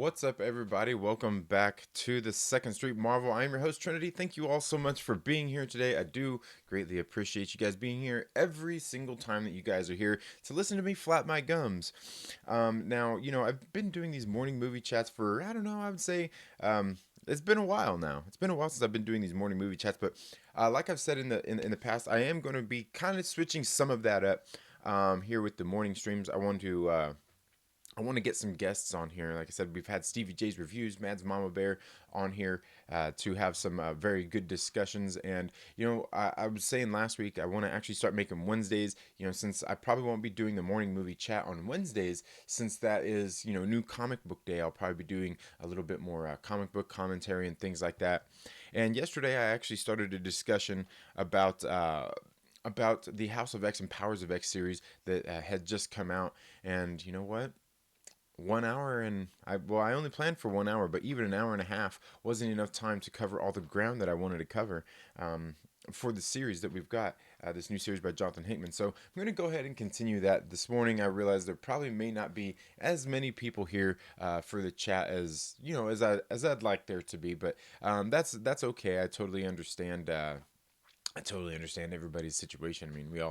What's up, everybody? Welcome back to the Second Street Marvel. I'm your host, Trinity. Thank you all so much for being here today. I do greatly appreciate you guys being here every single time that you guys are here to listen to me flap my gums. Now, I've been doing these morning movie chats for, I don't know, I would say, it's been a while now. It's been a while since I've been doing these morning movie chats, but like I've said in the past, I am going to be kind of switching some of that up here with the morning streams. I want to get some guests on here. Like I said, we've had Stevie J's Reviews, Mads Mama Bear on here to have some very good discussions. And, I was saying last week, I want to actually start making Wednesdays, since I probably won't be doing the morning movie chat on Wednesdays, since that is, new comic book day. I'll probably be doing a little bit more comic book commentary and things like that. And yesterday, I actually started a discussion about the House of X and Powers of X series that had just come out. And you know what? 1 hour and I only planned for 1 hour, but even an hour and a half wasn't enough time to cover all the ground that I wanted to cover for the series that we've got, this new series by Jonathan Hickman. So I'm going to go ahead and continue that this morning. I realized there probably may not be as many people here for the chat as I'd like there to be, but that's okay. I totally understand everybody's situation. I mean, we're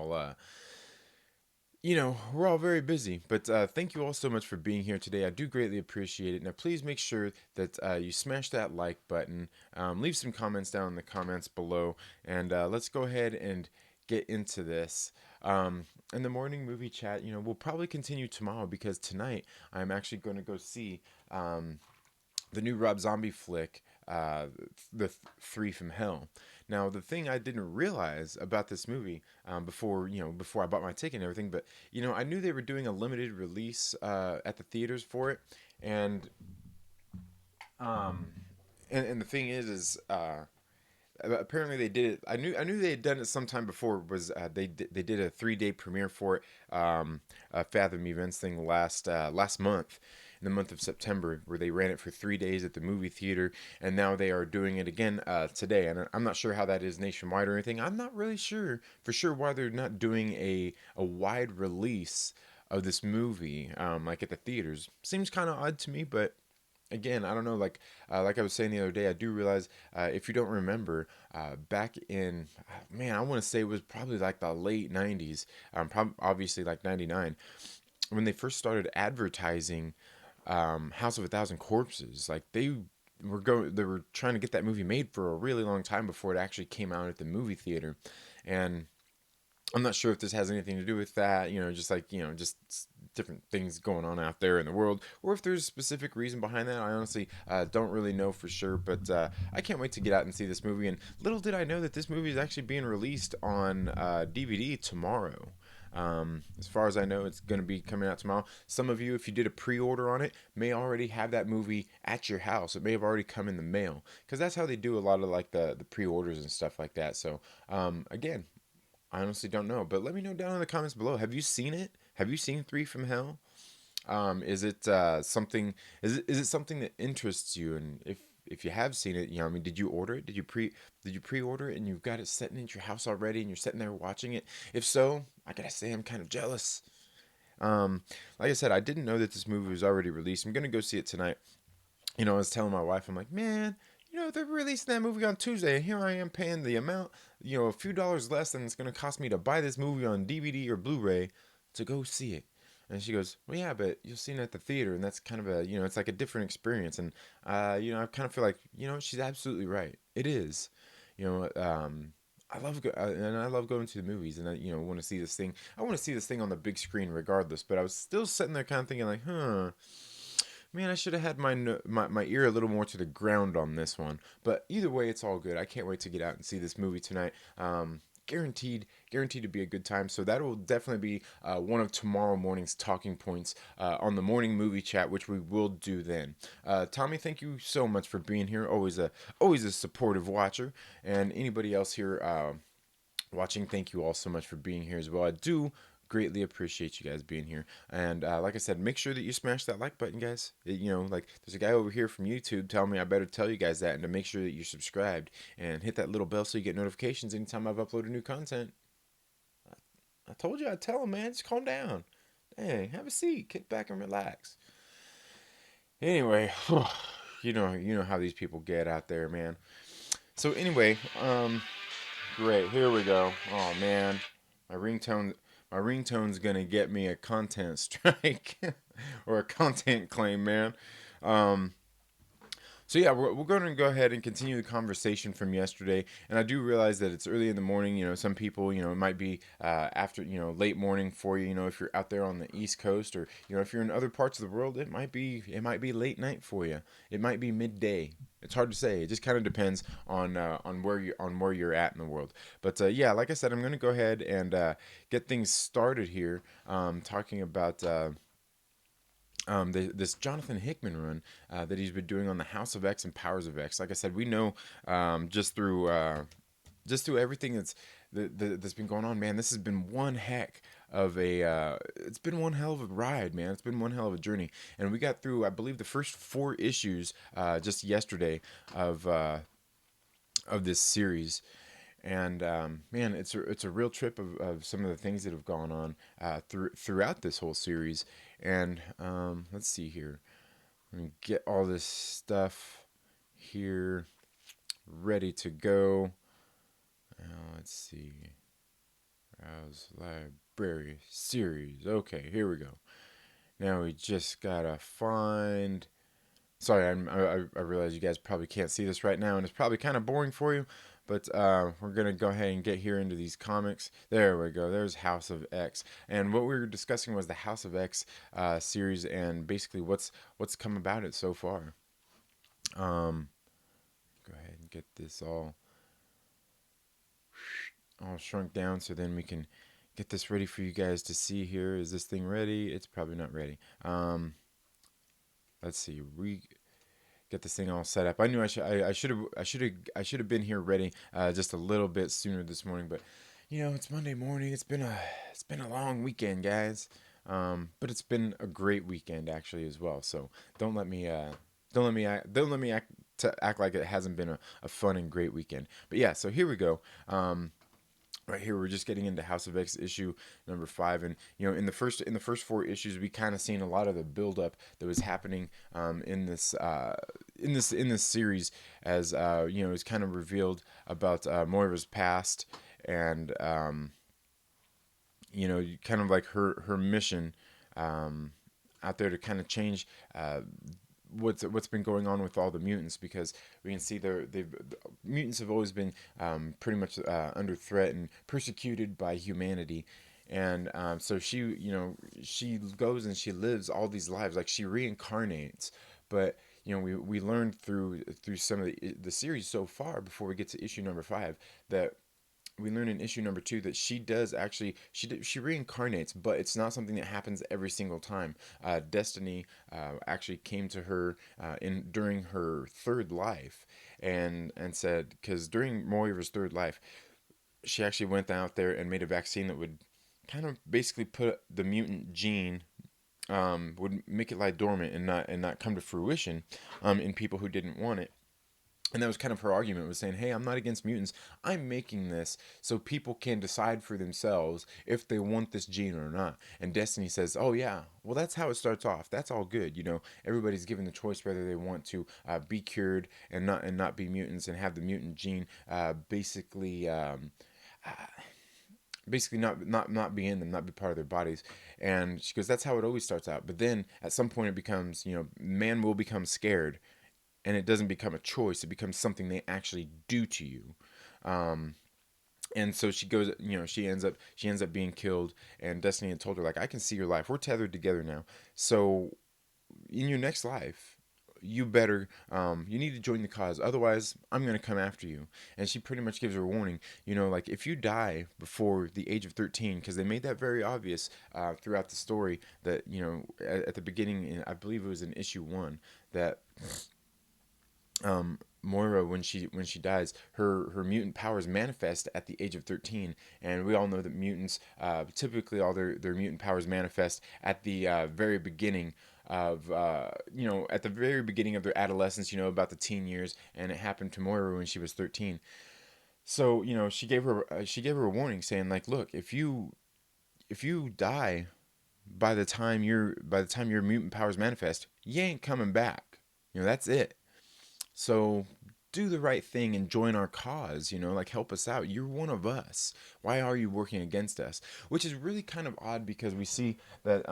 all very busy, but thank you all so much for being here today. I do greatly appreciate it. Now, please make sure that you smash that like button, leave some comments down in the comments below, and let's go ahead and get into this. In the morning movie chat, we'll probably continue tomorrow because tonight I'm actually going to go see the new Rob Zombie flick, Three from Hell. Now, the thing I didn't realize about this movie before I bought my ticket and everything, but I knew they were doing a limited release at the theaters for it, and um, and the thing is apparently they did it. I knew they had done it sometime before. Was they did a 3-day premiere for it, a Fathom Events thing last month, in the month of September, where they ran it for 3 days at the movie theater, and now they are doing it again today. And I'm not sure how that is nationwide or anything. I'm not really sure for sure why they're not doing a wide release of this movie, like at the theaters. Seems kind of odd to me, but again, I don't know. Like I was saying the other day, I do realize, if you don't remember, back in, man, I want to say it was probably like the late '90s, obviously like '99, when they first started advertising House of a Thousand Corpses. Like they were trying to get that movie made for a really long time before it actually came out at the movie theater, and I'm not sure if this has anything to do with that, just different things going on out there in the world, or if there's a specific reason behind that. I honestly don't really know for sure, but I can't wait to get out and see this movie. And little did I know that this movie is actually being released on DVD tomorrow. As far as I know, it's going to be coming out tomorrow. Some of you, if you did a pre-order on it, may already have that movie at your house. It may have already come in the mail, because that's how they do a lot of like the pre-orders and stuff like that. So again, I honestly don't know, but let me know down in the comments below. Have you seen it? Have you seen Three from Hell? Is it something? Is it something that interests you? And if you have seen it, I mean, did you order it? Did you pre-order it and you've got it sitting at your house already and you're sitting there watching it? If so, I gotta say I'm kind of jealous. Um, like I said, I didn't know that this movie was already released. I'm gonna go see it tonight. I was telling my wife, I'm like, man, they're releasing that movie on Tuesday, and here I am paying the amount, a few dollars less than it's going to cost me to buy this movie on DVD or Blu-ray to go see it. And she goes, well, yeah, but you'll see it at the theater, and that's kind of it's like a different experience. And, I kind of feel like, she's absolutely right. It is. You know, um, I love going to the movies, and I, want to see this thing. I want to see this thing on the big screen regardless. But I was still sitting there kind of thinking like, man, I should have had my ear a little more to the ground on this one. But either way, it's all good. I can't wait to get out and see this movie tonight. Guaranteed to be a good time. So that will definitely be one of tomorrow morning's talking points on the morning movie chat, which we will do then. Tommy, thank you so much for being here. Always a supportive watcher, and anybody else here watching, thank you all so much for being here as well. I do greatly appreciate you guys being here. And like I said, make sure that you smash that like button, guys. Like there's a guy over here from YouTube telling me I better tell you guys that, and to make sure that you're subscribed and hit that little bell so you get notifications anytime I've uploaded new content. I told you I'd tell him, man. Just calm down. Dang, have a seat, kick back and relax. Anyway, you know how these people get out there, man. So anyway, great. Here we go. Oh man, my ringtone, my ringtone's gonna get me a content strike or a content claim, man. Um, So yeah, we're going to go ahead and continue the conversation from yesterday. And I do realize that it's early in the morning. Some people, it might be after, late morning for you. If you're out there on the East Coast, or if you're in other parts of the world, it might be late night for you. It might be midday. It's hard to say. It just kind of depends on where you're at in the world. But yeah, like I said, I'm going to go ahead and get things started here, talking about. This Jonathan Hickman run that he's been doing on the House of X and Powers of X. Like I said, we know just through everything that's been going on, man. This has been one heck of a it's been one hell of a ride, man. It's been one hell of a journey, and we got through, I believe, the first four issues just yesterday of this series. And man, it's a real trip of some of the things that have gone on throughout this whole series. And let's see here. Let me get all this stuff here ready to go. Let's see. Browse library series. Okay, here we go. Now we just gotta find. Sorry, I realize you guys probably can't see this right now, and it's probably kind of boring for you. But we're gonna go ahead and get here into these comics. There we go. There's House of X, and what we were discussing was the House of X series, and basically what's come about it so far. Um, Go ahead and get this all shrunk down, so then we can get this ready for you guys to see here. Is this thing ready? It's probably not ready. Let's see. Get this thing all set up. I knew I should have been here ready just a little bit sooner this morning, but it's Monday morning. It's been a long weekend, guys. But it's been a great weekend actually as well. So don't let me act to act like it hasn't been a fun and great weekend. But yeah, so here we go. Right here, we're just getting into House of X issue number 5, and in the first four issues, we kind of seen a lot of the buildup that was happening in this series, as it's kind of revealed about Moira's past, and kind of like her mission out there to kind of change what's been going on with all the mutants, because we can see the mutants have always been pretty much under threat and persecuted by humanity. And so she goes and she lives all these lives, like she reincarnates. But we learned through some of the series so far, before we get to issue number 5, that we learn in issue number 2 that she does actually she reincarnates, but it's not something that happens every single time. Destiny actually came to her in during her third life, and said, because during Moira's third life, she actually went out there and made a vaccine that would kind of basically put the mutant gene, would make it lie dormant and not come to fruition in people who didn't want it. And that was kind of her argument, was saying, hey, I'm not against mutants. I'm making this so people can decide for themselves if they want this gene or not. And Destiny says, oh yeah, well, that's how it starts off. That's all good. Everybody's given the choice whether they want to be cured and not be mutants, and have the mutant gene basically not be in them, not be part of their bodies. And she goes, that's how it always starts out. But then at some point it becomes, man will become scared, and it doesn't become a choice. It becomes something they actually do to you. Um, and so she goes, she ends up being killed. And Destiny had told her, like, I can see your life. We're tethered together now. So in your next life, you need to join the cause. Otherwise, I'm going to come after you. And she pretty much gives her a warning, like, if you die before the age of 13, because they made that very obvious throughout the story, that, at the beginning, I believe it was in issue 1, that Moira, when she dies, her mutant powers manifest at the age of 13. And we all know that mutants, typically all their mutant powers manifest at the very beginning of at the very beginning of their adolescence, about the teen years. And it happened to Moira when she was 13. So she gave her a warning, saying, like, look, if you die by the time your mutant powers manifest, you ain't coming back. That's it. So do the right thing and join our cause, like help us out. You're one of us. Why are you working against us? Which is really kind of odd because we see that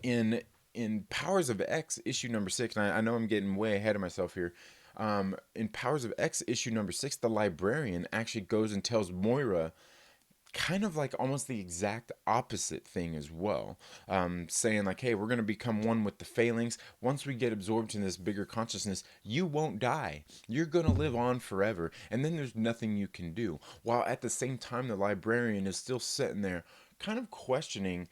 in Powers of X issue number 6, and I know I'm getting way ahead of myself here. In Powers of X issue number 6, the librarian actually goes and tells Moira kind of like almost the exact opposite thing as well, saying like, hey, we're going to become one with the failings. Once we get absorbed in this bigger consciousness, you won't die, you're going to live on forever, and then there's nothing you can do. While at the same time, the librarian is still sitting there kind of questioning,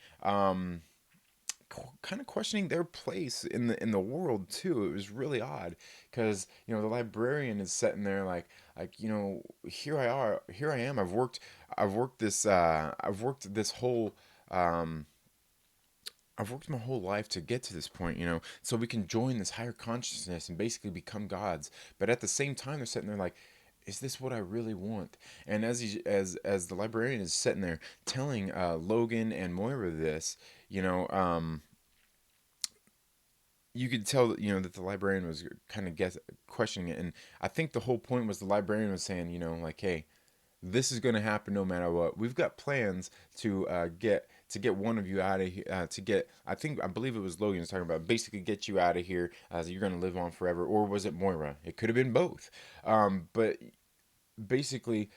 their place in the world too. It was really odd because the librarian is sitting there like here I am. I've worked this whole um, I've worked my whole life to get to this point, so we can join this higher consciousness and basically become gods. But at the same time, they're sitting there like, is this what I really want? And as the librarian is sitting there telling Logan and Moira this, you know, you could tell that the librarian was kind of questioning it, and I think the whole point was the librarian was saying, like, hey, this is going to happen no matter what. We've got plans to get one of you out of here. I believe it was Logan was talking about basically get you out of here. So you're going to live on forever, or was it Moira? It could have been both. But basically,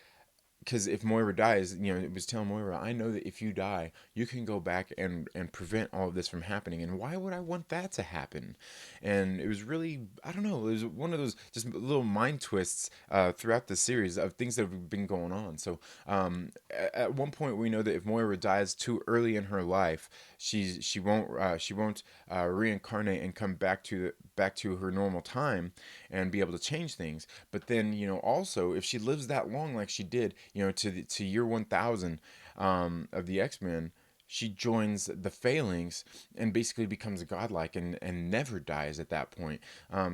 because if Moira dies, it was telling Moira, I know that if you die, you can go back and prevent all of this from happening. And why would I want that to happen? And it was really, I don't know, it was one of those just little mind twists throughout the series of things that have been going on. So at one point, we know that if Moira dies too early in her life, she won't reincarnate and come back to her normal time and be able to change things. But then, also if she lives that long like she did, to year 1000 of the X-Men, she joins the Failings and basically becomes godlike and never dies at that point.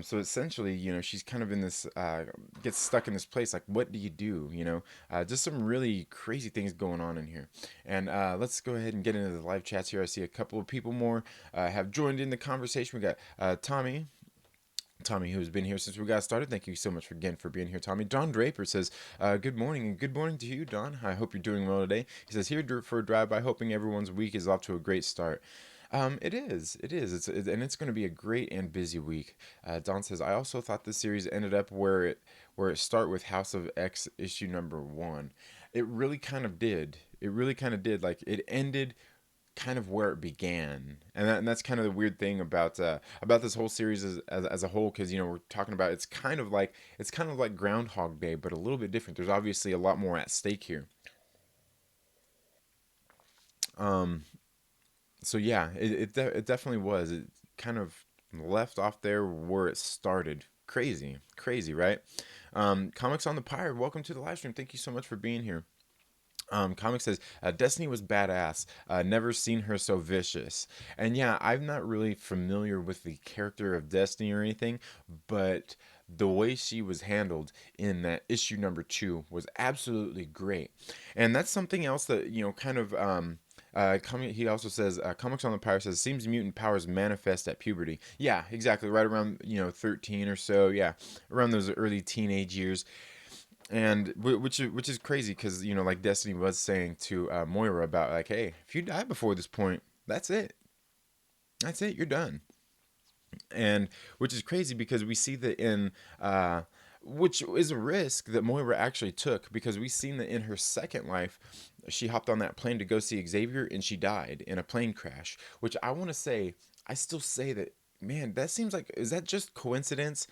So essentially, she's kind of in this, gets stuck in this place. Like, what do you do? Just some really crazy things going on in here. And let's go ahead and get into the live chats here. I see a couple of people more have joined in the conversation. We got Tommy, who's been here since we got started. Thank you so much again for being here, Tommy. Don Draper says, good morning, and good morning to you, Don. I hope you're doing well today. He says, here for a drive-by, hoping everyone's week is off to a great start. It is. And it's going to be a great and busy week. Don says, I also thought this series ended up where it start with House of X issue number 1. It really kind of did. It really kind of did. Like, it ended kind of where it began, and that's kind of the weird thing about this whole series as a whole, because we're talking about it's kind of like Groundhog Day, but a little bit different. There's obviously a lot more at stake here. Um, so yeah, it definitely was. It kind of left off there where it started. Crazy, crazy, right? Comics on the Pyre, welcome to the live stream. Thank you so much for being here. Comic says Destiny was badass. Never seen her so vicious. And yeah, I'm not really familiar with the character of Destiny or anything, but the way she was handled in that issue number 2 was absolutely great. And that's something else that kind of. He also says, Comics on the Pyre says, seems mutant powers manifest at puberty. Yeah, exactly. Right around 13 or so. Yeah, around those early teenage years. And which is crazy because like Destiny was saying to Moira about like, hey, if you die before this point, that's it, you're done. And which is crazy because we see that in which is a risk that Moira actually took, because we seen that in her second life she hopped on that plane to go see Xavier and she died in a plane crash, which I still say that, man, that seems like, is that just coincidence,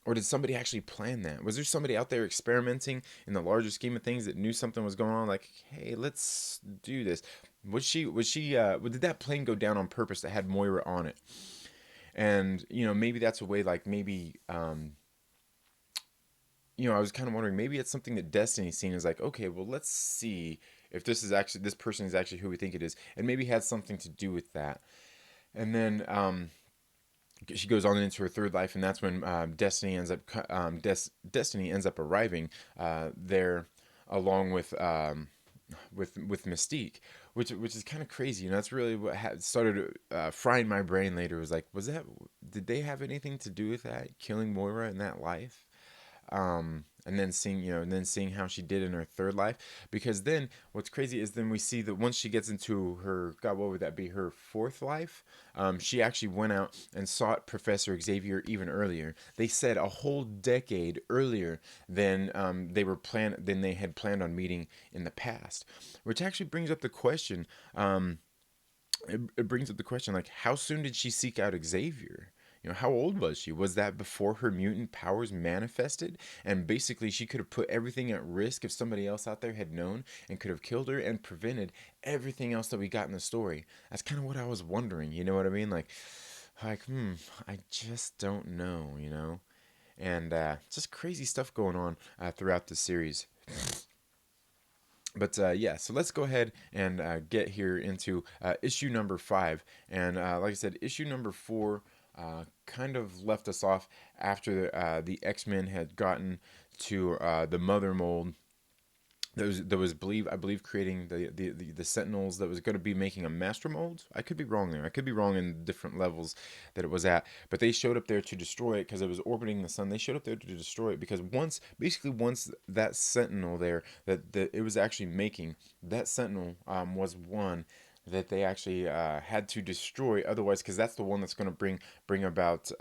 or did somebody actually plan that? Was there somebody out there experimenting in the larger scheme of things that knew something was going on? Like, hey, let's do this. Did that plane go down on purpose that had Moira on it? And, maybe that's a way, like, maybe, I was kind of wondering, maybe it's something that Destiny's seen as like, okay, well, let's see if this person is actually who we think it is. And maybe had something to do with that. And then, she goes on into her third life, and that's when Destiny ends up arriving there, along with with Mystique, which is kind of crazy. You know, that's really what started frying my brain later. Was like, did they have anything to do with that, killing Moira in that life? And then seeing, and then seeing how she did in her third life. Because then what's crazy is then we see that once she gets into her, God, what would that be, her fourth life, she actually went out and sought Professor Xavier even earlier. They said a whole decade earlier than than they had planned on meeting in the past, which actually brings up the question. It brings up the question, like, how soon did she seek out Xavier? How old was she? Was that before her mutant powers manifested? And basically, she could have put everything at risk if somebody else out there had known and could have killed her and prevented everything else that we got in the story. That's kind of what I was wondering. You know what I mean? Like, I just don't know. And just crazy stuff going on throughout the series. But yeah, so let's go ahead and get here into issue number 5. And like I said, issue number 4 kind of left us off after the X-Men had gotten to the Mother Mold. There was I believe creating the Sentinels that was going to be making a Master Mold. I could be wrong there. I could be wrong in different levels that it was at. But they showed up there to destroy it because it was orbiting the sun. They showed up there to destroy it because once that Sentinel there that it was actually making, that Sentinel was one that they actually had to destroy. Otherwise, because that's the one that's going to bring about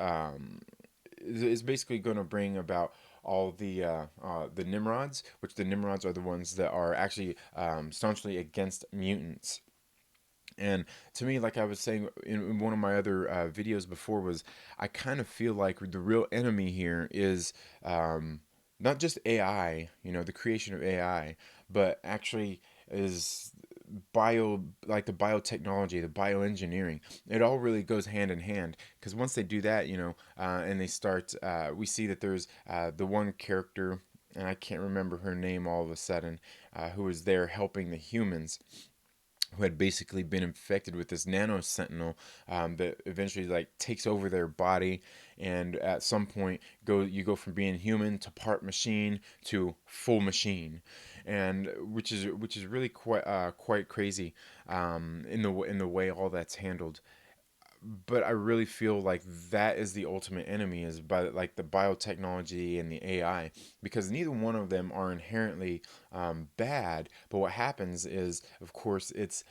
is basically going to bring about all the Nimrods, which the Nimrods are the ones that are actually staunchly against mutants. And to me, like I was saying in one of my other videos before, was I kind of feel like the real enemy here is not just AI, the creation of AI, but actually is like the biotechnology, the bioengineering. It all really goes hand in hand, because once they do that, and they start, we see that there's the one character, and I can't remember her name all of a sudden, who was there helping the humans, who had basically been infected with this nano sentinel that eventually like takes over their body, and at some point you go from being human to part machine to full machine, and which is really quite crazy in the way all that's handled. But I really feel like that is the ultimate enemy, is by like the biotechnology and the AI, because neither one of them are inherently bad. But what happens is, of course, it's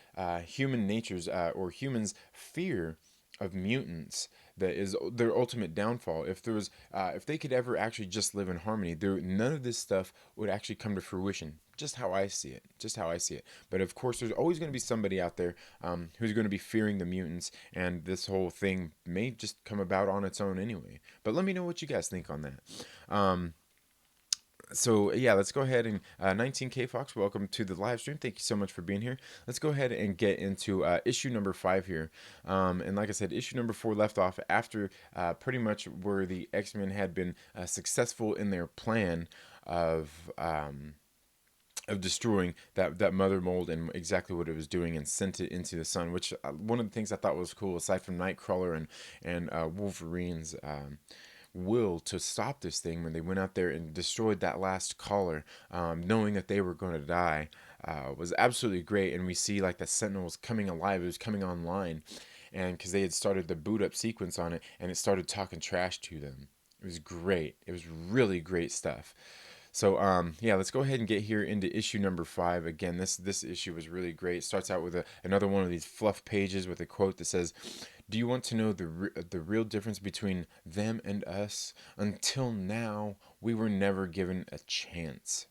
human nature's or humans' fear of mutants that is their ultimate downfall. If they could ever actually just live in harmony, none of this stuff would actually come to fruition. Just how I see it. Just how I see it. But of course, there's always going to be somebody out there who's going to be fearing the mutants, and this whole thing may just come about on its own anyway. But let me know what you guys think on that. So yeah, let's go ahead and 19K Fox, welcome to the live stream. Thank you so much for being here. Let's go ahead and get into issue number 5 here. And like I said, issue number 4 left off after pretty much where the X-Men had been successful in their plan of destroying that mother mold and exactly what it was doing, and sent it into the sun. Which one of the things I thought was cool, aside from Nightcrawler and Wolverine's will to stop this thing, when they went out there and destroyed that last caller, knowing that they were going to die, was absolutely great. And we see like the Sentinel was coming alive, it was coming online, and because they had started the boot up sequence on it, and it started talking trash to them. It was great. It was really great stuff. So yeah, let's go ahead and get here into issue number 5. Again, this issue was really great. It starts out with another one of these fluff pages with a quote that says, "Do you want to know the real difference between them and us? Until now, we were never given a chance."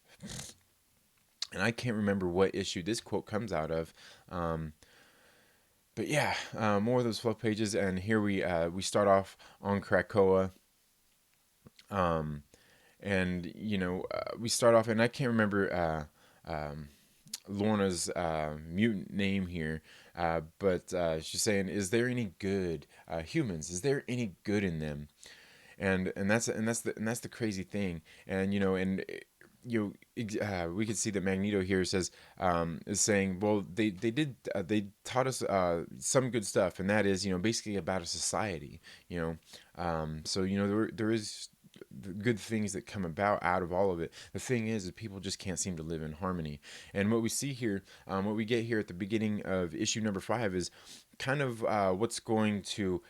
And I can't remember what issue this quote comes out of. But yeah, more of those fluff pages, and here we start off on Krakoa. And we start off, and I can't remember Lorna's mutant name here, but she's saying, "Is there any good humans? Is there any good in them?" And that's the crazy thing. And we could see that Magneto here is saying, well, they taught us some good stuff, and that is basically about a society. So there is the good things that come about out of all of it. The thing is people just can't seem to live in harmony. And what we see here, what we get here at the beginning of issue number 5 is kind of what's going to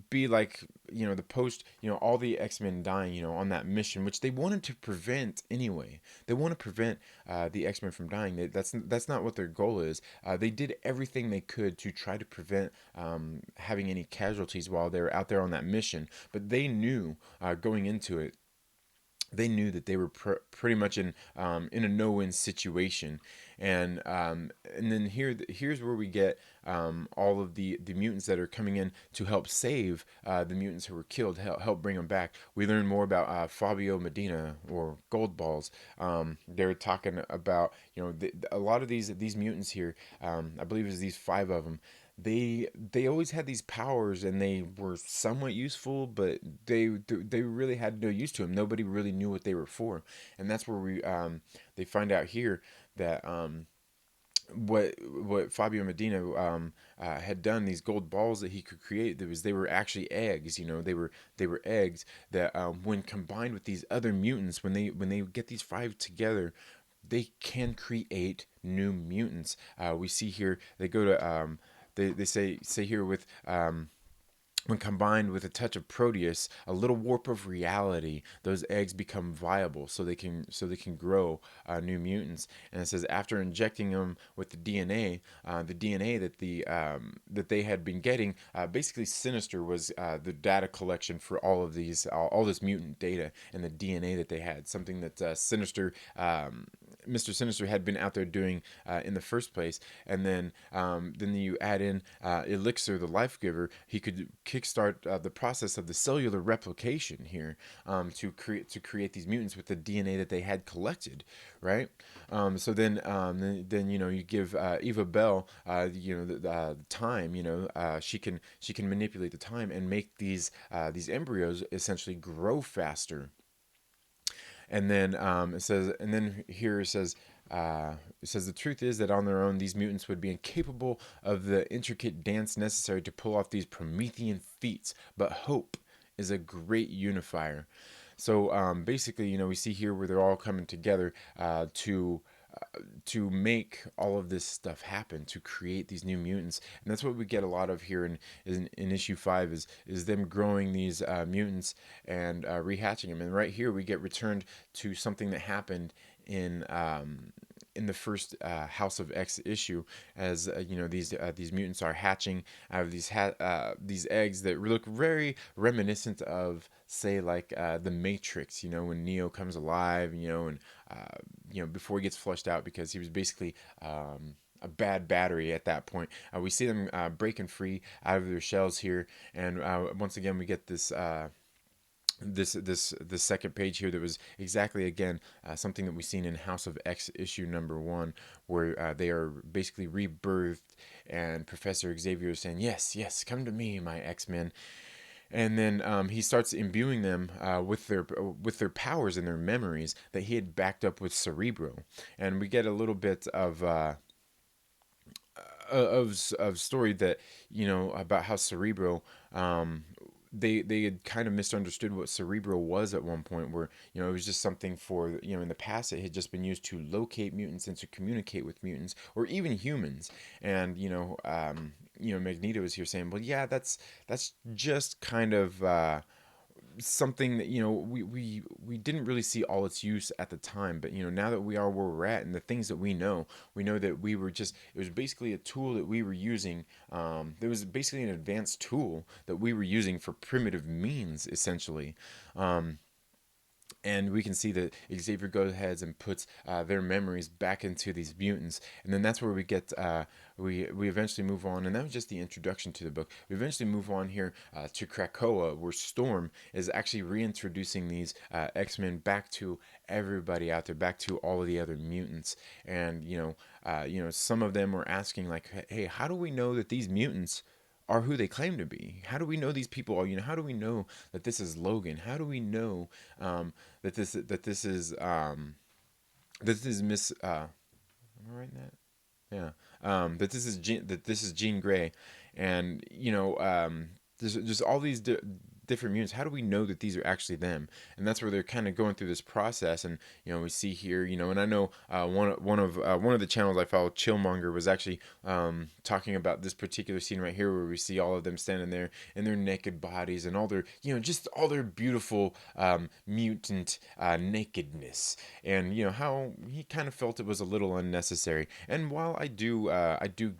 be like, the post, all the X-Men dying, on that mission, which they wanted to prevent anyway. They want to prevent the X-Men from dying. That's not what their goal is. They did everything they could to try to prevent having any casualties while they were out there on that mission. But they knew going into it, they knew that they were pretty much in a no-win situation. And then here's where we get all of the mutants that are coming in to help save the mutants who were killed, help bring them back. We learn more about Fabio Medina, or Goldballs. They're talking about, a lot of these mutants here. I believe it was these 5 of them. They always had these powers, and they were somewhat useful, but they really had no use to them. Nobody really knew what they were for. And that's where they find out here that what Fabio Medina had done, these gold balls that he could create, they were actually eggs. They were eggs that, when combined with these other mutants, when they get these 5 together, they can create new mutants. We see here they go to they say here with, when combined with a touch of Proteus, a little warp of reality, those eggs become viable, so they can grow new mutants. And it says after injecting them with the DNA that they had been getting, basically Sinister was the data collection for all of these, all this mutant data and the DNA that they had. Something that Sinister. Mr. Sinister had been out there doing in the first place. And then you add in Elixir, the life giver. He could kickstart the process of the cellular replication here, to create these mutants with the DNA that they had collected, right? So then you give Eva Bell the time. She can manipulate the time and make these embryos essentially grow faster. And then it says the truth is that on their own, these mutants would be incapable of the intricate dance necessary to pull off these Promethean feats. But hope is a great unifier. So basically, we see here where they're all coming together to make all of this stuff happen, to create these new mutants. And that's what we get a lot of here in issue 5 is them growing these mutants and rehatching them. And right here we get returned to something that happened in the first House of X issue, as these mutants are hatching out of these eggs that look very reminiscent of, say, like the Matrix. When Neo comes alive, and before he gets flushed out, because he was basically a bad battery at that point. We see them breaking free out of their shells here, and once again we get this. This second page here that was exactly, again, something that we've seen in House of X issue number 1, where they are basically rebirthed, and Professor Xavier is saying, yes, come to me, my X-Men. And then he starts imbuing them with their powers and their memories that he had backed up with Cerebro. And we get a little bit of story that, about how Cerebro, they had kind of misunderstood what Cerebro was at one point, where it was just something for, in the past it had just been used to locate mutants and to communicate with mutants, or even humans. And Magneto is here saying, well, yeah, that's just kind of something that we didn't really see all its use at the time. But now that we are where we're at, and the things that we know that we were just, it was basically a tool that we were using. It was basically an advanced tool that we were using for primitive means, essentially. And we can see that Xavier goes ahead and puts their memories back into these mutants. And then that's where we get we eventually move on, and that was just the introduction to the book. We eventually move on here to Krakoa, where Storm is actually reintroducing these X-Men back to everybody out there, back to all of the other mutants. And some of them were asking, like, hey, how do we know that these mutants are who they claim to be? How do we know these people are? How do we know that this is Logan? How do we know that this is Miss? Am I writing that? Yeah. That this is Jean Grey, and there's all these different mutants, how do we know that these are actually them? And that's where they're kind of going through this process. And we see here, and I know one of the channels I follow, Chillmonger, was actually talking about this particular scene right here, where we see all of them standing there in their naked bodies and all their, just all their beautiful mutant nakedness, and how he kind of felt it was a little unnecessary. And while I do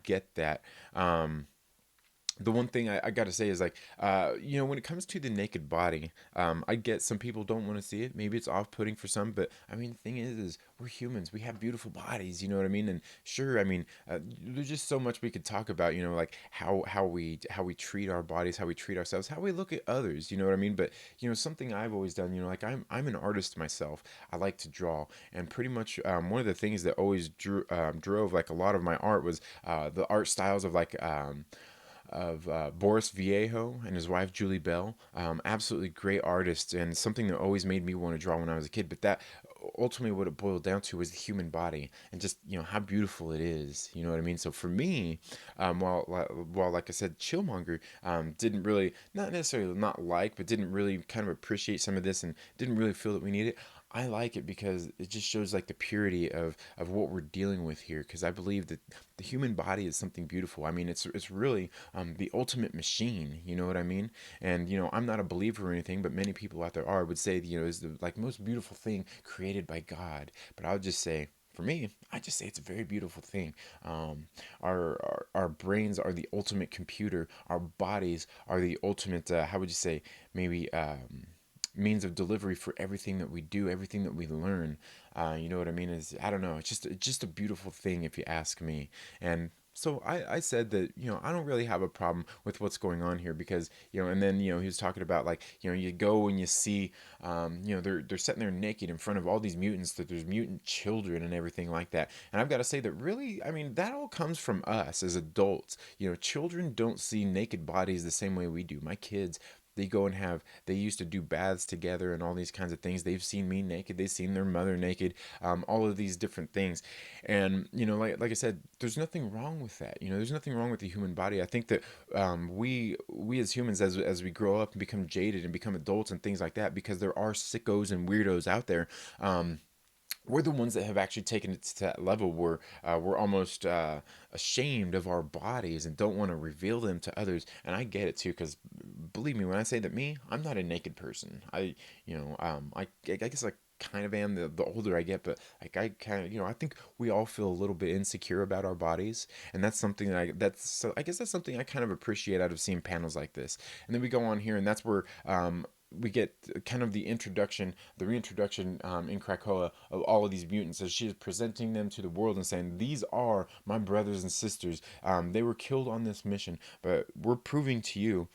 get that. The one thing I got to say is, like, when it comes to the naked body, I get some people don't want to see it. Maybe it's off-putting for some, but I mean, the thing is we're humans. We have beautiful bodies. You know what I mean? And sure, I mean, there's just so much we could talk about. Like how we treat our bodies, how we treat ourselves, how we look at others. You know what I mean? But something I've always done. Like I'm an artist myself. I like to draw, and pretty much one of the things that always drove like a lot of my art was the art styles of like. Boris Viejo and his wife Julie Bell. Absolutely great artists, and something that always made me want to draw when I was a kid. But that ultimately what it boiled down to was the human body, and just how beautiful it is. You know what I mean? So for me, while like I said, Chillmonger didn't really, not necessarily not like, but didn't really kind of appreciate some of this, and didn't really feel that we need it. I like it because it just shows like the purity of what we're dealing with here. Because I believe that the human body is something beautiful. I mean, it's really the ultimate machine. You know what I mean? And I'm not a believer or anything, but many people out there would say is the like most beautiful thing created by God. But I would just say, for me, I just say it's a very beautiful thing. Our brains are the ultimate computer. Our bodies are the ultimate. How would you say? Maybe. Means of delivery for everything that we do, everything that we learn. You know what I mean? Is, I don't know. It's just a beautiful thing, if you ask me. And so I said that I don't really have a problem with what's going on here, because and then he was talking about, like, you go and you see they're sitting there naked in front of all these mutants, that there's mutant children and everything like that. And I've got to say that, really, I mean, that all comes from us as adults. Children don't see naked bodies the same way we do. My kids, they used to do baths together and all these kinds of things. They've seen me naked, they've seen their mother naked, all of these different things. And like I said, there's nothing wrong with that. There's nothing wrong with the human body. I think that we as humans, as we grow up and become jaded and become adults and things like that, because there are sickos and weirdos out there. We're the ones that have actually taken it to that level where we're almost ashamed of our bodies and don't want to reveal them to others. And I get it too, because believe me when I say that, I'm not a naked person. I guess I kind of am, the older I get, but like I kind of, I think we all feel a little bit insecure about our bodies, and that's something I guess that's something I kind of appreciate out of seeing panels like this. And then we go on here, and that's where we get kind of the reintroduction in Krakoa of all of these mutants, as she is presenting them to the world and saying, these are my brothers and sisters. They were killed on this mission, but we're proving to you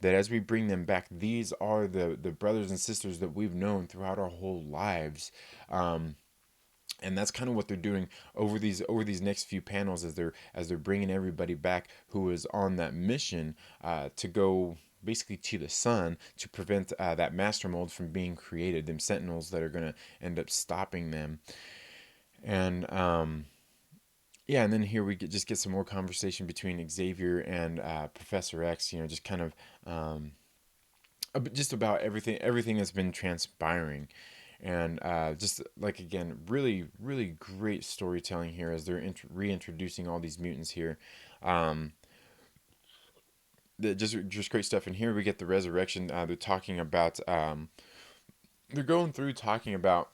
that as we bring them back, these are the brothers and sisters that we've known throughout our whole lives. And that's kind of what they're doing over these next few panels, as they're bringing everybody back who was on that mission to go basically to the sun to prevent that master mold from being created, them sentinels that are going to end up stopping them. And yeah, and then here we just get some more conversation between Xavier and Professor X, just kind of just about everything that's been transpiring. And just like, again, really really great storytelling here, as they're reintroducing all these mutants here. Just great stuff. And here we get the resurrection. They're talking about they're going through talking about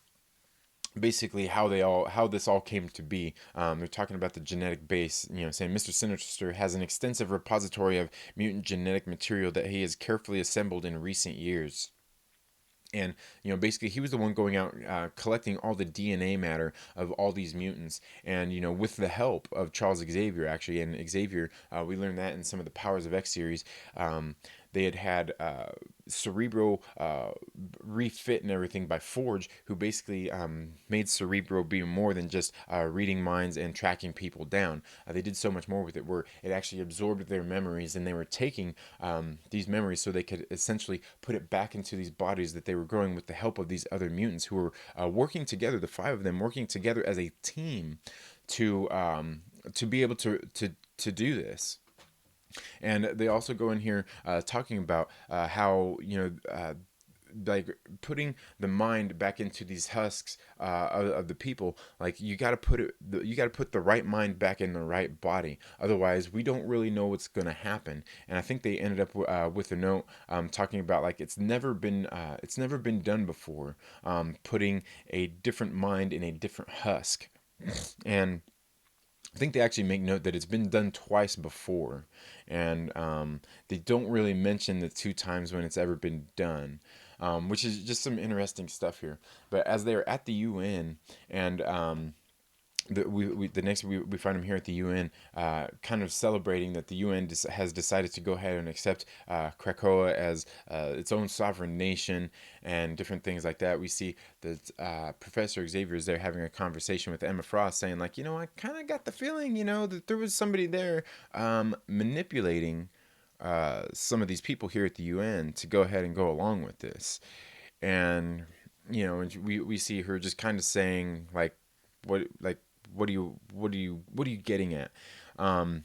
basically how this all came to be. They're talking about the genetic base, saying Mr. Sinister has an extensive repository of mutant genetic material that he has carefully assembled in recent years. And basically he was the one going out collecting all the DNA matter of all these mutants, and with the help of Charles Xavier, actually. And Xavier, we learned that in some of the Powers of X series. They had Cerebro refit and everything by Forge, who basically made Cerebro be more than just reading minds and tracking people down. They did so much more with it, where it actually absorbed their memories, and they were taking these memories so they could essentially put it back into these bodies that they were growing with the help of these other mutants who were working together, the five of them working together as a team to be able to do this. And they also go in here talking about how, like putting the mind back into these husks of the people. Like you got to you got to put the right mind back in the right body, otherwise we don't really know what's going to happen. And I think they ended up with a note talking about like it's never been done before, putting a different mind in a different husk. And I think they actually make note that it's been done twice before, and they don't really mention the two times when it's ever been done, which is just some interesting stuff here. But as they're at the UN, and the next we find him here at the UN, kind of celebrating that the UN has decided to go ahead and accept Krakoa as its own sovereign nation and different things like that. We see that Professor Xavier is there having a conversation with Emma Frost, saying like, I kind of got the feeling, that there was somebody there manipulating some of these people here at the UN to go ahead and go along with this. And and we see her just kind of saying like what are you getting at? Um,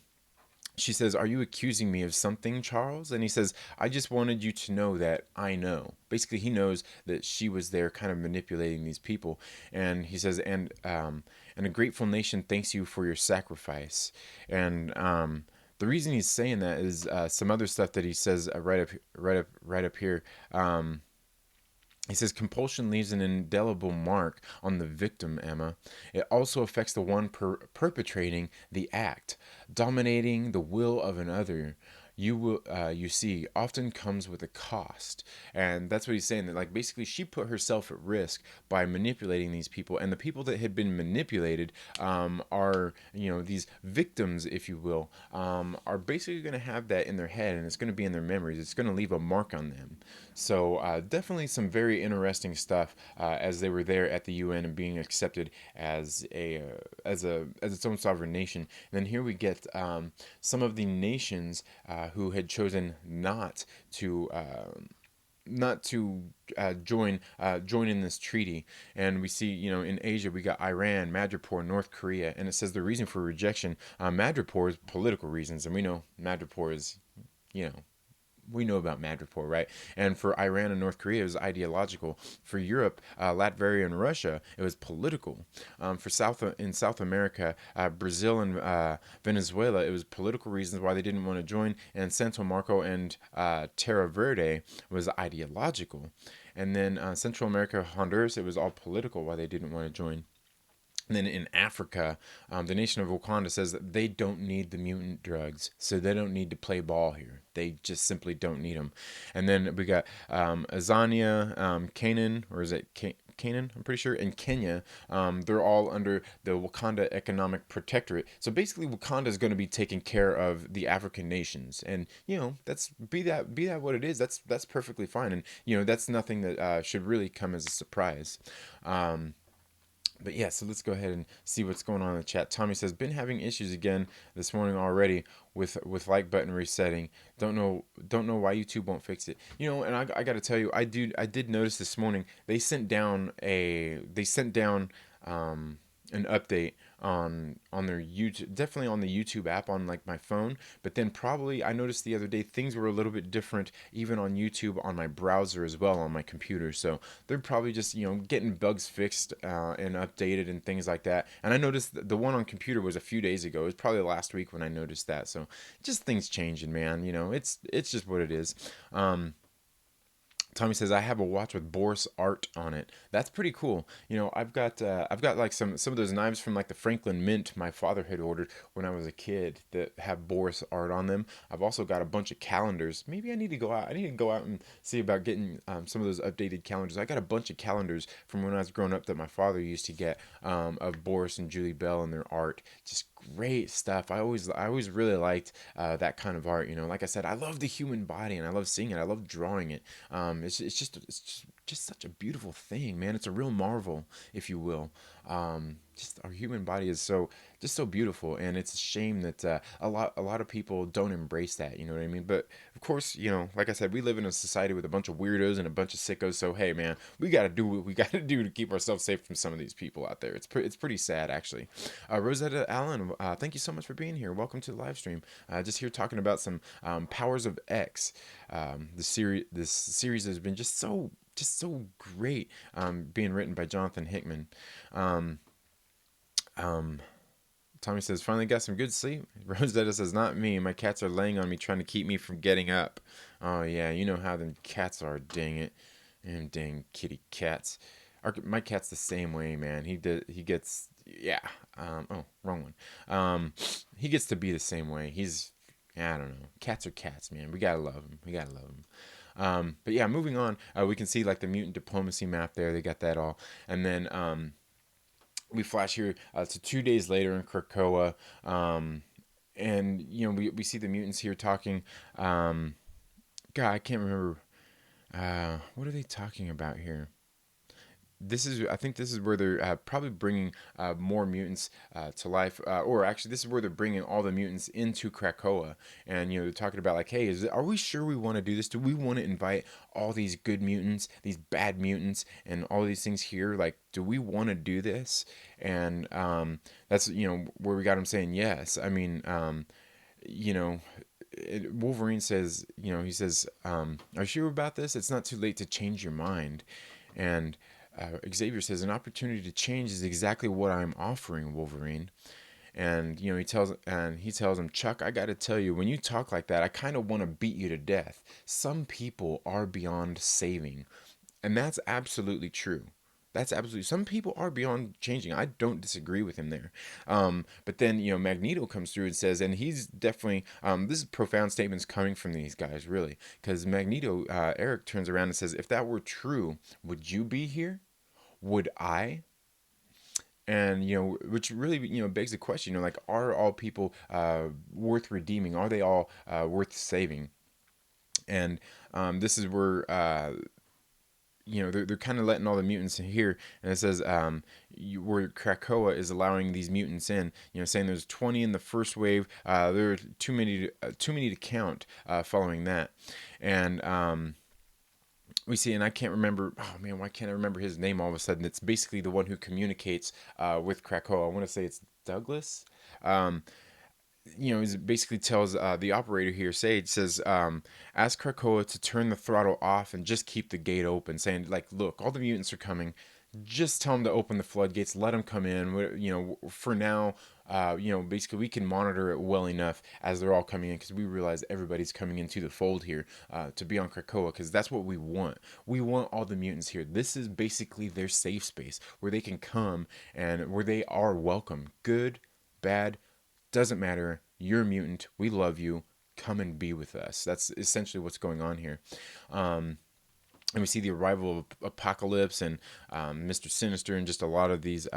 she says, "Are you accusing me of something, Charles?" And he says, "I just wanted you to know that I know." Basically, he knows that she was there, kind of manipulating these people. And he says, "And a grateful nation thanks you for your sacrifice." And the reason he's saying that is some other stuff that he says right up here. He says compulsion leaves an indelible mark on the victim, Emma. It also affects the one perpetrating the act. Dominating the will of another, you see, often comes with a cost. And that's what he's saying, that like basically she put herself at risk by manipulating these people, and the people that had been manipulated are, these victims, if you will, are basically going to have that in their head, and it's going to be in their memories. It's going to leave a mark on them. So definitely some very interesting stuff as they were there at the UN and being accepted as as its own sovereign nation. And then here we get some of the nations who had chosen not to join in this treaty. And we see, in Asia we got Iran, Madripoor, North Korea, and it says the reason for rejection, Madripoor, is political reasons, and we know Madripoor is, you know we know about Madripoor, right? And for Iran and North Korea, it was ideological. For Europe, Latvia and Russia, it was political. For South America, Brazil and Venezuela, it was political reasons why they didn't want to join. And Santo Marco and Terra Verde was ideological. And then Central America, Honduras, it was all political why they didn't want to join. And then in Africa, the nation of Wakanda says that they don't need the mutant drugs, so they don't need to play ball here. They just simply don't need them. And then we got Azania, Canaan, or is it Canaan? I'm pretty sure, and Kenya. They're all under the Wakanda Economic Protectorate. So basically, Wakanda is going to be taking care of the African nations, and that's be that what it is. That's perfectly fine, and that's nothing that should really come as a surprise. But yeah, so let's go ahead and see what's going on in the chat. Tommy says, been having issues again this morning already with like button resetting. Don't know why YouTube won't fix it. And I got to tell you, I did notice this morning they sent down an update on their YouTube, definitely on the YouTube app on like my phone. But then probably I noticed the other day things were a little bit different even on YouTube on my browser as well on my computer. So they're probably just getting bugs fixed and updated and things like that. And I noticed the one on computer was a few days ago. It was probably last week when I noticed that. So just things changing, man. It's just what it is. Tommy says, I have a watch with Boris art on it. That's pretty cool. I've got like some of those knives from like the Franklin Mint my father had ordered when I was a kid that have Boris art on them. I've also got a bunch of calendars. Maybe I need to go out. I need to go out and see about getting some of those updated calendars. I got a bunch of calendars from when I was growing up that my father used to get of Boris and Julie Bell and their art. Just great stuff. I always really liked that kind of art. Like I said, I love the human body and I love seeing it. I love drawing it. It's just just such a beautiful thing, man. It's a real marvel, if you will. Just our human body is so beautiful, and it's a shame that a lot of people don't embrace that. You know what I mean? But of course, like I said, we live in a society with a bunch of weirdos and a bunch of sickos. So hey, man, we got to do what we got to do to keep ourselves safe from some of these people out there. It's pretty sad, actually. Rosetta Allen, thank you so much for being here. Welcome to the live stream. Just here talking about some Powers of X. This series has been just so great, being written by Jonathan Hickman. Um, um, Tommy says, finally got some good sleep. Rosetta says, not me. My cats are laying on me trying to keep me from getting up. Oh, yeah, you know how them cats are, dang it. Them dang kitty cats. My cat's the same way, man. He gets, yeah. Oh, wrong one. He gets to be the same way. I don't know. Cats are cats, man. We gotta love them. We gotta love them. But yeah, moving on, we can see like the mutant diplomacy map there. They got that all. And then we flash here to 2 days later in Krakoa. And, we see the mutants here talking. God, I can't remember. What are they talking about here? I think this is where they're probably bringing more mutants to life, or actually this is where they're bringing all the mutants into Krakoa. And they're talking about like, hey, are we sure we want to do this? Do we want to invite all these good mutants, these bad mutants, and all these things here? Like, do we want to do this? And that's where we got him saying yes. I mean, Wolverine says, he says, are you sure about this? It's not too late to change your mind. And Xavier says, an opportunity to change is exactly what I'm offering, Wolverine. And he tells him, Chuck, I got to tell you, when you talk like that, I kind of want to beat you to death. Some people are beyond saving, and that's absolutely true. That's absolutely. Some people are beyond changing. I don't disagree with him there. But then Magneto comes through and says, and he's definitely this is profound statements coming from these guys, really, because Magneto, Eric turns around and says, if that were true, would you be here? Would I? And which really begs the question, like, are all people worth redeeming? Are they all worth saving? And this is where they're kind of letting all the mutants in here, and it says where Krakoa is allowing these mutants in, saying there's 20 in the first wave. There are too many to count following that. And we see, and I can't remember. Oh man, why can't I remember his name all of a sudden? It's basically the one who communicates with Krakoa. I want to say it's Douglas. Um, he basically tells the operator here, Sage, says, ask Krakoa to turn the throttle off and just keep the gate open, saying, like, look, all the mutants are coming. Just tell them to open the floodgates, let them come in. For now, basically we can monitor it well enough as they're all coming in, because we realize everybody's coming into the fold here to be on Krakoa, because that's what we want. We want all the mutants here. This is basically their safe space where they can come and where they are welcome. Good, bad, doesn't matter. You're a mutant. We love you. Come and be with us. That's essentially what's going on here. And we see the arrival of Apocalypse and Mr. Sinister and just a lot of these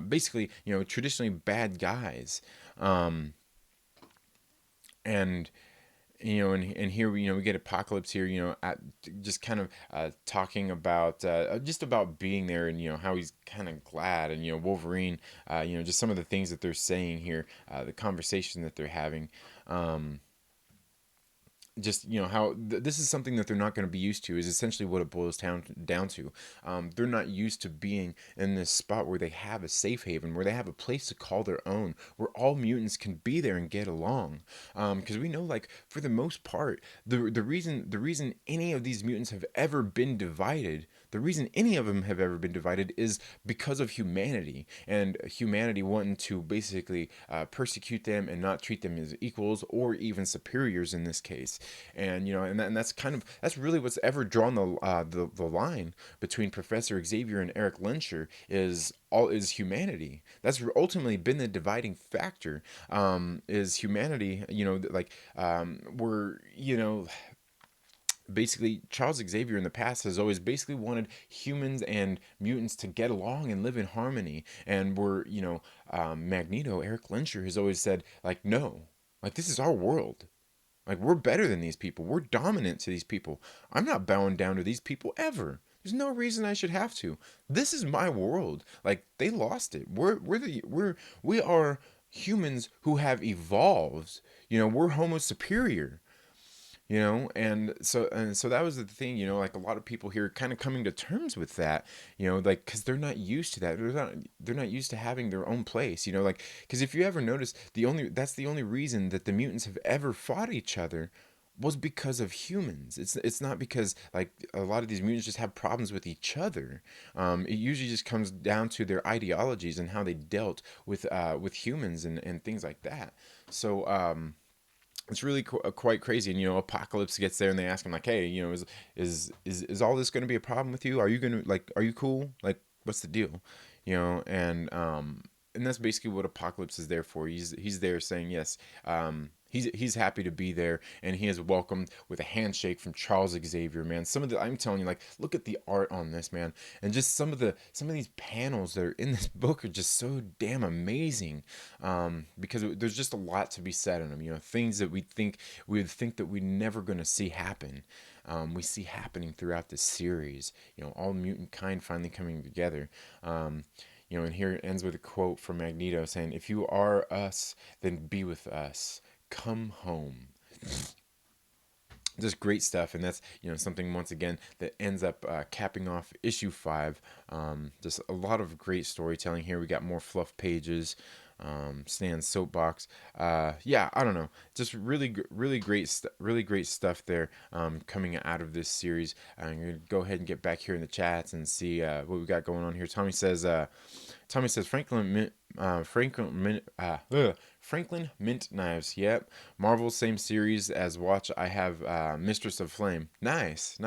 basically traditionally bad guys. And and here we get Apocalypse here, just kind of talking about just about being there, and how he's kind of glad, and Wolverine, just some of the things that they're saying here, the conversation that they're having. Just how this is something that they're not going to be used to, is essentially what it boils down to. They're not used to being in this spot where they have a safe haven, where they have a place to call their own, where all mutants can be there and get along. Because we know, like, for the most part, the reason any of these mutants have ever been divided, the reason any of them have ever been divided, is because of humanity, and humanity wanting to basically persecute them and not treat them as equals or even superiors in this case. And that's really what's ever drawn the line between Professor Xavier and Eric Lensher, is humanity. That's ultimately been the dividing factor. Is humanity, we're basically Charles Xavier in the past has always basically wanted humans and mutants to get along and live in harmony. And we're Magneto, Eric Lensher, has always said, like, no, like, this is our world. Like, we're better than these people. We're dominant to these people. I'm not bowing down to these people ever. There's no reason I should have to. This is my world. Like, they lost it. We are humans who have evolved. We're Homo superior. And so that was the thing. Like, a lot of people here kind of coming to terms with that. Like, because they're not used to that. They're not used to having their own place. Like, because if you ever notice, that's the only reason that the mutants have ever fought each other was because of humans. It's not because, like, a lot of these mutants just have problems with each other. It usually just comes down to their ideologies and how they dealt with humans and things like that. So it's really quite crazy. And Apocalypse gets there and they ask him, like, hey, is all this going to be a problem with you? Are you going to, like, are you cool? Like, what's the deal? And that's basically what Apocalypse is there for. He's there saying yes. He's happy to be there, and he is welcomed with a handshake from Charles Xavier. Man, I'm telling you, like, look at the art on this, man, and just some of these panels that are in this book are just so damn amazing. Because there's just a lot to be said in them. Things that we would think that we're never gonna see happen. We see happening throughout this series. All mutant kind finally coming together. And here it ends with a quote from Magneto saying, "If you are us, then be with us. Come home." Just great stuff, and that's something once again that ends up capping off issue 5. Just a lot of great storytelling here. We got more fluff pages. Stan's soapbox. Yeah, I don't know. Just really great stuff there. Coming out of this series. I'm gonna go ahead and get back here in the chats and see what we got going on here. Tommy says Franklin Mint Knives. Yep. Marvel, same series as Watch. I have Mistress of Flame. Nice.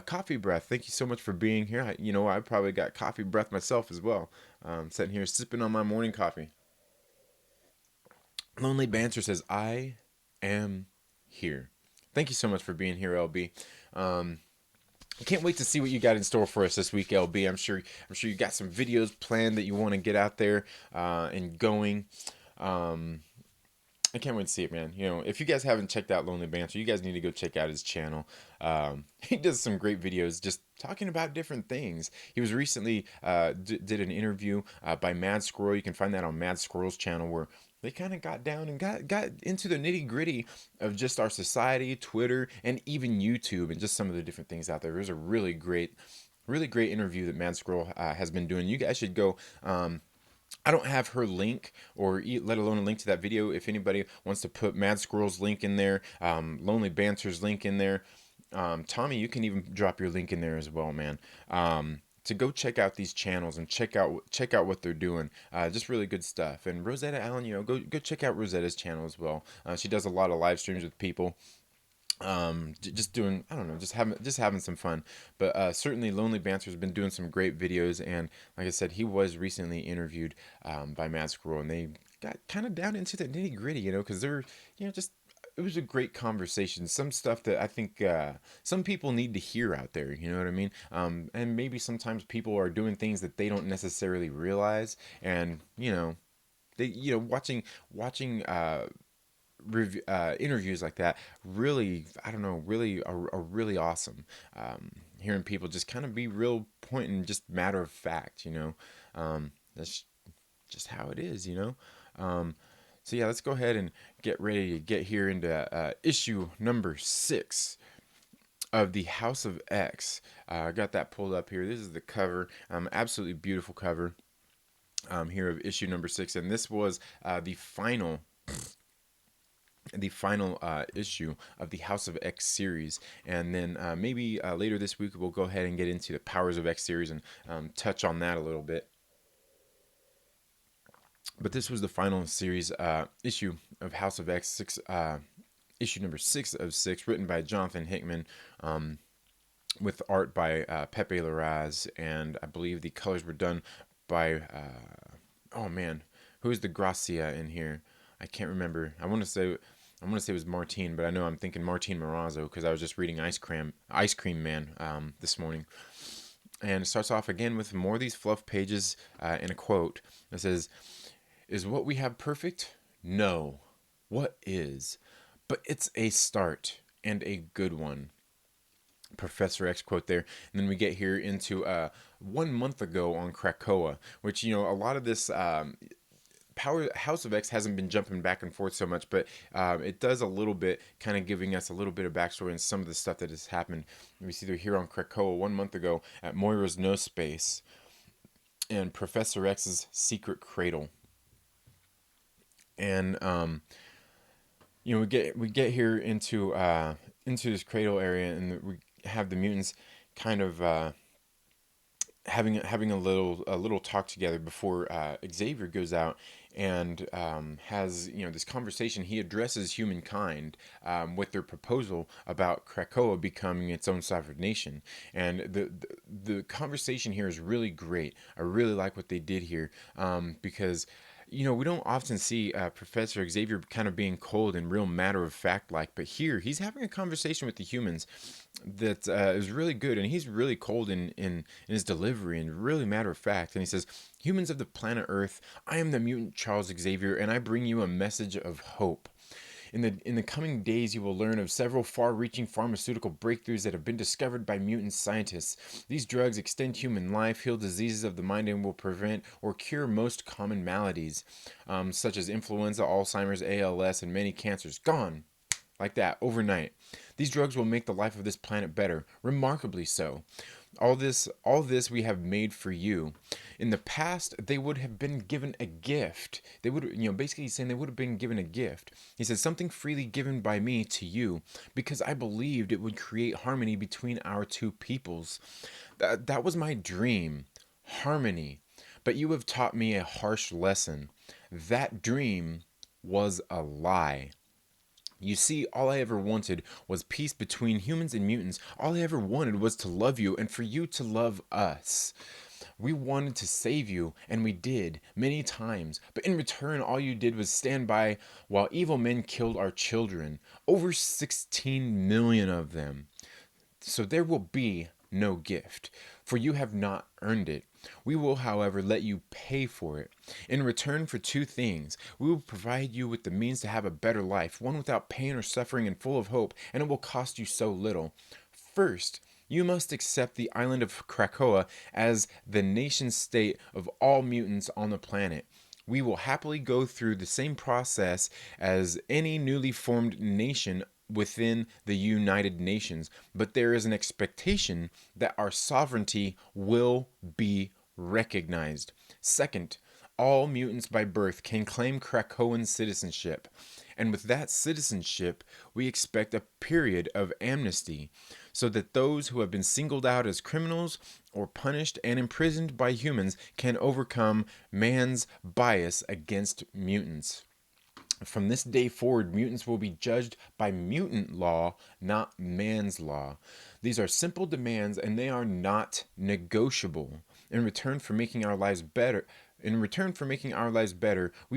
Coffee Breath. Thank you so much for being here. I probably got coffee breath myself as well. Sitting here sipping on my morning coffee. Lonely Banter says, I am here. Thank you so much for being here, LB. I can't wait to see what you got in store for us this week, LB. I'm sure you got some videos planned that you want to get out there and going. I can't wait to see it, man. If you guys haven't checked out Lonely Banter, you guys need to go check out his channel. He does some great videos just talking about different things. He was recently did an interview by Mad Squirrel. You can find that on Mad Squirrel's channel, where they kind of got down and got into the nitty gritty of just our society, Twitter, and even YouTube, and just some of the different things out there. There's a really great interview that Mad Squirrel has been doing. You guys should go. I don't have her link, or let alone a link to that video. If anybody wants to put Mad Squirrel's link in there, Lonely Banter's link in there, Tommy, you can even drop your link in there as well, man. To go check out these channels and check out what they're doing. Just really good stuff. And Rosetta Allen, go check out Rosetta's channel as well. She does a lot of live streams with people. Just doing, I don't know, just having some fun. But certainly Lonely Banter's been doing some great videos, and like I said, he was recently interviewed by Mad Squirrel, and they got kind of down into the nitty gritty, because they're just, it was a great conversation. Some stuff that I think some people need to hear out there. You know what I mean? And maybe sometimes people are doing things that they don't necessarily realize, and they watching interviews like that really, I don't know, really are really awesome. Hearing people just kind of be real point and just matter of fact. That's just how it is. So yeah, let's go ahead and get ready to get here into issue number 6 of the House of X. I got that pulled up here. This is the cover. Absolutely beautiful cover here of issue number 6, and this was the final issue of the House of X series. And then maybe later this week we'll go ahead and get into the Powers of X series and touch on that a little bit. But this was the final series issue of House of X, issue number 6 of 6, written by Jonathan Hickman, with art by Pepe Larraz, and I believe the colors were done by who's the Gracia in here? I can't remember. I want to say it was Martine, but I know I'm thinking Martine Morazzo because I was just reading Ice Cream Man this morning. And it starts off again with more of these fluff pages and a quote that says, "Is what we have perfect? No. What is? but it's a start and a good one. Professor X quote there. And then we get here into 1 month ago on Krakoa, which, a lot of this Power House of X hasn't been jumping back and forth so much, but it does a little bit, kind of giving us a little bit of backstory and some of the stuff that has happened. We see they're here on Krakoa 1 month ago at Moira's No Space and Professor X's secret cradle. And we get here into this cradle area, and we have the mutants kind of having a little talk together before Xavier goes out and has this conversation. He addresses humankind with their proposal about Krakoa becoming its own sovereign nation, and the conversation here is really great. I really like what they did here because we don't often see Professor Xavier kind of being cold and real matter of fact like, but here he's having a conversation with the humans that is really good, and he's really cold in his delivery and really matter of fact. And he says, "Humans of the planet Earth, I am the mutant Charles Xavier, and I bring you a message of hope. In the coming days, you will learn of several far-reaching pharmaceutical breakthroughs that have been discovered by mutant scientists. These drugs extend human life, heal diseases of the mind, and will prevent or cure most common maladies, such as influenza, Alzheimer's, ALS, and many cancers. Gone like that overnight. These drugs will make the life of this planet better, remarkably so. All this we have made for you. In the past, they would have been given a gift. They would, basically saying they would have been given a gift. He says, something freely given by me to you, because I believed it would create harmony between our two peoples. That was my dream, harmony. But you have taught me a harsh lesson. That dream was a lie. You see, all I ever wanted was peace between humans and mutants. All I ever wanted was to love you and for you to love us. We wanted to save you, and we did, many times. But in return, all you did was stand by while evil men killed our children. Over 16 million of them. So there will be no gift, for you have not earned it. We will, however, let you pay for it. In return for two things, we will provide you with the means to have a better life, one without pain or suffering and full of hope, and it will cost you so little. First, you must accept the island of Krakoa as the nation state of all mutants on the planet. We will happily go through the same process as any newly formed nation within the United Nations, but there is an expectation that our sovereignty will be recognized. Second, all mutants by birth can claim Krakoan citizenship, and with that citizenship, we expect a period of amnesty, so that those who have been singled out as criminals or punished and imprisoned by humans can overcome man's bias against mutants. From this day forward, mutants will be judged by mutant law, not man's law. These are simple demands, and they are not negotiable. In return for making our lives better, we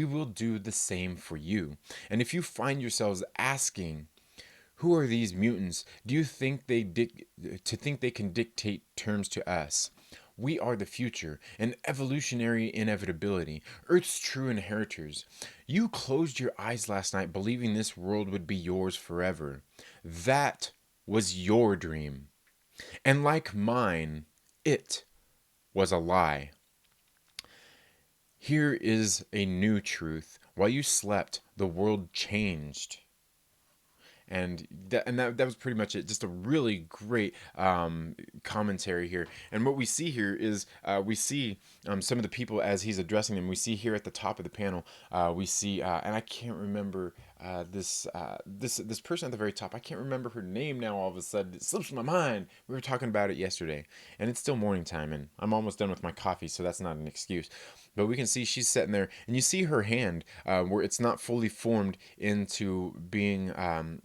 will do the same for you. And if you find yourselves asking, who are these mutants? Do you think they can dictate terms to us? We are the future, an evolutionary inevitability, Earth's true inheritors. You closed your eyes last night believing this world would be yours forever. That was your dream. And like mine, it was a lie. Here is a new truth. While you slept, the world changed. And that was pretty much it. Just a really great commentary here. And what we see here is we see some of the people as he's addressing them. We see here at the top of the panel, we see, and I can't remember this person at the very top. I can't remember her name now. All of a sudden, it slips my mind. We were talking about it yesterday, and it's still morning time, and I'm almost done with my coffee, so that's not an excuse. But we can see she's sitting there, and you see her hand where it's not fully formed into being.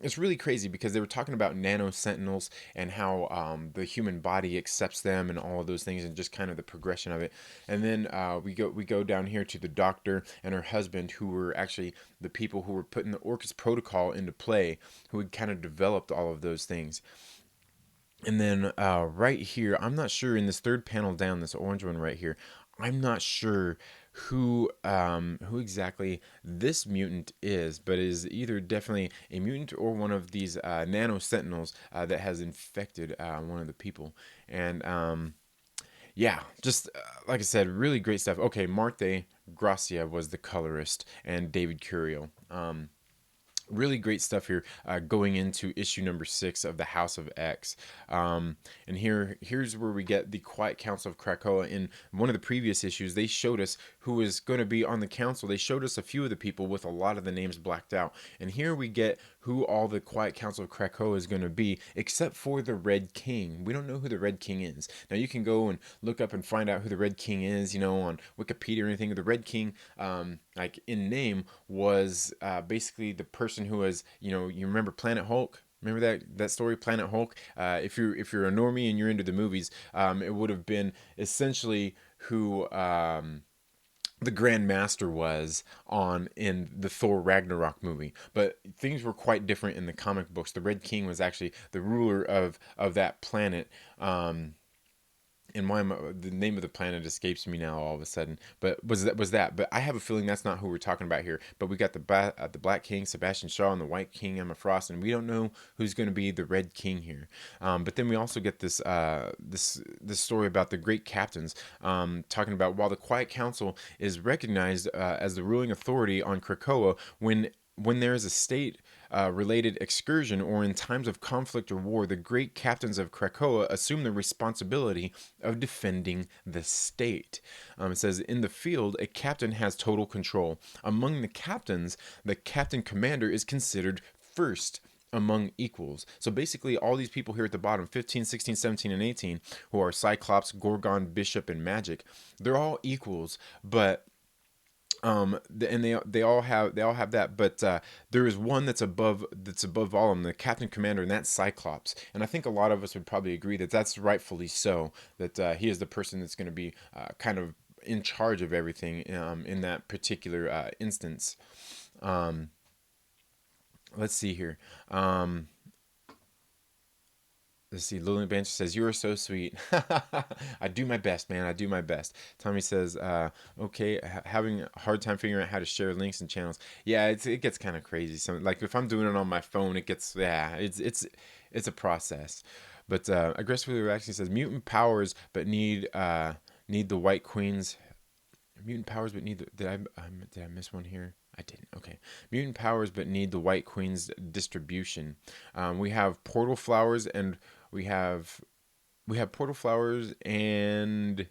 It's really crazy because they were talking about nano sentinels and how the human body accepts them and all of those things, and just kind of the progression of it. And then we go down here to the doctor and her husband, who were actually the people who were putting the Orcus Protocol into play, who had kind of developed all of those things. And then right here, I'm not sure, in this third panel down, this orange one right here, I'm not sure who exactly this mutant is, but it is either definitely a mutant or one of these nano sentinels that has infected one of the people. And yeah, just like I said, really great stuff. Okay, Marte Gracia was the colorist, and David Curiel. Really great stuff here going into issue number 6 of the House of X. And here's where we get the Quiet Council of Krakoa. In one of the previous issues, they showed us who was going to be on the council. They showed us a few of the people with a lot of the names blacked out, and here we get who all the Quiet Council of Krakoa is going to be, except for the Red King. We don't know who the Red King is. Now you can go and look up and find out who the Red King is, on Wikipedia or anything. The Red King, like in name, was basically the person who was, you remember Planet Hulk. Remember that story, Planet Hulk? If you're a normie and you're into the movies, it would have been essentially who the Grand Master was on in the Thor Ragnarok movie. But things were quite different in the comic books. The Red King was actually the ruler of that planet. In my the name of the planet escapes me now all of a sudden, but was that but I have a feeling that's not who we're talking about here. But we got the Black King Sebastian Shaw and the White King Emma Frost, and we don't know who's going to be the Red King here. But then we also get this story about the great captains, talking about while the Quiet Council is recognized as the ruling authority on Krakoa, when there is a state related excursion or in times of conflict or war, the great captains of Krakoa assume the responsibility of defending the state. It says, in the field, a captain has total control. Among the captains, the captain commander is considered first among equals. So basically, all these people here at the bottom, 15, 16, 17, and 18, who are Cyclops, Gorgon, Bishop, and Magic, they're all equals, but and they all have that, but there is one that's above all of them, the captain commander, and that's Cyclops. And I think a lot of us would probably agree that that's rightfully so, that he is the person that's going to be kind of in charge of everything in that particular instance. um, let's see here. Let's see. Lillian Banter says, "You are so sweet." I do my best, man. I do my best. Tommy says, "Okay, having a hard time figuring out how to share links and channels." Yeah, it gets kind of crazy. So, like, if I'm doing it on my phone, it gets, yeah, it's a process. But aggressively relaxing says, "Mutant powers, but need the White Queen's mutant powers, but need the, did I miss one here? I didn't. Okay. Mutant powers, but need the White Queen's distribution. We have portal flowers, and we have portal flowers and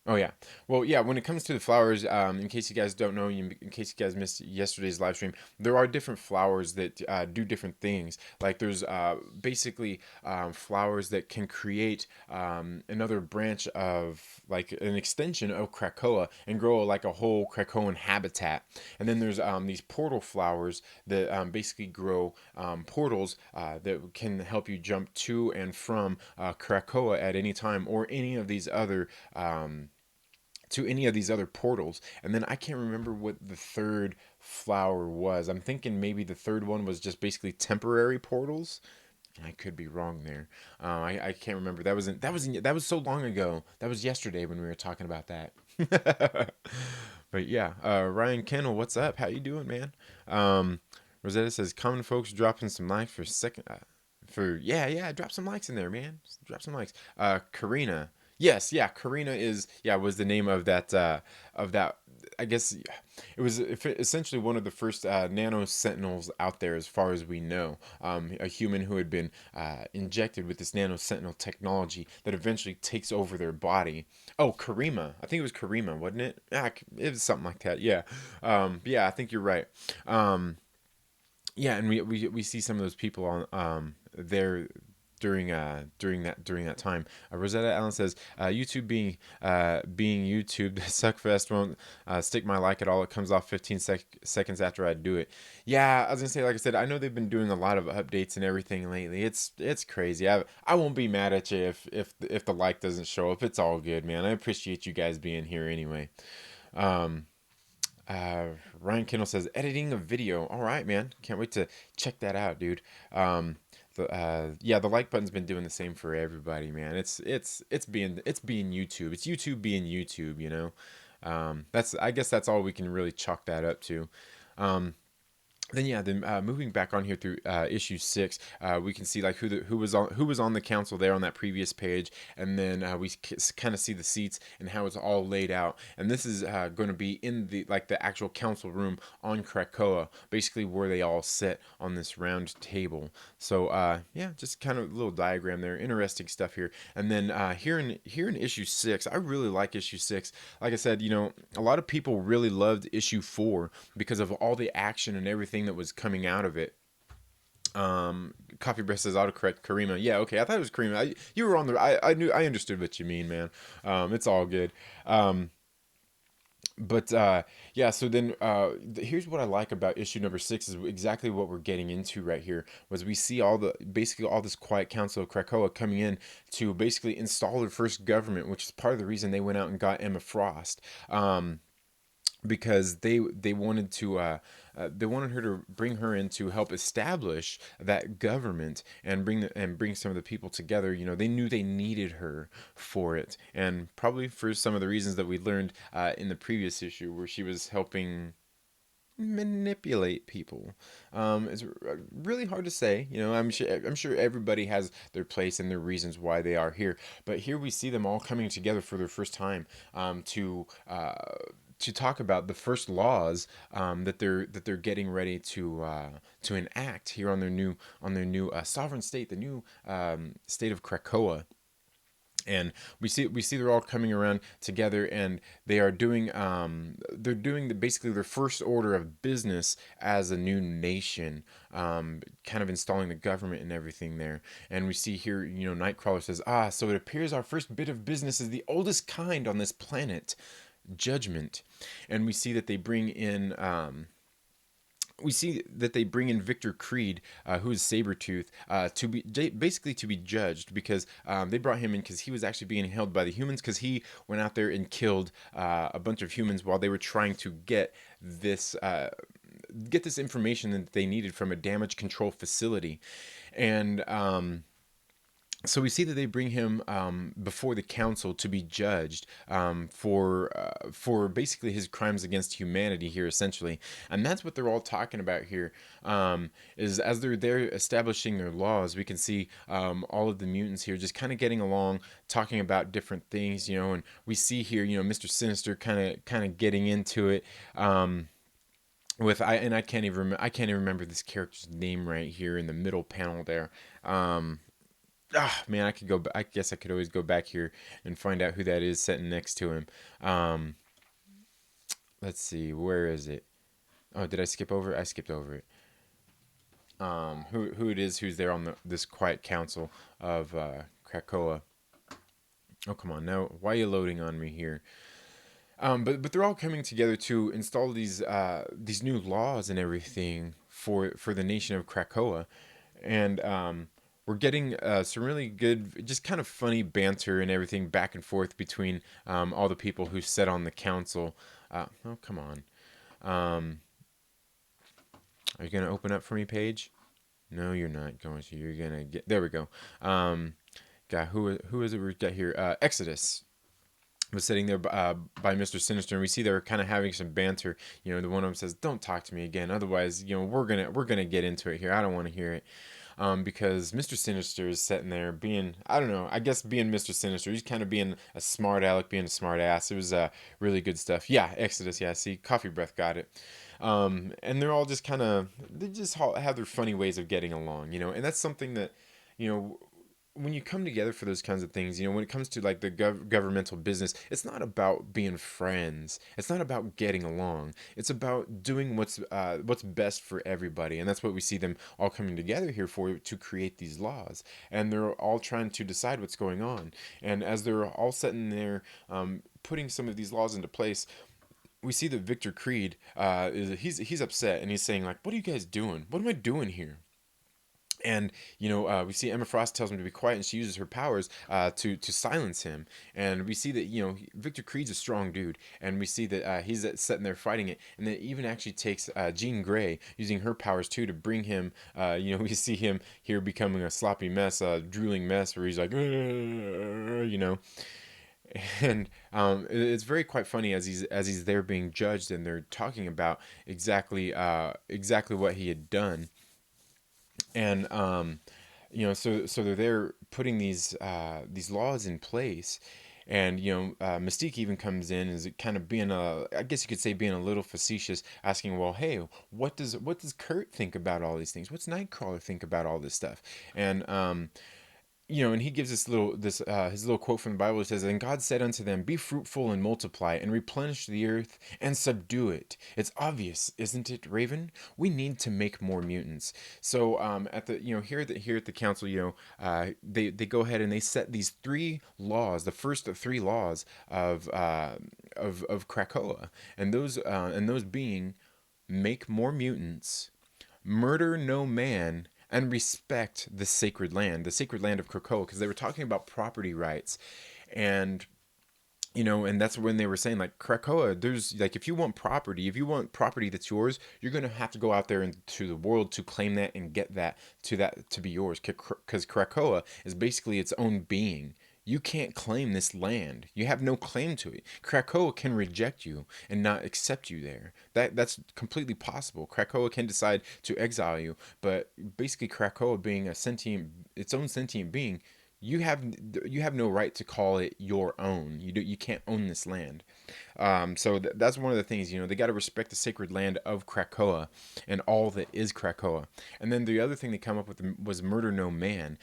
oh yeah. Well, yeah. When it comes to the flowers, in case you guys don't know, in case you guys missed yesterday's live stream, there are different flowers that do different things. Like there's basically flowers that can create another branch of like an extension of Krakoa and grow like a whole Krakoan habitat. And then there's these portal flowers that basically grow portals that can help you jump to and from Krakoa at any time, or any of these other to any of these other portals. And then I can't remember what the third flower was. I'm thinking maybe the third one was just basically temporary portals. I could be wrong there. I can't remember. That was so long ago. That was yesterday when we were talking about that. But yeah, Ryan Kennel, what's up? How you doing, man? Rosetta says, "Common folks dropping some likes for second." Yeah, drop some likes in there, man. Just drop some likes. Karina. Yes, yeah, Karina was the name of that. I guess it was essentially one of the first nano sentinels out there, as far as we know. A human who had been injected with this nano sentinel technology that eventually takes over their body. Oh, Karima. I think it was Karima, wasn't it? It was something like that. Yeah. Yeah, I think you're right. Yeah, and we see some of those people on there during that time. Rosetta Allen says, YouTube being YouTube, the Suckfest won't stick my like at all. It comes off 15 seconds after I do it. Yeah, I was gonna say, like I said, I know they've been doing a lot of updates and everything lately. It's crazy. I won't be mad at you if the like doesn't show up. It's all good, man. I appreciate you guys being here anyway. Um, Ryan Kendall says, editing a video. All right, man. Can't wait to check that out, dude. Yeah, the like button's been doing the same for everybody, man. It's being YouTube. It's YouTube being YouTube, you know. That's I guess that's all we can really chalk that up to. Um, then moving back on here through issue 6, we can see like who was on the council there on that previous page, and then we kind of see the seats and how it's all laid out. And this is going to be in the actual council room on Krakoa, basically where they all sit on this round table. So yeah, just kind of a little diagram there, interesting stuff here. And then here in issue 6, I really like issue 6. Like I said, a lot of people really loved issue 4 because of all the action and everything that was coming out of it. Coffee Breath says autocorrect Karima. Yeah, okay. I thought it was Karima. You were on the. I understood what you mean, man. It's all good. But yeah, so then here's what I like about issue number 6 is exactly what we're getting into right here. Was we see basically all this quiet council of Krakoa coming in to basically install their first government, which is part of the reason they went out and got Emma Frost. Because they wanted they wanted her to bring her in to help establish that government and bring some of the people together. They knew they needed her for it, and probably for some of the reasons that we learned in the previous issue, where she was helping manipulate people. It's really hard to say. I'm sure everybody has their place and their reasons why they are here, but here we see them all coming together for their first time to talk about the first laws that they're getting ready to enact here on their new sovereign state, the new state of Krakoa. And we see they're all coming around together, and they are doing basically their first order of business as a new nation, kind of installing the government and everything there. And we see here, Nightcrawler says, so it appears our first bit of business is the oldest kind on this planet, judgment. And we see that they bring in Victor Creed, who is Sabretooth, basically to be judged, because they brought him in because he was actually being held by the humans, because he went out there and killed a bunch of humans while they were trying to get this information that they needed from a damage control facility. And so we see that they bring him before the council to be judged for basically his crimes against humanity here, essentially. And that's what they're all talking about here. Is as they're there establishing their laws, we can see all of the mutants here just kind of getting along, talking about different things, and we see here, Mr. Sinister kind of getting into it. I can't even remember this character's name right here in the middle panel there. Man, I guess I could always go back here and find out who that is sitting next to him. Let's see, where is it? Oh, did I skip over it? I skipped over it. Who it is who's there on this quiet council of Krakoa? Oh, come on now, why are you loading on me here? But they're all coming together to install these new laws and everything for the nation of Krakoa, and we're getting some really good, just kind of funny banter and everything back and forth between all the people who sit on the council. Oh, come on. Are you going to open up for me, Paige? No, you're not going to. You're going to get... There we go. God, who is it we got here? Exodus was sitting there by Mr. Sinister, and we see they're kind of having some banter. The one of them says, "Don't talk to me again, otherwise, we're gonna get into it here. I don't want to hear it." Because Mr. Sinister is sitting there being, I don't know, I guess being Mr. Sinister. He's kind of being a smart aleck, being a smart ass. It was really good stuff. Yeah, Exodus. Yeah, see, Coffee Breath got it. And they're all just they just have their funny ways of getting along, and that's something that, when you come together for those kinds of things, when it comes to like the governmental business, it's not about being friends. It's not about getting along. It's about doing what's best for everybody, and that's what we see them all coming together here for, to create these laws. And they're all trying to decide what's going on. And as they're all sitting there, putting some of these laws into place, we see that Victor Creed he's upset, and he's saying like, "What are you guys doing? What am I doing here?" And we see Emma Frost tells him to be quiet, and she uses her powers to silence him. And we see that Victor Creed's a strong dude, and we see that he's sitting there fighting it, and then it even actually takes Jean Grey using her powers too to bring him. We see him here becoming a sloppy mess, a drooling mess, where he's like, and it's very quite funny as he's there being judged, and they're talking about exactly what he had done. And so they're there putting these laws in place. And Mystique even comes in, is kind of being I guess you could say being a little facetious, asking, well, hey, what does Kurt think about all these things? What's Nightcrawler think about all this stuff? And and he gives this his little quote from the Bible. It says, "And God said unto them, Be fruitful and multiply, and replenish the earth and subdue it." It's obvious, isn't it, Raven? We need to make more mutants. So at the here at the council, they go ahead and they set these three laws, the first of three laws of Krakoa, and those being, make more mutants, murder no man, and respect the sacred land of Krakoa, because they were talking about property rights. And and that's when they were saying, like, Krakoa, there's like, if you want property that's yours, you're gonna have to go out there into the world to claim that and get that to be yours, because Krakoa is basically its own being. You can't claim this land. You have no claim to it. Krakoa can reject you and not accept you there. That's completely possible. Krakoa can decide to exile you, but basically Krakoa being its own sentient being, you have no right to call it your own. You can't own this land. So that's one of the things. They got to respect the sacred land of Krakoa and all that is Krakoa. And then the other thing they come up with was murder no man.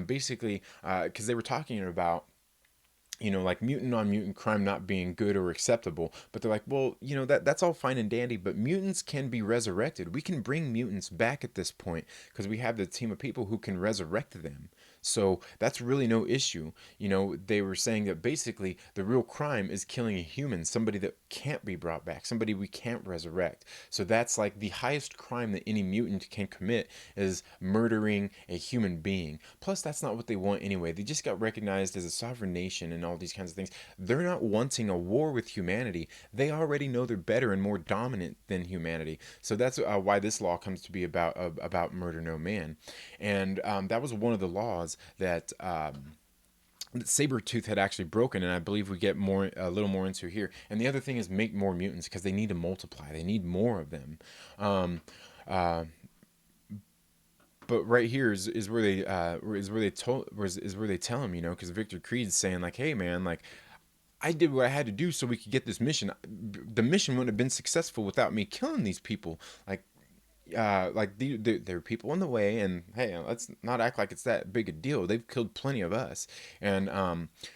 Basically, because they were talking about like mutant on mutant crime not being good or acceptable. But they're like, well, that's all fine and dandy, but mutants can be resurrected. We can bring mutants back at this point because we have the team of people who can resurrect them. So that's really no issue. They were saying that basically the real crime is killing a human, somebody that can't be brought back, somebody we can't resurrect. So that's like the highest crime that any mutant can commit, is murdering a human being. Plus, that's not what they want anyway. They just got recognized as a sovereign nation and all these kinds of things. They're not wanting a war with humanity. They already know they're better and more dominant than humanity. So that's why this law comes to be about murder no man. And that was one of the laws that Sabretooth had actually broken, and I believe we get a little more into here. And the other thing is make more mutants, because they need to multiply. They need more of them. Um, uh, but right here is where they tell him, because Victor Creed's saying, like, hey man, like, I did what I had to do so we could get this mission. The mission wouldn't have been successful without me killing these people. There are people in the way, and hey, let's not act like it's that big a deal. They've killed plenty of us. And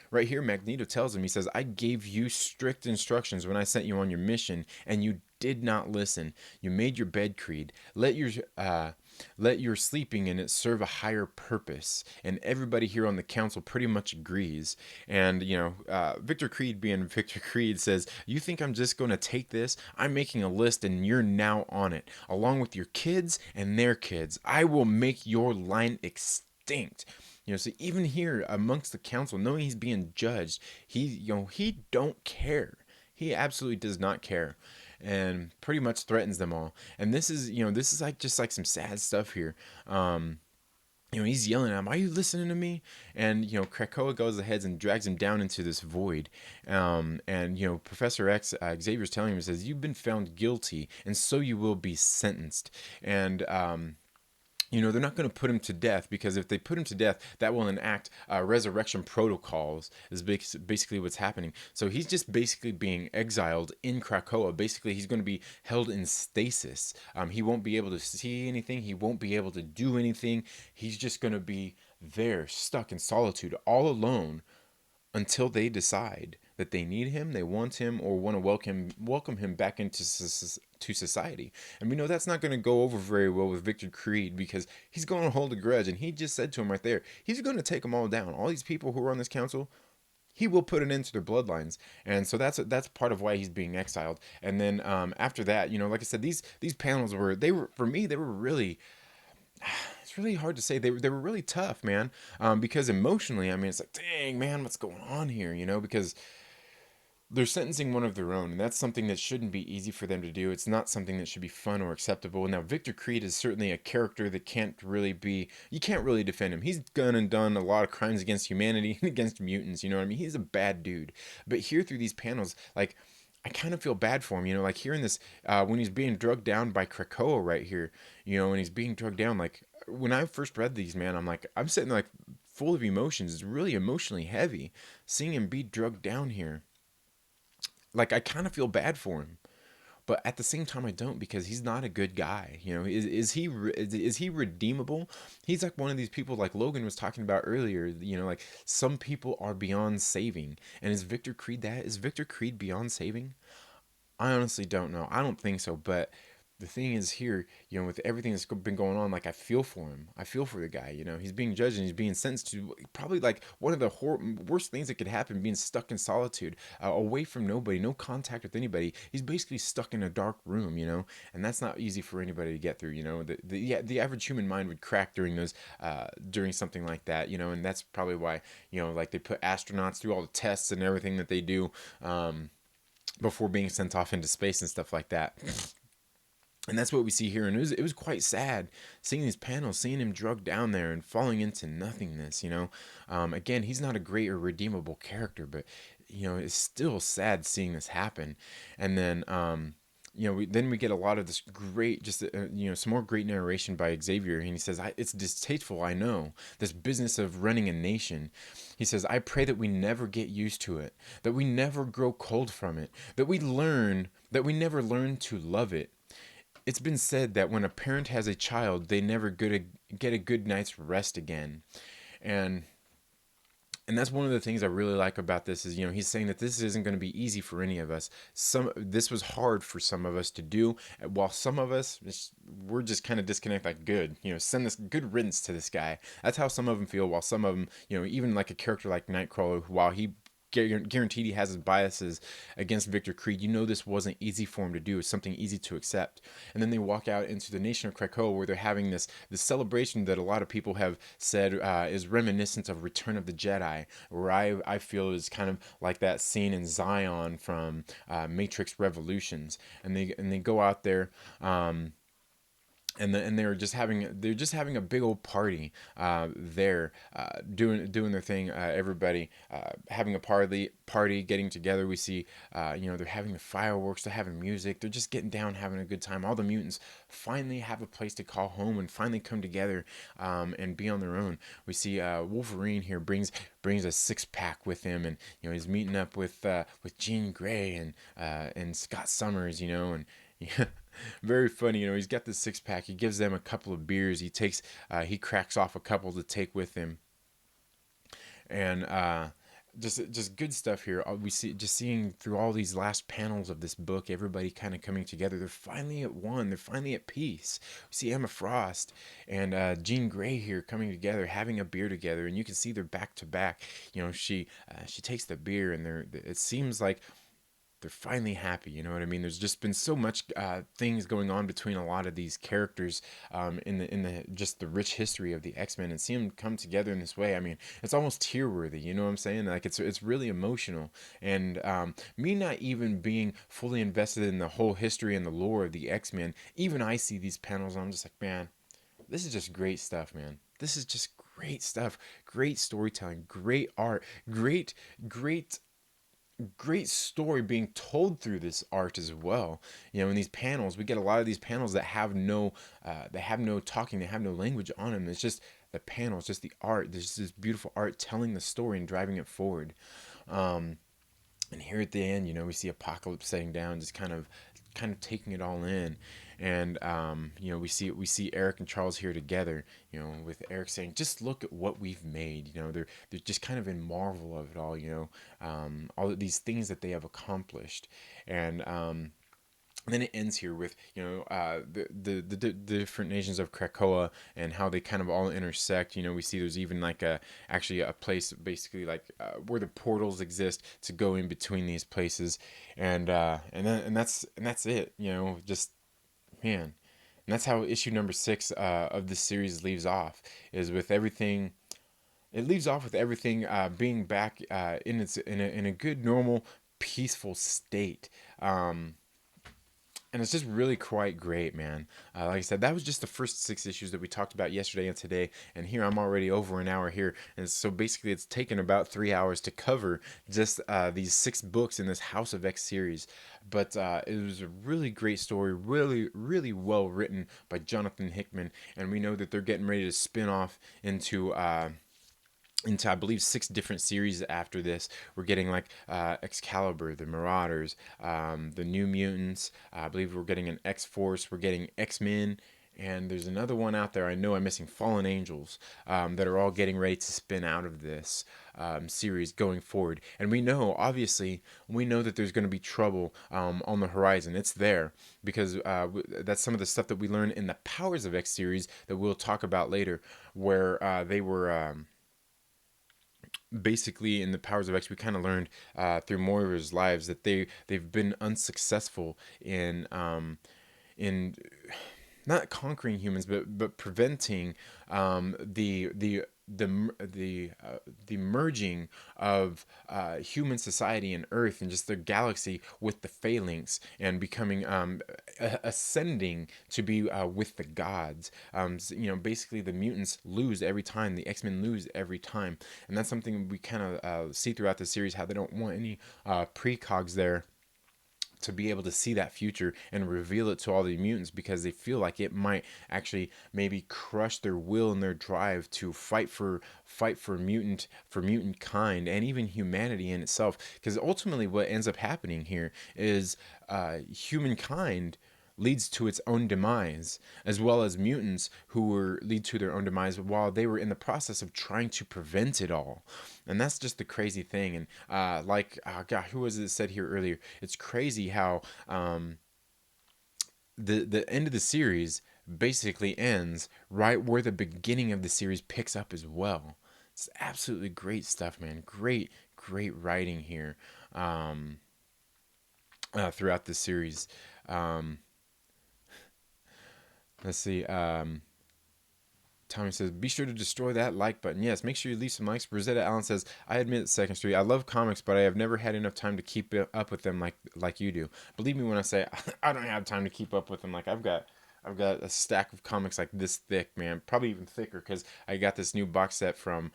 right here, Magneto tells him, he says, I gave you strict instructions when I sent you on your mission, and you did not listen. You made your bed, Creed. Let your sleeping in it serve a higher purpose. And everybody here on the council pretty much agrees. And Victor Creed, being Victor Creed, says, you think I'm just going to take this? I'm making a list, and you're now on it, along with your kids and their kids. I will make your line extinct. So even here amongst the council, knowing he's being judged, he don't care. He absolutely does not care, and pretty much threatens them all. And this is like just like some sad stuff here. He's yelling at him, are you listening to me? And Krakoa goes ahead and drags him down into this void. And Professor X, Xavier's telling him, says, you've been found guilty, and so you will be sentenced. And they're not going to put him to death, because if they put him to death, that will enact resurrection protocols, is basically what's happening. So he's just basically being exiled in Krakoa. Basically, he's going to be held in stasis. He won't be able to see anything. He won't be able to do anything. He's just going to be there, stuck in solitude, all alone, until they decide that they need him, they want him, or want to welcome him back into to society. And we know that's not going to go over very well with Victor Creed, because he's going to hold a grudge, and he just said to him right there, he's going to take them all down. All these people who are on this council, he will put an end to their bloodlines. And so that's part of why he's being exiled. And then after that, like I said, these panels were for me, they were really it's really hard to say. They were really tough, man. Because emotionally, I mean, it's like, dang, man, what's going on here? Because they're sentencing one of their own, and that's something that shouldn't be easy for them to do. It's not something that should be fun or acceptable. Now, Victor Creed is certainly a character that you can't really defend him. He's done and done a lot of crimes against humanity and against mutants, you know what I mean? He's a bad dude. But here through these panels, like, I kind of feel bad for him, like hearing this, when he's being drugged down by Krakoa right here, when he's being drugged down, like, when I first read these, man, I'm sitting there, like, full of emotions. It's really emotionally heavy seeing him be drugged down here. Like, I kind of feel bad for him, but at the same time I don't, because he's not a good guy. Is he redeemable? He's like one of these people, like Logan was talking about earlier. Like, some people are beyond saving, and is Victor Creed that? Is Victor Creed beyond saving? I honestly don't know. I don't think so, but the thing is here, with everything that's been going on, like, I feel for him. I feel for the guy. He's being judged and he's being sentenced to probably like one of the worst things that could happen, being stuck in solitude, away from nobody, no contact with anybody. He's basically stuck in a dark room, and that's not easy for anybody to get through. The average human mind would crack during those, during something like that, and that's probably why, like, they put astronauts through all the tests and everything that they do, before being sent off into space and stuff like that. And that's what we see here, and it was quite sad seeing these panels, seeing him drugged down there and falling into nothingness. Again, he's not a great or redeemable character, but it's still sad seeing this happen. And then, then we get a lot of this great, just some more great narration by Xavier, and he says, "It's distasteful, I know, this business of running a nation." He says, "I pray that we never get used to it, that we never grow cold from it, that we never learn to love it. It's been said that when a parent has a child, they never get a good night's rest again." And that's one of the things I really like about this is, he's saying that this isn't going to be easy for any of us. This was hard for some of us to do, while some of us, we're just kind of disconnect, like, good, send this good riddance to this guy. That's how some of them feel, while some of them, even like a character like Nightcrawler, while he guaranteed he has his biases against Victor Creed, this wasn't easy for him to do. It's something easy to accept. And then they walk out into the nation of Krakoa, where they're having this celebration that a lot of people have said, is reminiscent of Return of the Jedi, where I feel is kind of like that scene in Zion from, Matrix Revolutions. And they go out there, and they're just having a big old party, there, doing their thing, everybody, having a party, getting together. We see, they're having the fireworks, they're having music, they're just getting down, having a good time. All the mutants finally have a place to call home and finally come together, and be on their own. We see, Wolverine here brings a six-pack with him, and he's meeting up with Jean Grey and Scott Summers, and yeah, very funny. He's got this six-pack. He gives them a couple of beers. He cracks off a couple to take with him, and just good stuff here. We see, just seeing through all these last panels of this book, everybody kind of coming together. They're finally at one. They're finally at peace. We see Emma Frost and, Jean Grey here coming together, having a beer together, and you can see they're back to back. She takes the beer, and it seems like they're finally happy. You know what I mean? There's just been so much, things going on between a lot of these characters, in the just the rich history of the X-Men, and see them come together in this way. I mean, it's almost tear worthy. You know what I'm saying? Like, it's really emotional. And, me not even being fully invested in the whole history and the lore of the X-Men, even I see these panels and I'm just like, man, this is just great stuff, man. This is just great stuff. Great storytelling, great art, great story being told through this art as well. In these panels, we get a lot of these panels that have no, talking, they have no language on them. It's just the panels, just the art. There's this beautiful art telling the story and driving it forward. And here at the end, we see Apocalypse setting down, just kind of taking it all in. And, we see Eric and Charles here together, with Eric saying, "Just look at what we've made." They're just kind of in marvel of it all. All of these things that they have accomplished. And, then it ends here with, the different nations of Krakoa and how they kind of all intersect. We see there's even like actually a place basically like, where the portals exist to go in between these places. And that's it. Just, man, And that's how issue number 6 of this series leaves off, is with everything. It leaves off with everything being back in a good, normal, peaceful state. And it's just really quite great, man. Like I said, that was just the first 6 issues that we talked about yesterday and today, and here I'm already over an hour here, and so basically it's taken about 3 hours to cover just these 6 books in this House of X series. But it was a really great story, really, really well written by Jonathan Hickman, and we know that they're getting ready to spin off into I believe 6 different series after this. We're getting like Excalibur, the Marauders, the New Mutants. I believe we're getting an X Force. We're getting X-Men. And there's another one out there. I know I'm missing Fallen Angels that are all getting ready to spin out of this series going forward. And we know, obviously, we know that there's going to be trouble on the horizon. It's there because that's some of the stuff that we learned in the Powers of X series that we'll talk about later, where they were basically in the Powers of X, we kind of learned through Moira's lives that they've been unsuccessful in not conquering humans, but preventing the merging of human society and Earth and just the galaxy with the Phalanx and becoming ascending to be with the gods. Basically the mutants lose every time, the X-Men lose every time, and that's something we kind of see throughout the series, how they don't want any precogs there to be able to see that future and reveal it to all the mutants, because they feel like it might actually maybe crush their will and their drive to fight for mutant kind and even humanity in itself. Because ultimately what ends up happening here is humankind leads to its own demise, as well as mutants lead to their own demise while they were in the process of trying to prevent it all. And that's just the crazy thing. And God, who was it that said here earlier? It's crazy how the end of the series basically ends right where the beginning of the series picks up as well. It's absolutely great stuff, man. Great, great writing here throughout the series. Um, let's see. Tommy says, be sure to destroy that like button. Yes, make sure you leave some likes. Rosetta Allen says, I admit, Second Street, I love comics, but I have never had enough time to keep up with them like you do. Believe me when I say I don't have time to keep up with them. Like I've got a stack of comics like this thick, man. Probably even thicker, because I got this new box set from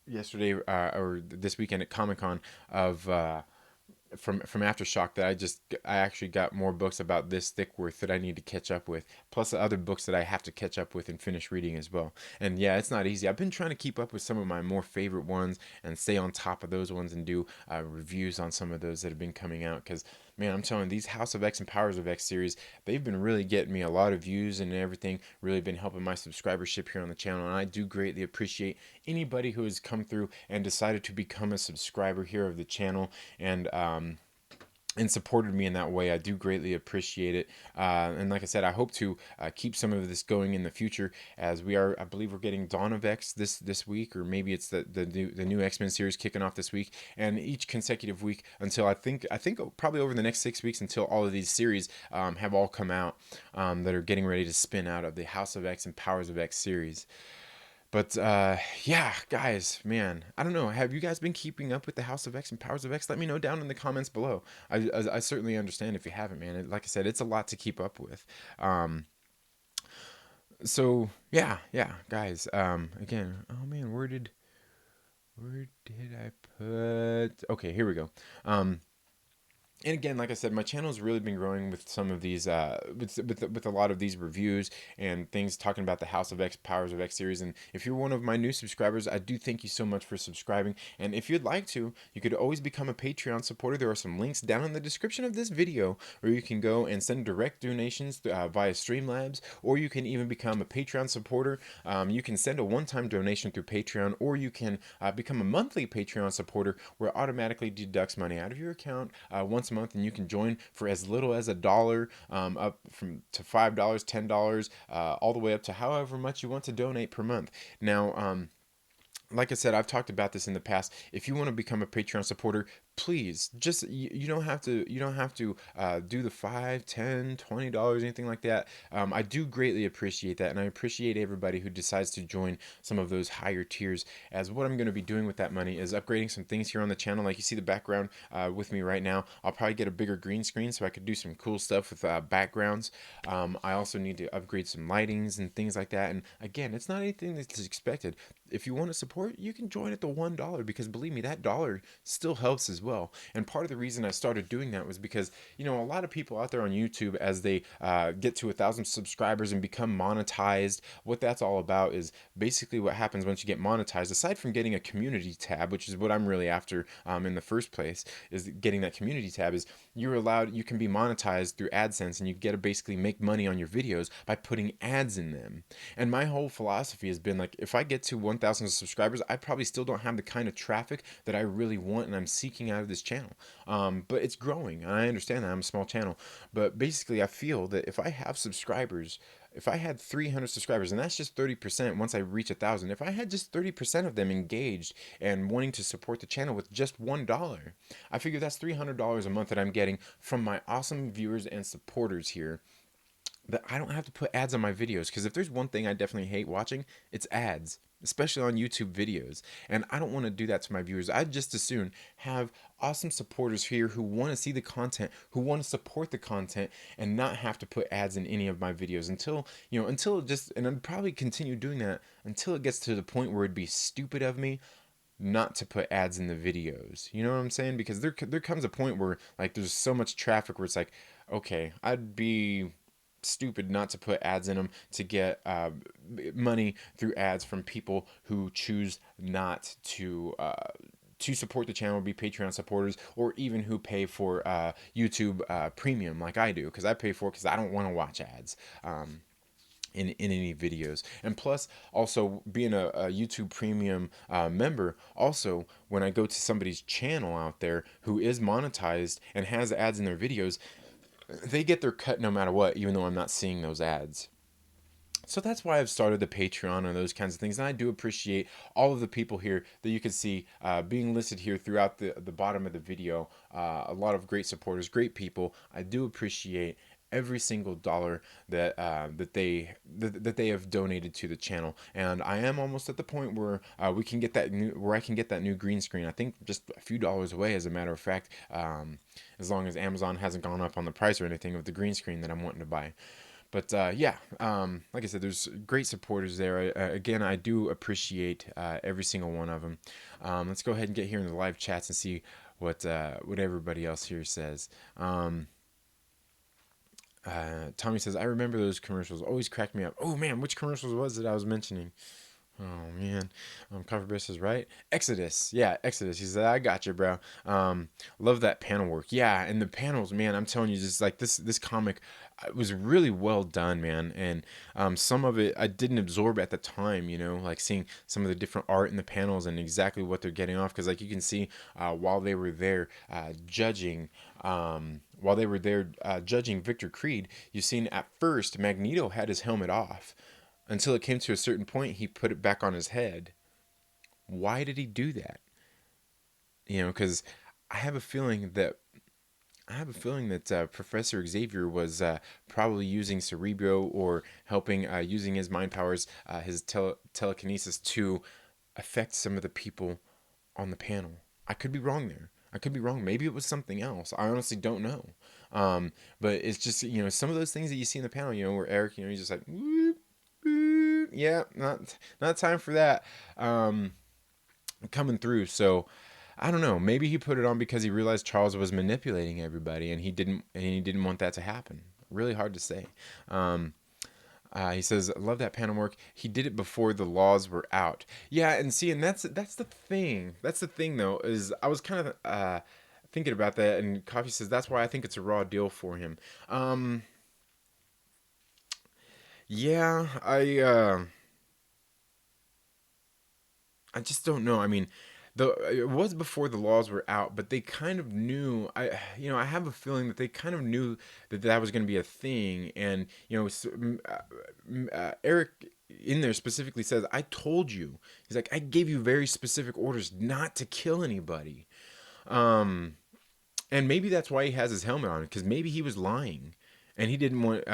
yesterday or this weekend at Comic-Con of from Aftershock, that I actually got more books about this thick worth that I need to catch up with, plus the other books that I have to catch up with and finish reading as well. And yeah, it's not easy. I've been trying to keep up with some of my more favorite ones and stay on top of those ones and do reviews on some of those that have been coming out, because man, I'm telling you, these House of X and Powers of X series, they've been really getting me a lot of views and everything, really been helping my subscribership here on the channel, and I do greatly appreciate anybody who has come through and decided to become a subscriber here of the channel and supported me in that way. I do greatly appreciate it. And like I said, I hope to keep some of this going in the future, as I believe we're getting Dawn of X this week, or maybe it's the new X-Men series kicking off this week, and each consecutive week until I think probably over the next 6 weeks, until all of these series have all come out that are getting ready to spin out of the House of X and Powers of X series. But yeah, guys, man, I don't know. Have you guys been keeping up with the House of X and Powers of X? Let me know down in the comments below. I certainly understand if you haven't, man. Like I said, it's a lot to keep up with. So yeah, guys. Again, oh man, where did I put? Okay, here we go. And again, like I said, my channel has really been growing with some of these, with a lot of these reviews and things talking about the House of X, Powers of X series. And if you're one of my new subscribers, I do thank you so much for subscribing. And if you'd like to, you could always become a Patreon supporter. There are some links down in the description of this video where you can go and send direct donations via Streamlabs, or you can even become a Patreon supporter. You can send a one-time donation through Patreon, or you can become a monthly Patreon supporter, where it automatically deducts money out of your account once a month, and you can join for as little as $1, up to $5, $10, all the way up to however much you want to donate per month. Now, like I said, I've talked about this in the past. If you want to become a Patreon supporter, please just you don't have to do the 5, 10, $20, anything like that. I do greatly appreciate that, and I appreciate everybody who decides to join some of those higher tiers, as what I'm going to be doing with that money is upgrading some things here on the channel. Like you see the background with me right now, I'll probably get a bigger green screen so I could do some cool stuff with backgrounds. I also need to upgrade some lightings and things like that, and again, it's not anything that's expected. If you want to support, you can join at the $1, because believe me, that dollar still helps as well. And part of the reason I started doing that was because, a lot of people out there on YouTube, as they get to 1,000 subscribers and become monetized, what that's all about is basically what happens once you get monetized. Aside from getting a community tab, which is what I'm really after in the first place, is getting that community tab, is you can be monetized through AdSense, and you get to basically make money on your videos by putting ads in them. And my whole philosophy has been like, if I get to 1,000 subscribers, I probably still don't have the kind of traffic that I really want and I'm seeking out of this channel. But it's growing, and I understand that I'm a small channel. But basically, I feel that if I have subscribers, if I had 300 subscribers, and that's just 30% once I reach 1,000, if I had just 30% of them engaged and wanting to support the channel with just $1, I figure that's $300 a month that I'm getting from my awesome viewers and supporters here, that I don't have to put ads on my videos. Because if there's one thing I definitely hate watching, it's ads, especially on YouTube videos. And I don't want to do that to my viewers. I'd just as soon have awesome supporters here who want to see the content, who want to support the content, and not have to put ads in any of my videos until just, and I'd probably continue doing that until it gets to the point where it'd be stupid of me not to put ads in the videos. You know what I'm saying? Because there comes a point where, like, there's so much traffic where it's like, okay, I'd be stupid not to put ads in them to get money through ads from people who choose not to support the channel, be Patreon supporters, or even who pay for YouTube Premium like I do, because I pay for it because I don't want to watch ads. In any videos. And plus, also being a YouTube Premium member, also when I go to somebody's channel out there who is monetized and has ads in their videos, they get their cut no matter what, even though I'm not seeing those ads. So that's why I've started the Patreon and those kinds of things. And I do appreciate all of the people here that you can see being listed here throughout the bottom of the video. A lot of great supporters, great people. I do appreciate every single dollar that they have donated to the channel. And I am almost at the point where I can get that new green screen. I think just a few dollars away, as a matter of fact, as long as Amazon hasn't gone up on the price or anything of the green screen that I'm wanting to buy. But yeah, like I said, there's great supporters there. Again, I do appreciate every single one of them. Let's go ahead and get here in the live chats and see what everybody else here says. Tommy says, I remember those commercials. Always cracked me up. Oh man, which commercials was it I was mentioning? Oh man, Cover Bear says, right? Exodus, yeah, Exodus. He said, I got you, bro. Love that panel work. Yeah, and the panels, man, I'm telling you, just like this comic was really well done, man. And some of it I didn't absorb at the time, like seeing some of the different art in the panels and exactly what they're getting off. Because like you can see, while they were there judging. While they were there judging Victor Creed, you've seen at first Magneto had his helmet off. Until it came to a certain point, he put it back on his head. Why did he do that? Because I have a feeling that Professor Xavier was probably using Cerebro, or helping using his mind powers, his telekinesis, to affect some of the people on the panel. I could be wrong there. I could be wrong. Maybe it was something else. I honestly don't know. But it's just, some of those things that you see in the panel, where Eric, he's just like, whoop, whoop, yeah, not time for that. Coming through. So I don't know. Maybe he put it on because he realized Charles was manipulating everybody, and he didn't want that to happen. Really hard to say. He says, I love that panel work. He did it before the laws were out. Yeah, and see, and that's the thing. That's the thing, though, is I was kind of thinking about that, and Coffee says that's why I think it's a raw deal for him. Yeah, I just don't know. I mean, it was before the laws were out, but they kind of knew. I have a feeling that they kind of knew that was going to be a thing. And Eric in there specifically says, "I told you." He's like, "I gave you very specific orders not to kill anybody." And maybe that's why he has his helmet on, because maybe he was lying, and he didn't want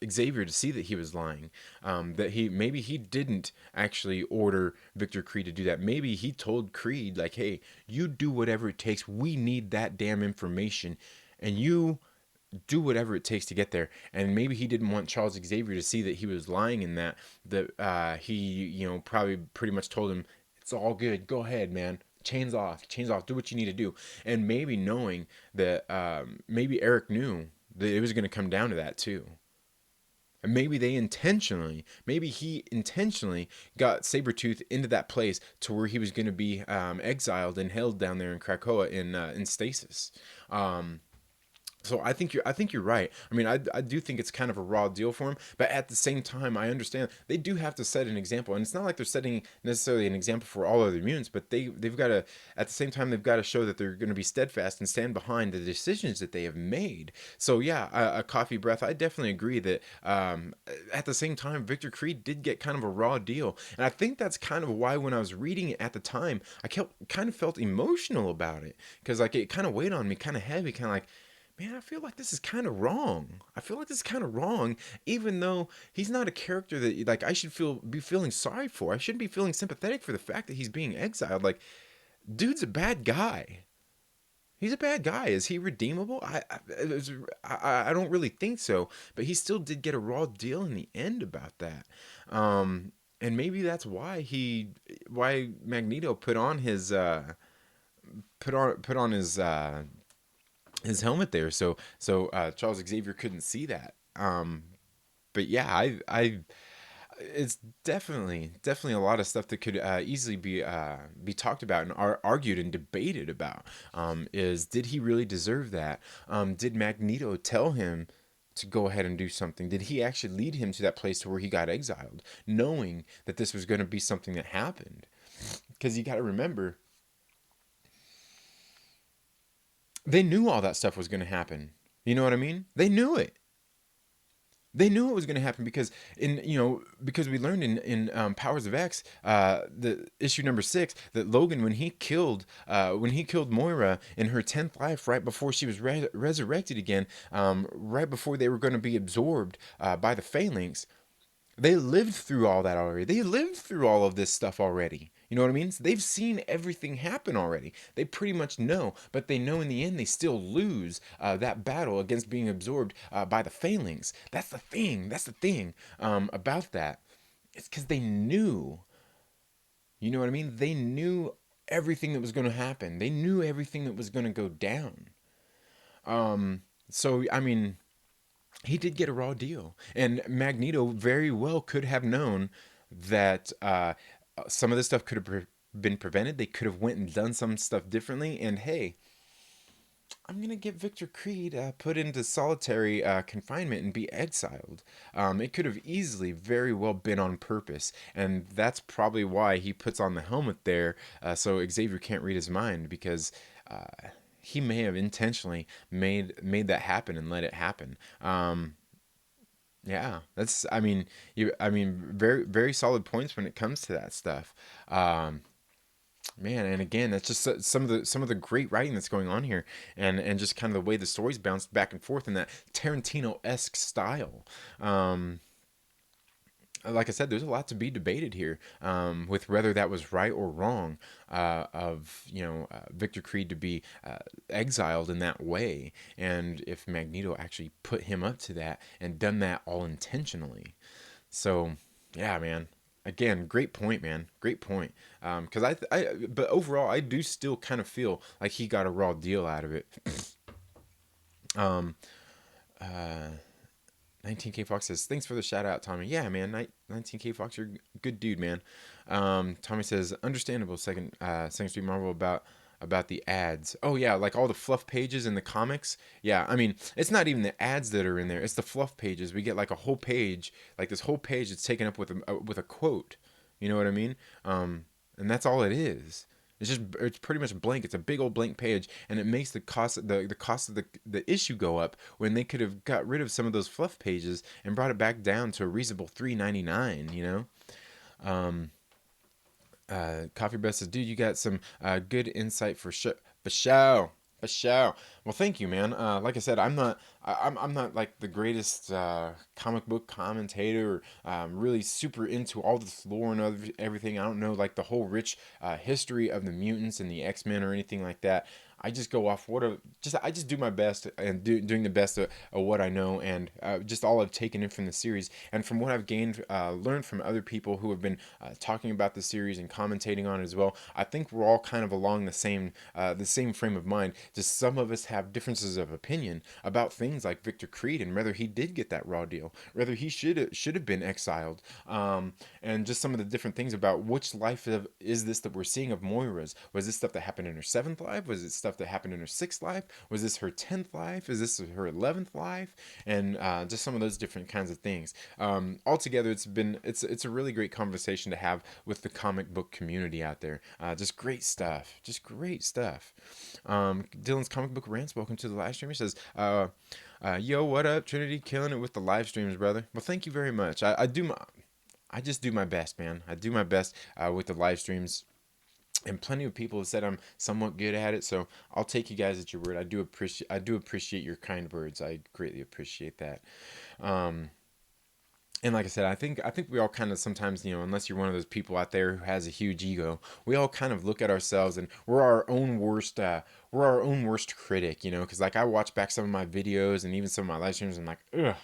Xavier to see that he was lying. That maybe he didn't actually order Victor Creed to do that. Maybe he told Creed like, "Hey, you do whatever it takes. We need that damn information, and you do whatever it takes to get there." And maybe he didn't want Charles Xavier to see that he was lying in that. He, probably pretty much told him, "It's all good. Go ahead, man. Chains off. Do what you need to do." And maybe knowing that, maybe Eric knew that it was going to come down to that too. And maybe he intentionally got Sabretooth into that place to where he was going to be exiled and held down there in Krakoa in stasis. So I think you're right. I mean, I do think it's kind of a raw deal for him, but at the same time, I understand they do have to set an example, and it's not like they're setting necessarily an example for all other mutants, but they've got to, at the same time, they've got to show that they're going to be steadfast and stand behind the decisions that they have made. So yeah, a coffee breath. I definitely agree that, at the same time, Victor Creed did get kind of a raw deal, and I think that's kind of why when I was reading it at the time, kind of felt emotional about it, because like it kind of weighed on me, kind of heavy, kind of like, man, I feel like this is kind of wrong. I feel like this is kind of wrong, even though he's not a character that like I should be feeling sorry for. I shouldn't be feeling sympathetic for the fact that he's being exiled. Like, dude's a bad guy. He's a bad guy. Is he redeemable? I don't really think so. But he still did get a raw deal in the end about that. And maybe that's why Magneto put on his helmet there, so Charles Xavier couldn't see that. But yeah, I it's definitely a lot of stuff that could easily be talked about and argued and debated about. Is did he really deserve that? Did Magneto tell him to go ahead and do something? Did he actually lead him to that place to where he got exiled, knowing that this was going to be something that happened? Because you got to remember, they knew all that stuff was going to happen. You know what I mean? They knew it. They knew it was going to happen because we learned in Powers of X, the issue number 6, that Logan, when he killed Moira in her 10th life, right before she was resurrected again, right before they were going to be absorbed by the Phalanx, they lived through all that already. They lived through all of this stuff already. You know what I mean? So they've seen everything happen already. They pretty much know, but they know in the end they still lose that battle against being absorbed by the Phalanx. That's the thing. That's the thing about that. It's because they knew. You know what I mean? They knew everything that was going to happen. They knew everything that was going to go down. So, I mean, he did get a raw deal. And Magneto very well could have known that some of this stuff could have been prevented. They could have went and done some stuff differently. And hey, I'm going to get Victor Creed put into solitary confinement and be exiled. It could have easily, very well been on purpose. And that's probably why he puts on the helmet there, so Xavier can't read his mind, because he may have intentionally made that happen and let it happen. Yeah, that's, I mean, very, very solid points when it comes to that stuff. Man, and again, that's just some of the great writing that's going on here, and just kind of the way the stories bounced back and forth in that Tarantino-esque style. Like I said, there's a lot to be debated here, with whether that was right or wrong, of Victor Creed to be exiled in that way, and if Magneto actually put him up to that and done that all intentionally. So yeah, man. Again, great point, man. Great point. Because but overall, I do still kind of feel like he got a raw deal out of it. um, uh, 19K Fox says, thanks for the shout out, Tommy. Yeah, man. 19K Fox, you're a good dude, man. Tommy says, understandable. Second Street Marvel about the ads. Oh yeah, like all the fluff pages in the comics. Yeah, I mean, it's not even the ads that are in there. It's the fluff pages. We get like a whole page, like this whole page that's taken up with a quote. You know what I mean? And that's all it is. It's pretty much blank. It's a big old blank page, and it makes the cost of the issue go up, when they could have got rid of some of those fluff pages and brought it back down to a reasonable $3.99. You know. Coffee Breath says, dude, you got some good insight for For sure. For sure. Well, thank you, man. Like I said, I'm not like the greatest comic book commentator, really super into all this lore and everything. I don't know like the whole rich history of the mutants and the X-Men or anything like that. I just go off I just do my best and doing the best of what I know and just all I've taken in from the series and from what I've gained, learned from other people who have been talking about the series and commentating on it as well. I think we're all kind of along the same frame of mind. Just some of us have differences of opinion about things like Victor Creed and whether he did get that raw deal, whether he should have been exiled, and just some of the different things about which is this that we're seeing of Moira's. Was this stuff that happened in her seventh life? Was it stuff that happened in her sixth life? Was this her 10th life? Is this her 11th life? And just some of those different kinds of things. Altogether, it's a really great conversation to have with the comic book community out there. Just great stuff. Just great stuff. Dylan's comic book rants. Welcome to the live stream. He says, "Yo, what up, Trinity? Killing it with the live streams, brother. Well, thank you very much. I just do my best, man. I do my best with the live streams." And plenty of people have said I'm somewhat good at it, so I'll take you guys at your word. I do appreciate your kind words. I greatly appreciate that. Um, and like I said, I think we all kind of sometimes, unless you're one of those people out there who has a huge ego, we all kind of look at ourselves and we're our own worst critic, because like I watch back some of my videos and even some of my live streams, and I'm like, ugh,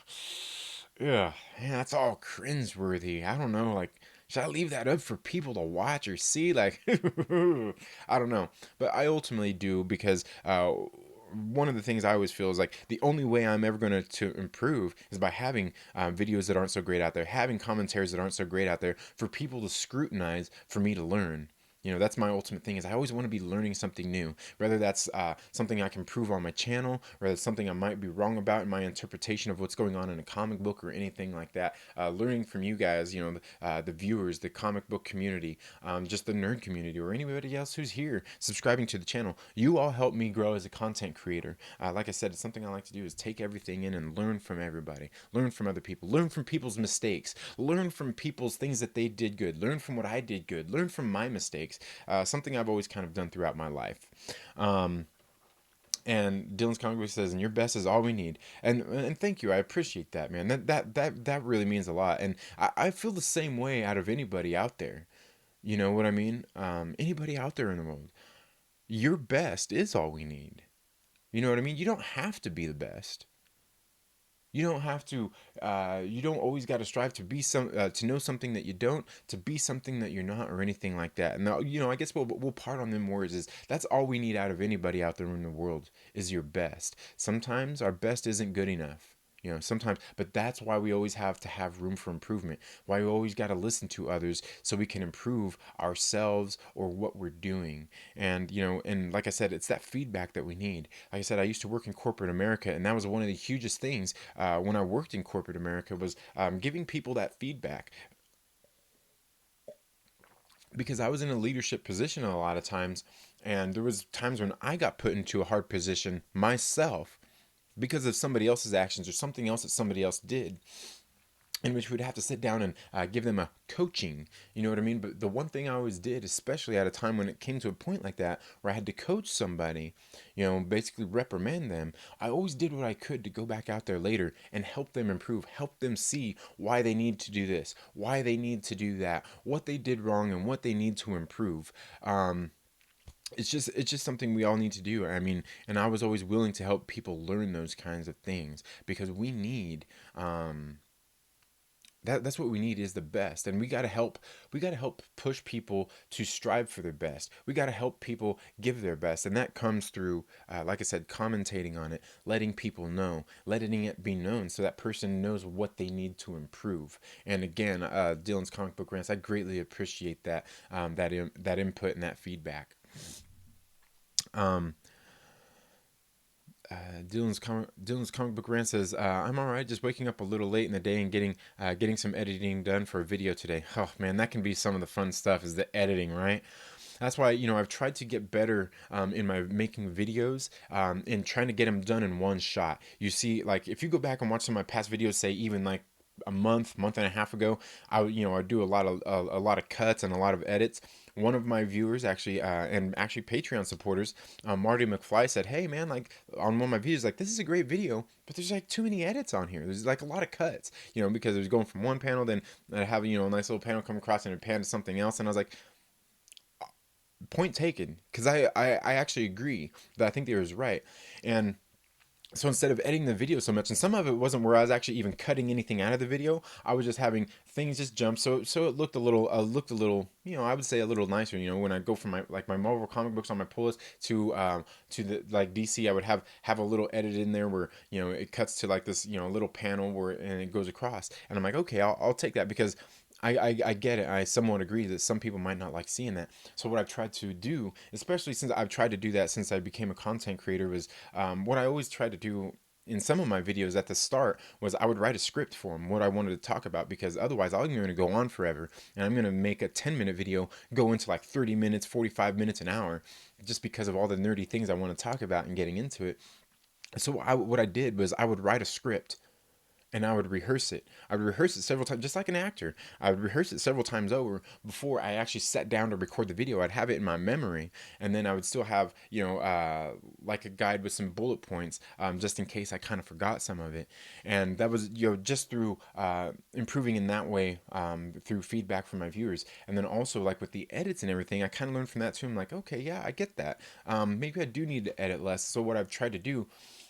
ugh, man, that's all cringeworthy. I don't know, like, should I leave that up for people to watch or see? Like, I don't know, but I ultimately do because one of the things I always feel is like the only way I'm ever going to improve is by having videos that aren't so great out there, having commentaries that aren't so great out there for people to scrutinize, for me to learn. That's my ultimate thing is I always want to be learning something new, whether that's something I can prove on my channel, or that's something I might be wrong about in my interpretation of what's going on in a comic book or anything like that. Learning from you guys, the viewers, the comic book community, just the nerd community, or anybody else who's here subscribing to the channel. You all help me grow as a content creator. Like I said, it's something I like to do is take everything in and learn from everybody, learn from other people, learn from people's mistakes, learn from people's things that they did good, learn from what I did good, learn from my mistakes. Something I've always kind of done throughout my life. Um, and Dylan's comic book says, "And your best is all we need." And thank you, I appreciate that, man. That really means a lot. And I feel the same way out of anybody out there. You know what I mean? Anybody out there in the world, your best is all we need. You know what I mean? You don't have to be the best. You don't have to. You don't always got to strive to be to know something that you don't, to be something that you're not, or anything like that. And I guess we'll part on them words is that's all we need out of anybody out there in the world is your best. Sometimes our best isn't good enough. Sometimes, but that's why we always have to have room for improvement. Why we always got to listen to others so we can improve ourselves or what we're doing. And and like I said, it's that feedback that we need. Like I said, I used to work in corporate America, and that was one of the hugest things when I worked in corporate America was giving people that feedback, because I was in a leadership position a lot of times, and there was times when I got put into a hard position myself because of somebody else's actions or something else that somebody else did, in which we'd have to sit down and give them a coaching. You know what I mean? But the one thing I always did, especially at a time when it came to a point like that where I had to coach somebody, basically reprimand them, I always did what I could to go back out there later and help them improve, help them see why they need to do this, why they need to do that, what they did wrong, and what they need to improve. It's just something we all need to do. I mean, and I was always willing to help people learn those kinds of things because we need that's what we need is the best, and we got to help push people to strive for their best. We got to help people give their best, and that comes through like I said, commentating on it, letting people know, letting it be known so that person knows what they need to improve. And again, Dylan's comic book rants, I greatly appreciate that input and that feedback. um Dylan's comic book rant says, "I'm all right, just waking up a little late in the day and getting some editing done for a video today." Oh man, that can be some of the fun stuff is the editing, right? That's why I've tried to get better in my making videos and trying to get them done in one shot. You see, like if you go back and watch some of my past videos, say even like a month and a half ago, I do a lot of cuts and a lot of edits. One of my viewers actually, and actually Patreon supporters, Marty McFly said, "Hey man, like on one of my videos, like this is a great video, but there's like too many edits on here. There's like a lot of cuts, because it was going from one panel, then I have a nice little panel come across and it pan to something else, and I was like, point taken, because I actually agree that I think they was right, and so instead of editing the video so much, and some of it wasn't where I was actually even cutting anything out of the video, I was just having things just jump, so it looked a little, I would say a little nicer. When I go from my Marvel comic books on my pull list to the like DC, I would have a little edit in there where it cuts to like this little panel where and it goes across, and I'm like, okay, I'll take that, because I get it. I somewhat agree that some people might not like seeing that. So what I've tried to do, especially since I've tried to do that since I became a content creator, was what I always tried to do in some of my videos at the start was I would write a script for them, what I wanted to talk about, because otherwise I'm going to go on forever, and I'm going to make a 10-minute video go into like 30 minutes, 45 minutes, an hour, just because of all the nerdy things I want to talk about and getting into it. So what I did was I would write a script and I would rehearse it. I would rehearse it several times, just like an actor. I would rehearse it several times over before I actually sat down to record the video. I'd have it in my memory, and then I would still have, like a guide with some bullet points, just in case I kind of forgot some of it. And that was, just through improving in that way, through feedback from my viewers. And then also, like with the edits and everything, I kind of learned from that too. I'm like, okay, yeah, I get that. Maybe I do need to edit less. So what I've tried to do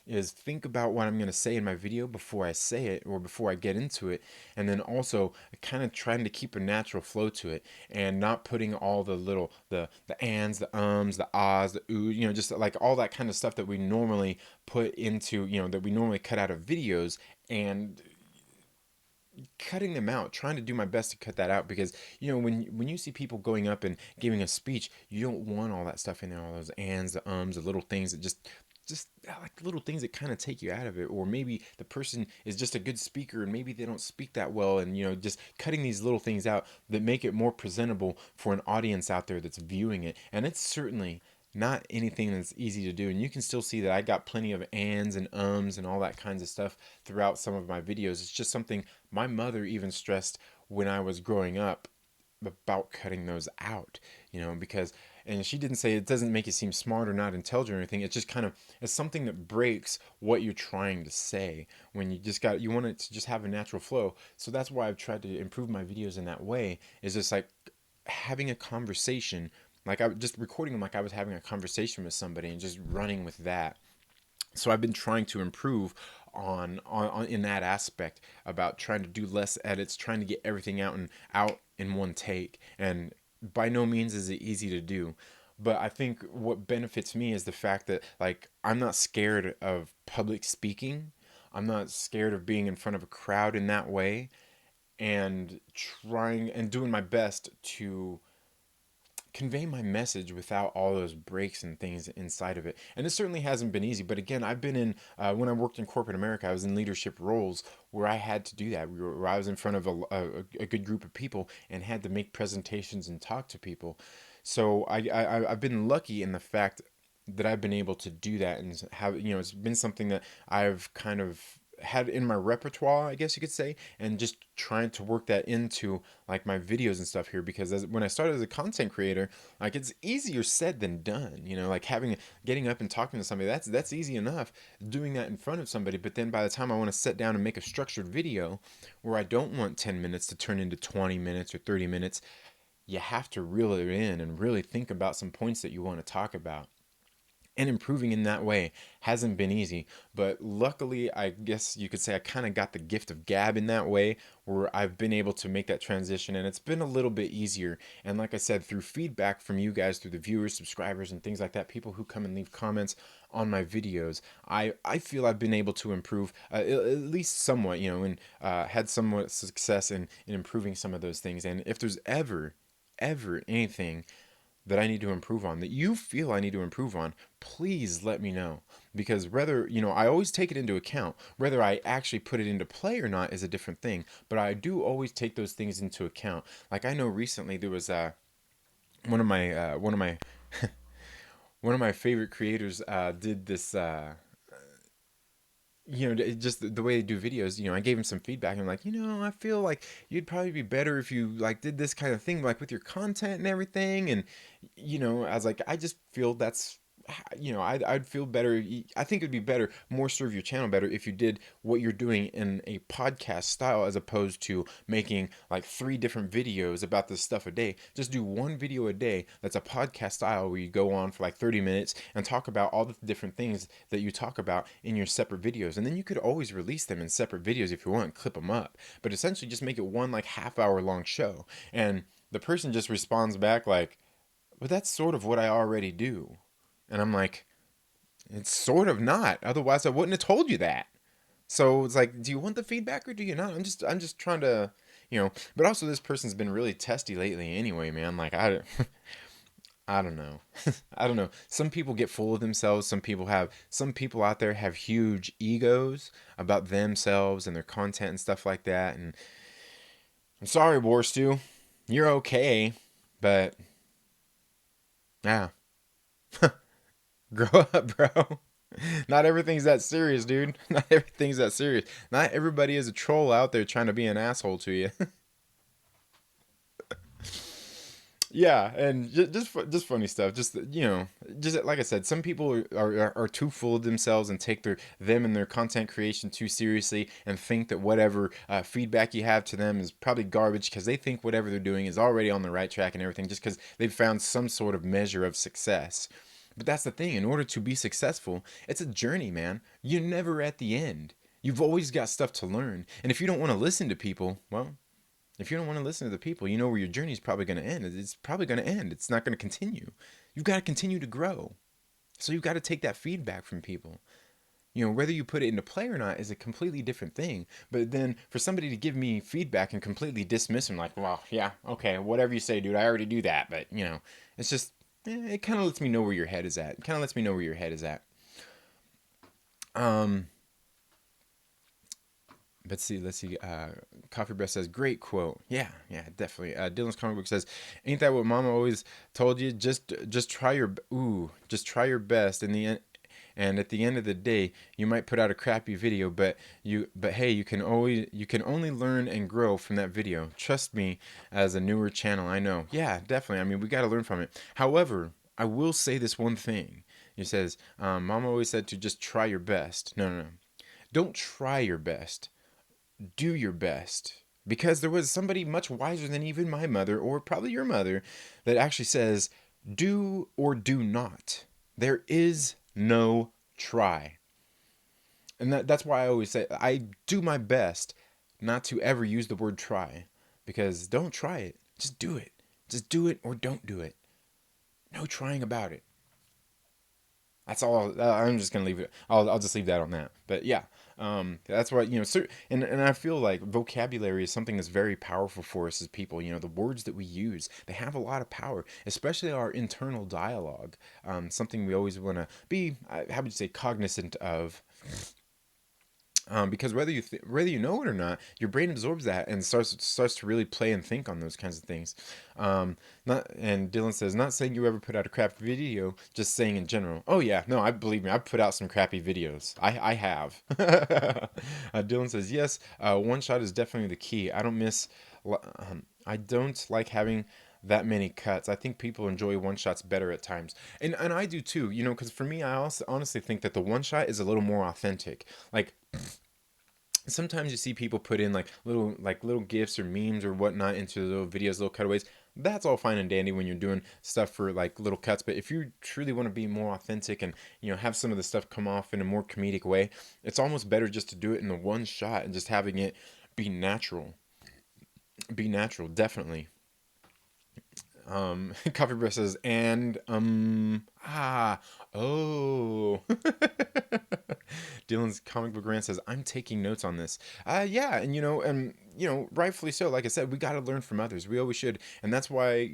is think about what I'm going to say in my video before I say it or before I get into it, and then also kind of trying to keep a natural flow to it and not putting all the little the ands, the ums, the ahs, the ooh, just like all that kind of stuff that we normally put into, that we normally cut out of videos, and cutting them out, trying to do my best to cut that out, because when you see people going up and giving a speech, you don't want all that stuff in there, all those ands, the ums, the little things that just like little things that kind of take you out of it. Or maybe the person is just a good speaker and maybe they don't speak that well, and just cutting these little things out that make it more presentable for an audience out there that's viewing it. And it's certainly not anything that's easy to do, and you can still see that I got plenty of ands and ums and all that kinds of stuff throughout some of my videos. It's just something my mother even stressed when I was growing up about cutting those out, because, and she didn't say it doesn't make you seem smart or not intelligent or anything. It's just kind of, it's something that breaks what you're trying to say, when you want it to just have a natural flow. So that's why I've tried to improve my videos in that way, is just like having a conversation, like I just recording them like I was having a conversation with somebody and just running with that. So I've been trying to improve on in that aspect, about trying to do less edits, trying to get everything out in one take. And by no means is it easy to do, but I think what benefits me is the fact that, like, I'm not scared of public speaking. I'm not scared of being in front of a crowd in that way, and trying and doing my best to convey my message without all those breaks and things inside of it. And it certainly hasn't been easy. But again, I've been in, when I worked in corporate America, I was in leadership roles where I had to do that, where I was in front of a good group of people and had to make presentations and talk to people. So I've been lucky in the fact that I've been able to do that, and have, it's been something that I've kind of had in my repertoire, I guess you could say, and just trying to work that into like my videos and stuff here, because when I started as a content creator, like, it's easier said than done, like getting up and talking to somebody, that's easy enough, doing that in front of somebody. But then by the time I want to sit down and make a structured video where I don't want 10 minutes to turn into 20 minutes or 30 minutes, you have to reel it in and really think about some points that you want to talk about. And improving in that way hasn't been easy, but luckily, I guess you could say I kind of got the gift of gab in that way, where I've been able to make that transition, and it's been a little bit easier. And like I said, through feedback from you guys, through the viewers, subscribers, and things like that, people who come and leave comments on my videos, I feel I've been able to improve, at least somewhat, and had somewhat success in improving some of those things. And if there's ever anything that I need to improve on, that you feel I need to improve on, please let me know. Because whether, I always take it into account. Whether I actually put it into play or not is a different thing. But I do always take those things into account. Like, I know recently there was one of my one of my favorite creators did this just the way they do videos, I gave him some feedback. I'm like, I feel like you'd probably be better if you like did this kind of thing, like with your content and everything. And, I was like, I just feel that's, I'd feel better. I think it'd be better, more serve your channel better if you did what you're doing in a podcast style as opposed to making like 3 different videos about this stuff a day. Just do one video a day that's a podcast style where you go on for like 30 minutes and talk about all the different things that you talk about in your separate videos. And then you could always release them in separate videos if you want, clip them up. But essentially just make it one like half-hour long show. And the person just responds back like, but that's sort of what I already do. And I'm like, it's sort of not. Otherwise, I wouldn't have told you that. So it's like, do you want the feedback or do you not? I'm just trying to, But also, this person's been really testy lately, anyway, man. Like I don't know. I don't know. Some people get full of themselves. Some people out there have huge egos about themselves and their content and stuff like that. And I'm sorry, War Stew, you're okay, but yeah, grow up, bro. Not everything's that serious, dude. Not everything's that serious. Not everybody is a troll out there trying to be an asshole to you. Yeah, and just funny stuff. Just like I said, some people are too full of themselves and take them and their content creation too seriously and think that whatever feedback you have to them is probably garbage because they think whatever they're doing is already on the right track and everything just because they've found some sort of measure of success. But that's the thing. In order to be successful, it's a journey, man. You're never at the end. You've always got stuff to learn. And if you don't want to listen to people, well, if you don't want to listen to the people, you know where your journey is probably going to end. It's probably going to end. It's not going to continue. You've got to continue to grow. So you've got to take that feedback from people. Whether you put it into play or not is a completely different thing. But then for somebody to give me feedback and completely dismiss them, like, well, yeah, okay, whatever you say, dude, I already do that. But, it's just, it kind of lets me know where your head is at. It kind of lets me know where your head is at. Um, let's see. Coffee Breath says, great quote. Yeah, definitely. Dylan's comic book says, ain't that what Mama always told you? Just try just try your best. In the end, and at the end of the day, you might put out a crappy video, but hey, you can only learn and grow from that video. Trust me, as a newer channel, I know. Yeah, definitely. I mean, we got to learn from it. However, I will say this one thing. He says, Mama always said to just try your best. No, no, no. Don't try your best, do your best. Because there was somebody much wiser than even my mother, or probably your mother, that actually says, do or do not. There is no try. And that's why I always say, I do my best not to ever use the word try. Because don't try it. Just do it. Just do it or don't do it. No trying about it. That's all. I'm just gonna leave it. I'll just leave that on that. But yeah, that's why and I feel like vocabulary is something that's very powerful for us as people. The words that we use, they have a lot of power, especially our internal dialogue. Something we always want to be, how would you say, cognizant of. Because whether you know it or not, your brain absorbs that and starts to really play and think on those kinds of things. Not and Dylan says, not saying you ever put out a crap video, just saying in general. Oh yeah, no, I believe me, I've put out some crappy videos. I have. Dylan says, yes, one shot is definitely the key. I don't like having that many cuts. I think people enjoy one shots better at times, and I do too. Because for me, I also honestly think that the one shot is a little more authentic. Like sometimes you see people put in little gifs or memes or whatnot into little videos, little cutaways. That's all fine and dandy when you're doing stuff for like little cuts, but if you truly want to be more authentic and have some of the stuff come off in a more comedic way, it's almost better just to do it in the one shot and just having it be natural. Be natural, definitely. Coffee Breath says, and oh. Dylan's comic book rant says, I'm taking notes on this. Yeah, and rightfully so. Like I said, we got to learn from others. We always should, and that's why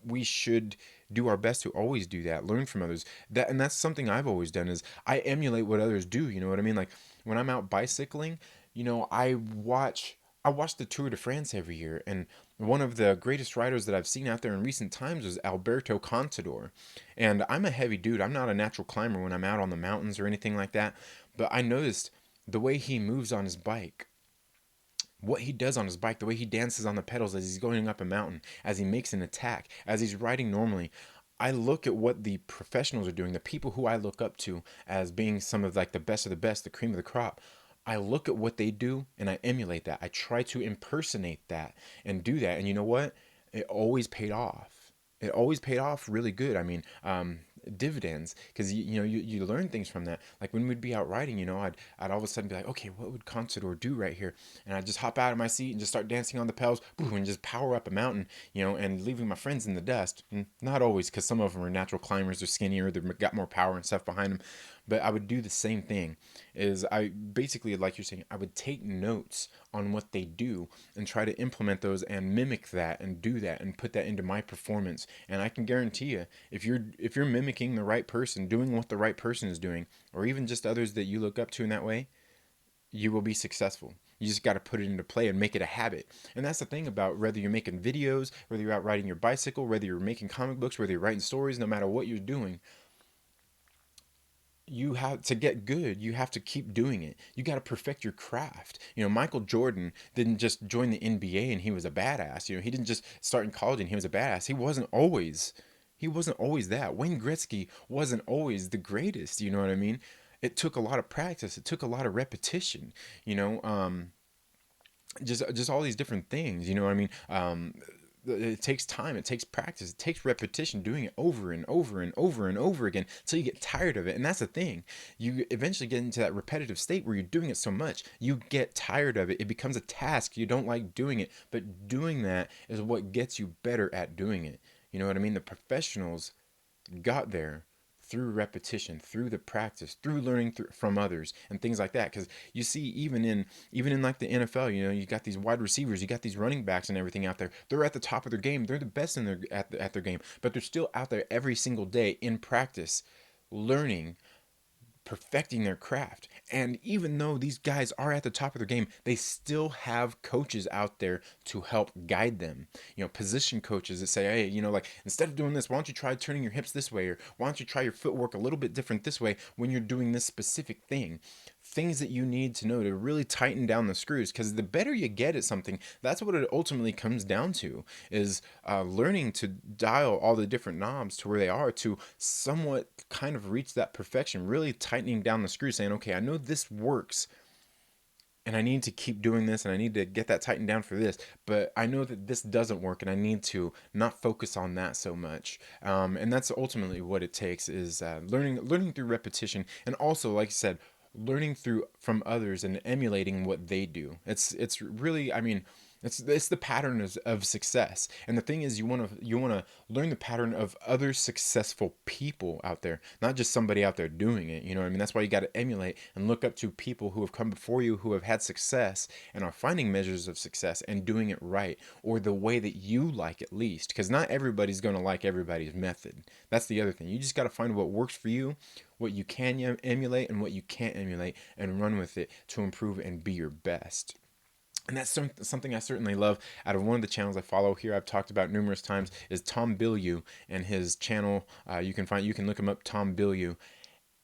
we should do our best to always do that. Learn from others. That's something I've always done is I emulate what others do. You know what I mean? Like when I'm out bicycling, I watch the Tour de France every year, and one of the greatest riders that I've seen out there in recent times was Alberto Contador. And I'm a heavy dude. I'm not a natural climber when I'm out on the mountains or anything like that. But I noticed the way he moves on his bike, what he does on his bike, the way he dances on the pedals as he's going up a mountain, as he makes an attack, as he's riding normally. I look at what the professionals are doing, the people who I look up to as being some of like the best of the best, the cream of the crop. I look at what they do and I emulate that. I try to impersonate that and do that. And you know what? It always paid off. It always paid off really good. I mean, dividends, because you learn things from that. Like when we'd be out riding, I'd all of a sudden be like, okay, what would Consador do right here? And I'd just hop out of my seat and just start dancing on the pedals, boom, and just power up a mountain, and leaving my friends in the dust. And not always, because some of them are natural climbers, they're skinnier, they've got more power and stuff behind them. But I would do the same thing. Is I basically, like you're saying, I would take notes on what they do and try to implement those and mimic that and do that and put that into my performance. And I can guarantee you, if you're mimicking the right person, doing what the right person is doing, or even just others that you look up to in that way, you will be successful. You just got to put it into play and make it a habit. And that's the thing about whether you're making videos, whether you're out riding your bicycle, whether you're making comic books, whether you're writing stories, no matter what you're doing, you have to get good. You have to keep doing it. You got to perfect your craft. Michael Jordan didn't just join the NBA and he was a badass. He didn't just start in college and he was a badass. He wasn't always that. Wayne Gretzky wasn't always the greatest. You know what I mean? It took a lot of practice. It took a lot of repetition. You know, just all these different things. You know what I mean? It takes time, it takes practice, it takes repetition, doing it over and over and over and over again until you get tired of it. And that's the thing, you eventually get into that repetitive state where you're doing it so much you get tired of it. It becomes a task, you don't like doing it, but doing that is what gets you better at doing it. You know what I mean? The professionals got there through repetition, through the practice, through learning from others and things like that. Because you see, even in like the NFL, you got these wide receivers, you got these running backs and everything out there. They're at the top of their game. They're the best in their game, but they're still out there every single day in practice, learning, perfecting their craft. And even though these guys are at the top of their game, they still have coaches out there to help guide them. Position coaches that say, hey, like, instead of doing this, why don't you try turning your hips this way? Or why don't you try your footwork a little bit different this way when you're doing this specific thing? Things that you need to know to really tighten down the screws, because the better you get at something, that's what it ultimately comes down to, is learning to dial all the different knobs to where they are to somewhat kind of reach that perfection, really tightening down the screws, saying, okay, I know this works and I need to keep doing this and I need to get that tightened down for this, but I know that this doesn't work and I need to not focus on that so much. And that's ultimately what it takes, is learning through repetition, and also, like I said, learning from others and emulating what they do. It's really, I mean, it's the pattern of success. And the thing is, you want to learn the pattern of other successful people out there, not just somebody out there doing it. You know what I mean? That's why you got to emulate and look up to people who have come before you, who have had success and are finding measures of success and doing it right, or the way that you like, at least, because not everybody's going to like everybody's method. That's the other thing. You just got to find what works for you, what you can emulate and what you can't emulate, and run with it to improve and be your best. And that's something I certainly love out of one of the channels I follow here. I've talked about numerous times, is Tom Bilyeu and his channel. You can look him up, Tom Bilyeu,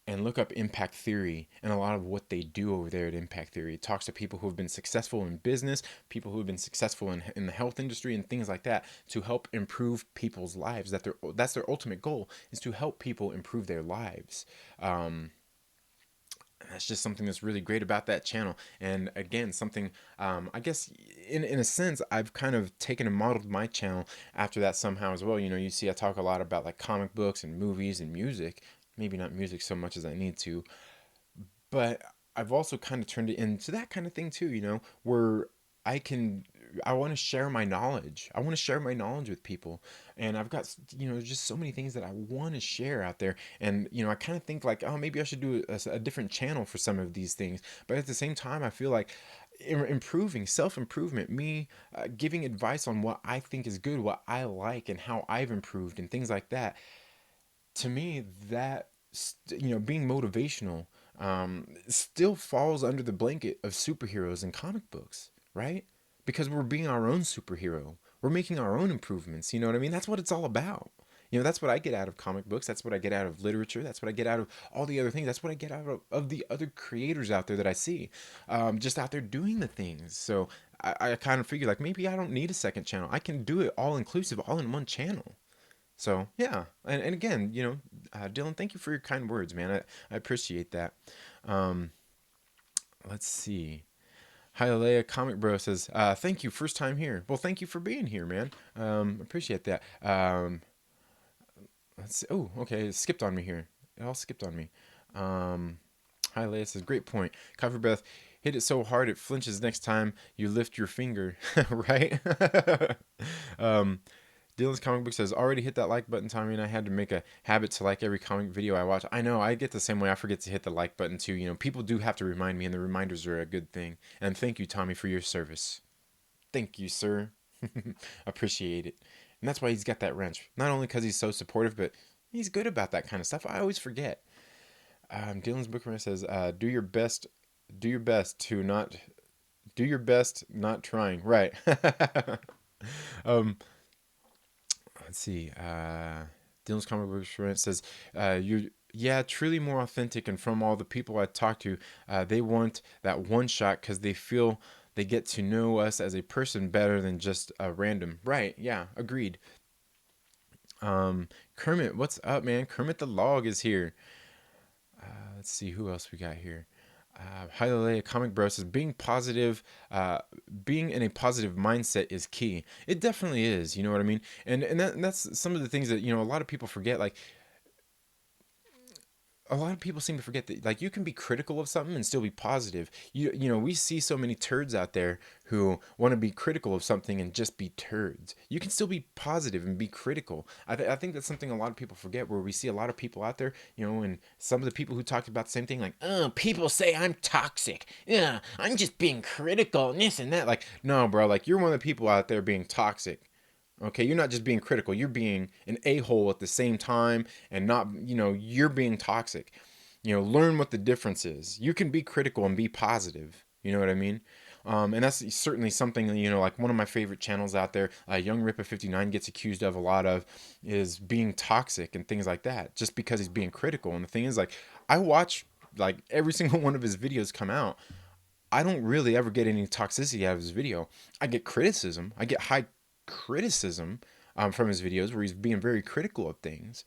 and look up Impact Theory and a lot of what they do over there at Impact Theory. It talks to people who have been successful in business, people who have been successful in the health industry and things like that, to help improve people's lives. That's their ultimate goal, is to help people improve their lives. That's just something that's really great about that channel. And again, something, I guess in a sense, I've kind of taken and modeled my channel after that somehow as well. You see I talk a lot about like comic books and movies and music, maybe not music so much as I need to, but I've also kind of turned it into that kind of thing too, where I can, I want to share my knowledge. I want to share my knowledge with people. And I've got, just so many things that I want to share out there. And, I kind of think like, oh, maybe I should do a different channel for some of these things. But at the same time, I feel like improving, self-improvement, me giving advice on what I think is good, what I like, and how I've improved and things like that. To me, that, being motivational still falls under the blanket of superheroes and comic books, right? Because we're being our own superhero. We're making our own improvements. You know what I mean? That's what it's all about. That's what I get out of comic books. That's what I get out of literature. That's what I get out of all the other things. That's what I get out of the other creators out there that I see, just out there doing the things. So I kind of figure like maybe I don't need a second channel. I can do it all inclusive, all in one channel. So yeah, and again, Dylan, thank you for your kind words, man. I appreciate that. Um, let's see. Hialeah Comic Bro says, "Thank you, first time here." Well, thank you for being here, man. Appreciate that. Let's see. Oh, okay, it skipped on me here. It all skipped on me. Hialeah says, "Great point. Coffee Breath, hit it so hard it flinches next time you lift your finger." Right? um, Dylan's comic book says, already hit that like button, Tommy, and I had to make a habit to like every comic video I watch. I know, I get the same way. I forget to hit the like button too. People do have to remind me, and the reminders are a good thing. And thank you, Tommy, for your service. Thank you, sir. Appreciate it. And that's why he's got that wrench. Not only because he's so supportive, but he's good about that kind of stuff. I always forget. Dylan's book says, do your best to not, do your best not trying. Right. um, let's see. Dylan's comic book friend says, "You, yeah, truly more authentic, and from all the people I talk to, they want that one shot because they feel they get to know us as a person better than just a random." Right? Yeah, agreed. Kermit, what's up, man? Kermit the Log is here. Let's see who else we got here. Hialeah Comic Bro says, being positive, being in a positive mindset is key. It definitely is. You know what I mean? And that's some of the things that a lot of people forget. Like, a lot of people seem to forget that, like, you can be critical of something and still be positive. We see so many turds out there who want to be critical of something and just be turds. You can still be positive and be critical. I think that's something a lot of people forget, where we see a lot of people out there, and some of the people who talked about the same thing, like, oh, people say I'm toxic. Yeah, I'm just being critical and this and that. Like, no, bro, like, you're one of the people out there being toxic. Okay, you're not just being critical, you're being an a-hole at the same time, and not, you're being toxic. Learn what the difference is. You can be critical and be positive. You know what I mean? And that's certainly something, like one of my favorite channels out there, Young Ripper 59 gets accused of a lot of, is being toxic and things like that, just because he's being critical. And the thing is, like, I watch like every single one of his videos come out. I don't really ever get any toxicity out of his video. I get criticism. I get high criticism from his videos where he's being very critical of things.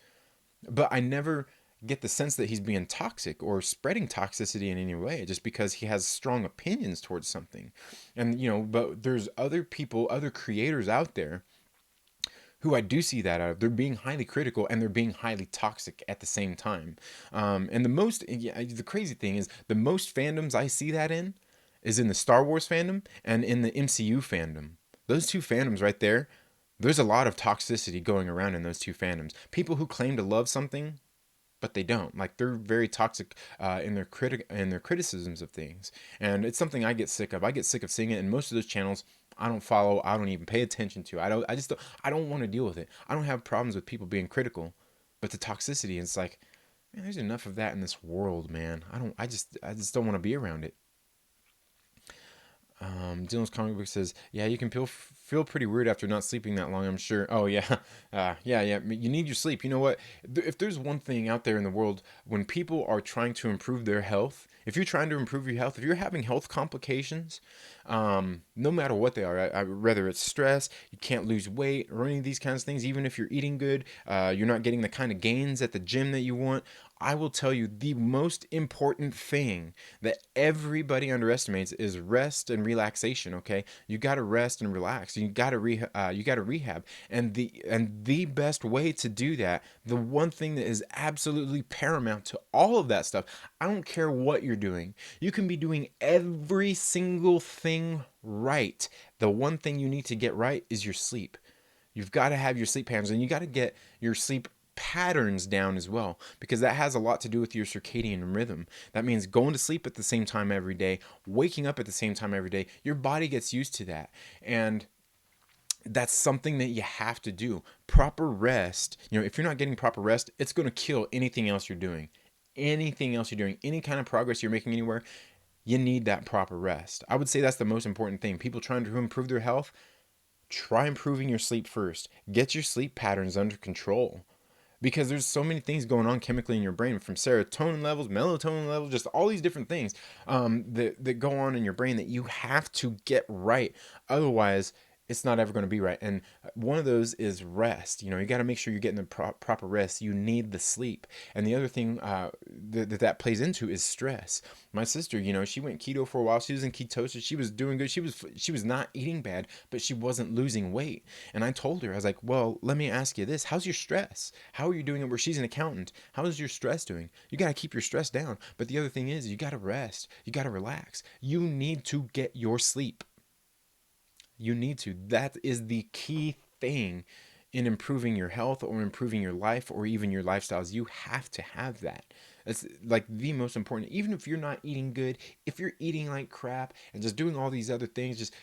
But I never get the sense that he's being toxic or spreading toxicity in any way, just because he has strong opinions towards something. And, but there's other people, other creators out there who I do see that out of. They're being highly critical and they're being highly toxic at the same time. And the crazy thing is, the most fandoms I see that in is in the Star Wars fandom and in the MCU fandom. Those two fandoms right there, there's a lot of toxicity going around in those two fandoms. People who claim to love something, but they don't. Like, they're very toxic in their criticisms of things, and it's something I get sick of. I get sick of seeing it, and most of those channels I don't follow. I don't even pay attention to. I don't want to deal with it. I don't have problems with people being critical, but the toxicity, it's like, man, there's enough of that in this world, man. I just don't want to be around it. Dylan's comic book says, "Yeah, you can feel pretty weird after not sleeping that long, I'm sure." Oh yeah, yeah. You need your sleep. You know what? If there's one thing out there in the world, when people are trying to improve their health, if you're trying to improve your health, if you're having health complications, no matter what they are, whether it's stress, you can't lose weight, or any of these kinds of things, even if you're eating good, you're not getting the kind of gains at the gym that you want. I will tell you, the most important thing that everybody underestimates is rest and relaxation. Okay, you got to rest and relax. You got to rehab, and the best way to do that, the one thing that is absolutely paramount to all of that stuff. I don't care what you're doing. You can be doing every single thing right. The one thing you need to get right is your sleep. You've got to have your sleep patterns, and you got to get your sleep patterns down as well, because that has a lot to do with your circadian rhythm. That means going to sleep at the same time every day, waking up at the same time every day. Your body gets used to that, and that's something that you have to do. Proper rest, if you're not getting proper rest, it's going to kill anything else you're doing. Anything else you're doing, any kind of progress you're making anywhere, you need that proper rest. I would say that's the most important thing. People trying to improve their health, try improving your sleep first. Get your sleep patterns under control. because there's so many things going on chemically in your brain, from serotonin levels, melatonin levels, just all these different things that go on in your brain that you have to get right. Otherwise, it's not ever going to be right. And one of those is rest. You got to make sure you're getting the proper rest. You need the sleep. And the other thing that plays into is stress. My sister, she went keto for a while. She was in ketosis. She was doing good. She was not eating bad, but she wasn't losing weight. And I told her, I was like, well, let me ask you this. How's your stress? How are you doing it? Where she's an accountant. How is your stress doing? You got to keep your stress down. But the other thing is, you got to rest. You got to relax. You need to get your sleep. You need to. That is the key thing in improving your health or improving your life or even your lifestyles. You have to have that. It's like the most important. Even if you're not eating good, if you're eating like crap and just doing all these other things, just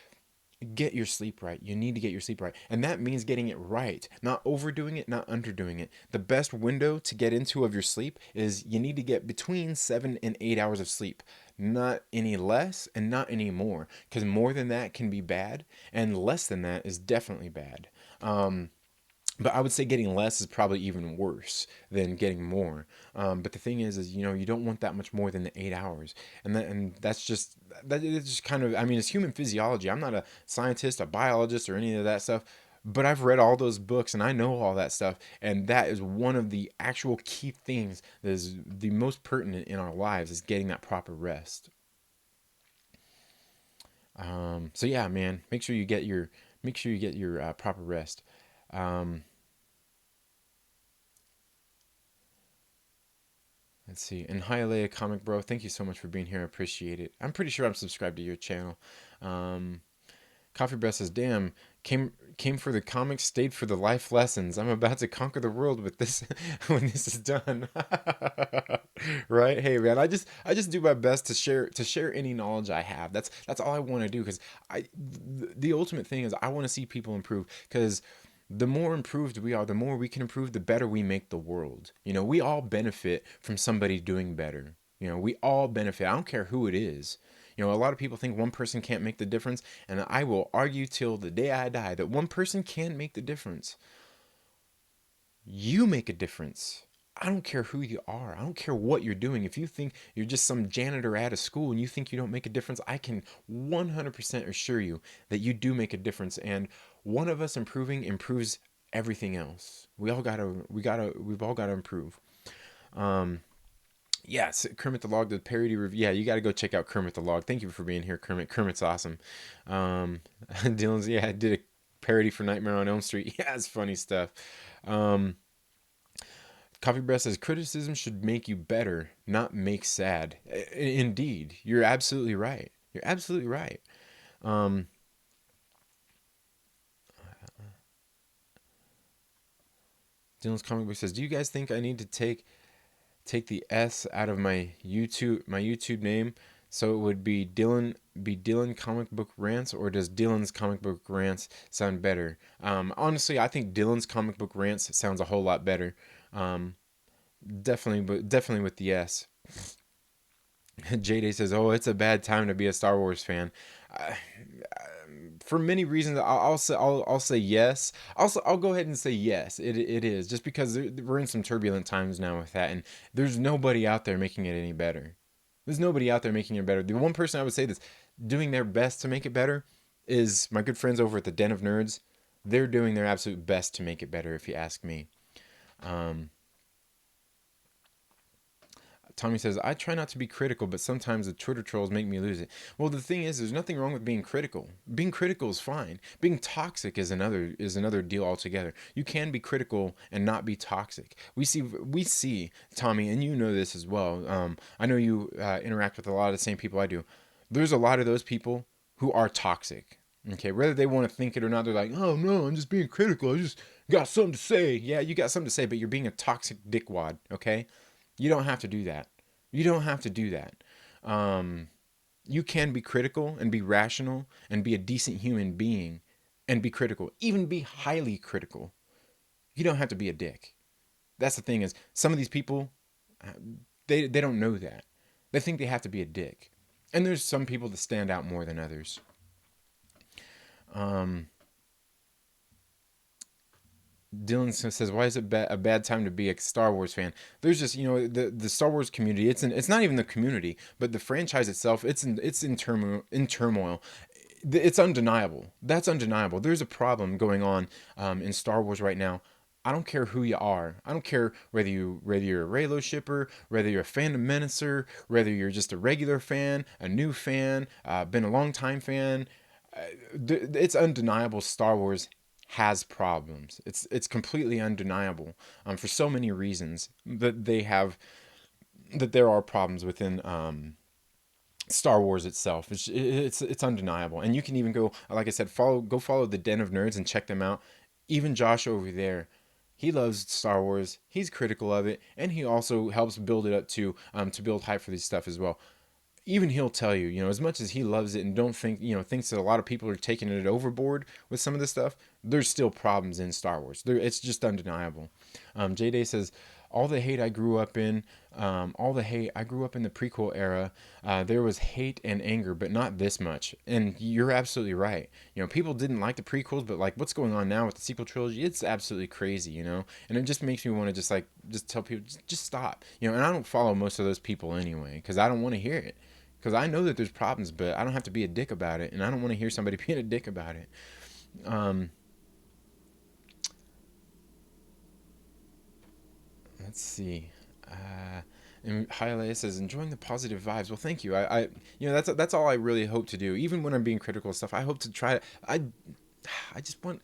get your sleep right. You need to get your sleep right. And that means getting it right, not overdoing it, not underdoing it. The best window to get into of your sleep is you need to get between 7 and 8 hours of sleep. Not any less and not any more, because more than that can be bad, and less than that is definitely bad. But I would say getting less is probably even worse than getting more. But the thing is you don't want that much more than the 8 hours, and that's just that is just kind of, I mean, it's human physiology. I'm not a scientist, a biologist, or any of that stuff, but I've read all those books and I know all that stuff, and that is one of the actual key things that is the most pertinent in our lives is getting that proper rest. So yeah, man, make sure you get your proper rest. Um, Let's see. And hi, Alea Comic Bro. Thank you so much for being here. I appreciate it. I'm pretty sure I'm subscribed to your channel. Um, Coffee Breath says, "Damn, came for the comics, stayed for the life lessons. I'm about to conquer the world with this when this is done." Right? Hey, man. I just do my best to share any knowledge I have. That's all I want to do, because the ultimate thing is I want to see people improve, because the more improved we are, the more we can improve, the better we make the world. We all benefit from somebody doing better. We all benefit. I don't care who it is. A lot of people think one person can't make the difference, and I will argue till the day I die that one person can make the difference. You make a difference. I don't care who you are. I don't care what you're doing. If you think you're just some janitor at a school and you think you don't make a difference, I can 100% assure you that you do make a difference. And one of us improving improves everything else. We've all gotta improve. Um, yes, Kermit the Log, the parody review. Yeah, you gotta go check out Kermit the Log. Thank you for being here, Kermit. Kermit's awesome. Dylan's, yeah, I did a parody for Nightmare on Elm Street. Yeah, it's funny stuff. Um, Coffee Breath says criticism should make you better, not make sad. Indeed, you're absolutely right. You're absolutely right. Um, Dylan's comic book says, "Do you guys think I need to take the S out of my YouTube name so it would be Dylan Comic Book Rants, or does Dylan's Comic Book Rants sound better?" Honestly, I think Dylan's Comic Book Rants sounds a whole lot better. Um, definitely with the S. J-Day says, "Oh, it's a bad time to be a Star Wars fan." Uh, for many reasons, I'll say yes. I'll go ahead and say yes. It is, just because we're in some turbulent times now with that, and there's nobody out there making it any better. There's nobody out there making it better. The one person I would say that's doing their best to make it better is my good friends over at the Den of Nerds. They're doing their absolute best to make it better, if you ask me. Um, Tommy says, "I try not to be critical, but sometimes the Twitter trolls make me lose it." Well, the thing is, there's nothing wrong with being critical. Being critical is fine. Being toxic is another deal altogether. You can be critical and not be toxic. We see Tommy, and you know this as well. I know you interact with a lot of the same people I do. There's a lot of those people who are toxic. Okay, whether they want to think it or not, they're like, "Oh no, I'm just being critical. I just got something to say." Yeah, you got something to say, but you're being a toxic dickwad. Okay, you don't have to do that. You don't have to do that. Um, you can be critical and be rational and be a decent human being and be critical, even be highly critical. You don't have to be a dick. That's the thing, is some of these people, uh, they don't know that. They think they have to be a dick. And there's some people that stand out more than others. Um, Dylan says, "Why is it a bad time to be a Star Wars fan?" There's just, the Star Wars community. It's not even the community, but the franchise itself. It's in turmoil. It's undeniable. That's undeniable. There's a problem going on in Star Wars right now. I don't care who you are. I don't care whether you're a Raylo shipper, whether you're a fandom menacer, whether you're just a regular fan, a new fan, been a long time fan. It's undeniable. Star Wars has problems. It's completely undeniable for so many reasons that there are problems within Star Wars itself. It's undeniable, and you can even go, like I said, follow the Den of Nerds and check them out. Even Josh over there, he loves Star Wars. He's critical of it, and he also helps build it up to build hype for this stuff as well. Even he'll tell you, as much as he loves it and don't think, thinks that a lot of people are taking it overboard with some of this stuff, there's still problems in Star Wars. It's just undeniable. J Day says, all the hate I grew up in, I grew up in the prequel era. There was hate and anger, but not this much. And you're absolutely right. People didn't like the prequels, but like what's going on now with the sequel trilogy, it's absolutely crazy, And it just makes me want to just tell people, just stop. And I don't follow most of those people anyway, because I don't want to hear it. Because I know that there's problems, but I don't have to be a dick about it, and I don't want to hear somebody being a dick about it. Let's see. And Hialeah says, enjoying the positive vibes. Well, thank you. That's all I really hope to do. Even when I'm being critical of stuff, I hope to try. I just want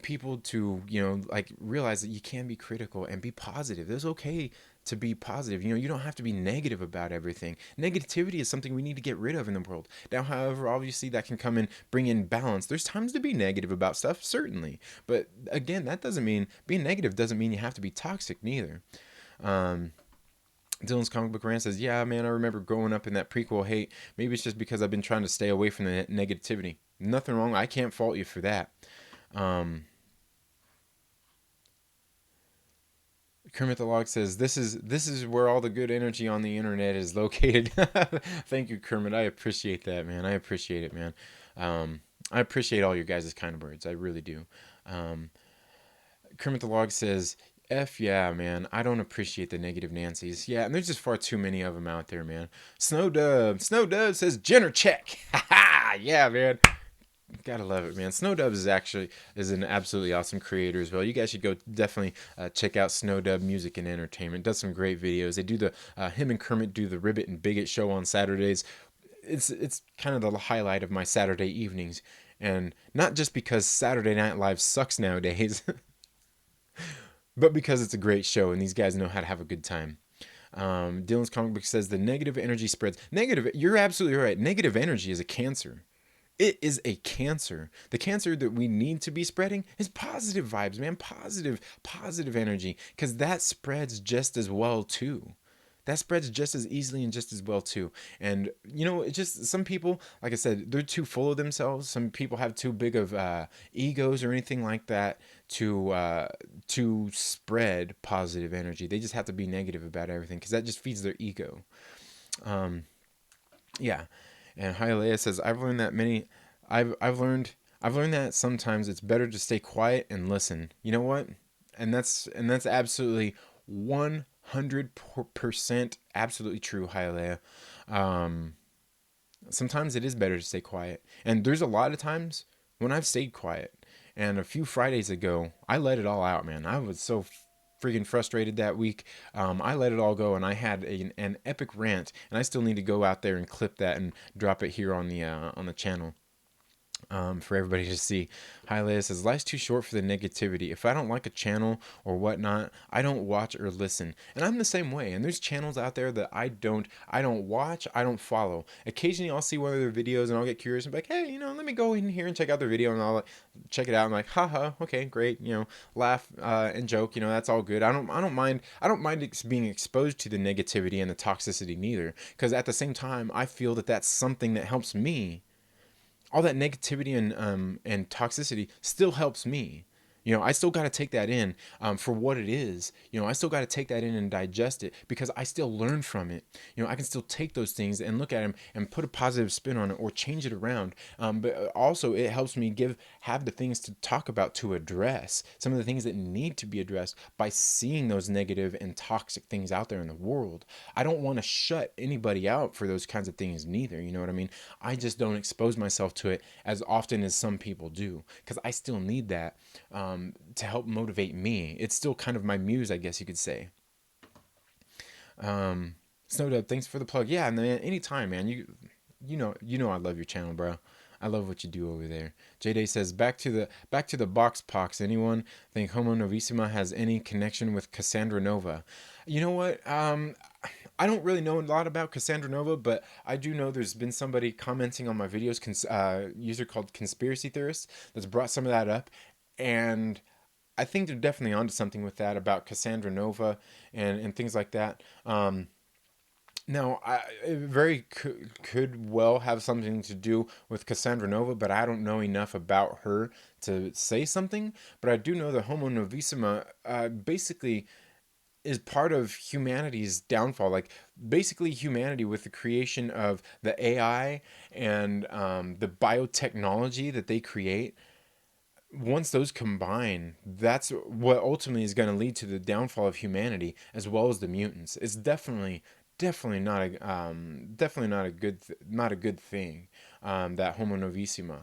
people to, like realize that you can be critical and be positive. It's okay to be positive. You don't have to be negative about everything. Negativity is something we need to get rid of in the world. Now, however, obviously that can come and bring in balance. There's times to be negative about stuff, certainly. But again, that doesn't mean being negative doesn't mean you have to be toxic neither. Dylan's comic book rant says, yeah, man, I remember growing up in that prequel hate. Maybe it's just because I've been trying to stay away from the negativity. Nothing wrong. I can't fault you for that. Kermit the Log says, this is where all the good energy on the internet is located. Thank you, Kermit. I appreciate that, man. I appreciate it, man. I appreciate all your guys' kind words. I really do. Kermit the Log says, F yeah, man. I don't appreciate the negative Nancys. Yeah, and there's just far too many of them out there, man. Snow Dub says, Jenner check. Ha ha! Yeah, man. Gotta love it, man. Snowdub is an absolutely awesome creator as well. You guys should go definitely check out Snowdub Music and Entertainment. Does some great videos. They do him and Kermit do the Ribbit and Bigot show on Saturdays. It's kind of the highlight of my Saturday evenings, and not just because Saturday Night Live sucks nowadays, but because it's a great show and these guys know how to have a good time. Dylan's comic book says the negative energy spreads. You're absolutely right. Negative energy is a cancer. It is a cancer. The cancer that we need to be spreading is positive vibes, man. Positive energy. Because that spreads just as well, too. That spreads just as easily and just as well, too. And, it's just some people, like I said, they're too full of themselves. Some people have too big of egos or anything like that to spread positive energy. They just have to be negative about everything because that just feeds their ego. Yeah. And Hialeah says, I've learned that sometimes it's better to stay quiet and listen. You know what? And that's absolutely 100% absolutely true, Hialeah. Sometimes it is better to stay quiet. And there's a lot of times when I've stayed quiet. And a few Fridays ago, I let it all out, man. I was so freaking frustrated that week. I let it all go, and I had an epic rant, and I still need to go out there and clip that and drop it here on the channel. For everybody to see. Hialeah says, life's too short for the negativity. If I don't like a channel or whatnot, I don't watch or listen. And I'm the same way. And there's channels out there that I don't watch, I don't follow. Occasionally I'll see one of their videos and I'll get curious and be like, hey, let me go in here and check out their video, and I'll check it out. I'm like, haha, okay, great, laugh and joke, that's all good. I don't mind being exposed to the negativity and the toxicity neither. Because at the same time, I feel that that's something that helps me. All that negativity and toxicity still helps me. I still got to take that in for what it is. I still got to take that in and digest it because I still learn from it. I can still take those things and look at them and put a positive spin on it or change it around. But also, it helps me have the things to talk about, to address some of the things that need to be addressed by seeing those negative and toxic things out there in the world. I don't want to shut anybody out for those kinds of things neither. You know what I mean? I just don't expose myself to it as often as some people do because I still need that to help motivate me. It's still kind of my muse, I guess you could say. Snowdub, thanks for the plug. Yeah, man, anytime, man. You know I love your channel, bro. I love what you do over there. J Day says back to the box pox. Anyone think Homo Novissima has any connection with Cassandra Nova? You know what? I don't really know a lot about Cassandra Nova, but I do know there's been somebody commenting on my videos, user called Conspiracy Theorist, that's brought some of that up, and I think they're definitely onto something with that about Cassandra Nova and things like that. Now, it very could well have something to do with Cassandra Nova, but I don't know enough about her to say something. But I do know that Homo Novissima basically is part of humanity's downfall. Like, basically, humanity, with the creation of the AI and the biotechnology that they create, once those combine, that's what ultimately is going to lead to the downfall of humanity as well as the mutants. It's definitely not a not a good thing. That Homo Novissima.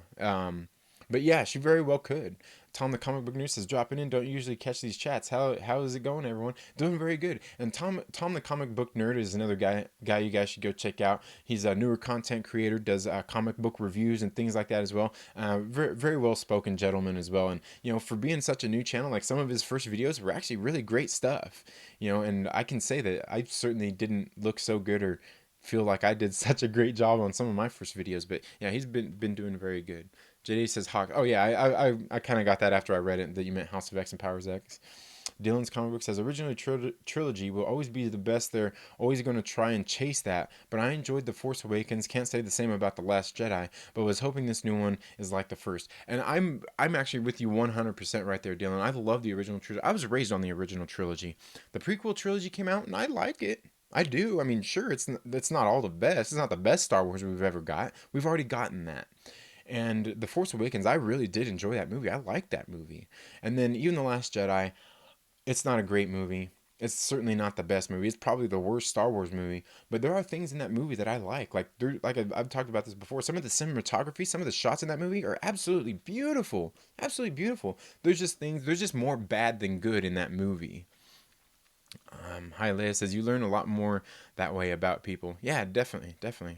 But yeah, she very well could. Tom the comic book nerd says, dropping in, don't usually catch these chats. How is it going, everyone? Doing very good. And Tom the comic book nerd is another guy you guys should go check out. He's a newer content creator, does comic book reviews and things like that as well. Very, very well spoken gentleman as well. And for being such a new channel, like, some of his first videos were actually really great stuff. And I can say that I certainly didn't look so good or feel like I did such a great job on some of my first videos. But yeah, he's been doing very good. JD says Hawk. Oh yeah, I kind of got that after I read it, that you meant House of X and Powers X. Dylan's comic book says, originally trilogy will always be the best. They're always going to try and chase that. But I enjoyed The Force Awakens. Can't say the same about The Last Jedi, but was hoping this new one is like the first. And I'm actually with you 100% right there, Dylan. I love the original trilogy. I was raised on the original trilogy. The prequel trilogy came out, and I like it. I do. I mean, sure, it's not all the best. It's not the best Star Wars we've ever got. We've already gotten that. And The Force Awakens, I really did enjoy that movie. I liked that movie. And then even The Last Jedi, it's not a great movie. It's certainly not the best movie. It's probably the worst Star Wars movie. But there are things in that movie that I like. I've talked about this before. Some of the cinematography, some of the shots in that movie are absolutely beautiful. Absolutely beautiful. There's just more bad than good in that movie. Hi, Leia says, you learn a lot more that way about people. Yeah, definitely, definitely.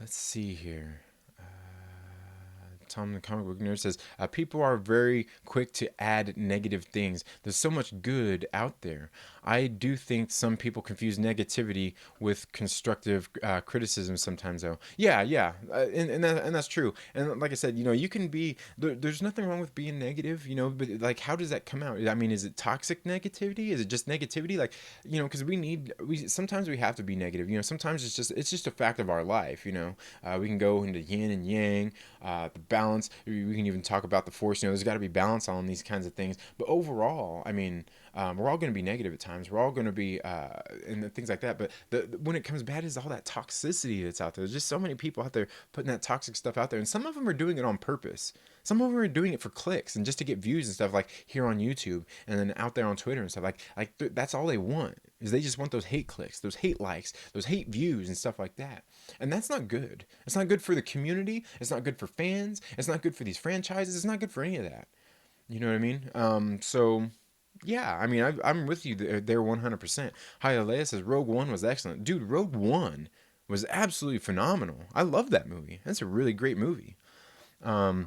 Let's see here. Tom the comic book nerd says, people are very quick to add negative things. There's so much good out there. I do think some people confuse negativity with constructive criticism sometimes, though. Yeah, yeah, and that's true. And like I said, you can be there's nothing wrong with being negative, but like, how does that come out? I mean, is it toxic negativity? Is it just negativity? Like, because we sometimes we have to be negative. Sometimes it's just a fact of our life. We can go into yin and yang, the balance. We can even talk about the force. There's got to be balance on these kinds of things. But overall, I mean, we're all going to be negative at times. We're all going to be and things like that. But when it comes bad is all that toxicity that's out there. There's just so many people out there putting that toxic stuff out there, and some of them are doing it on purpose. Some of them are doing it for clicks and just to get views and stuff, like here on YouTube and then out there on Twitter and stuff. That's all they want, is they just want those hate clicks, those hate likes, those hate views and stuff like that. And that's not good. It's not good for the community. It's not good for fans. It's not good for these franchises. It's not good for any of that. You know what I mean? So yeah, I mean, I'm with you there 100%. Hialeah says Rogue One was excellent. Dude, Rogue One was absolutely phenomenal. I love that movie. That's a really great movie. Tommy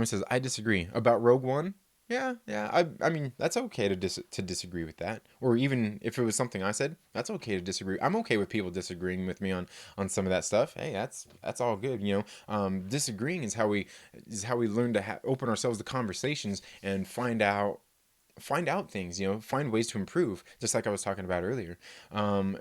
says, I disagree. About Rogue One? Yeah, yeah. I mean, that's okay to disagree with that. Or even if it was something I said, that's okay to disagree. I'm okay with people disagreeing with me on some of that stuff. Hey, that's all good. Disagreeing is how we learn to open ourselves to conversations and find out find out things, find ways to improve, just like I was talking about earlier.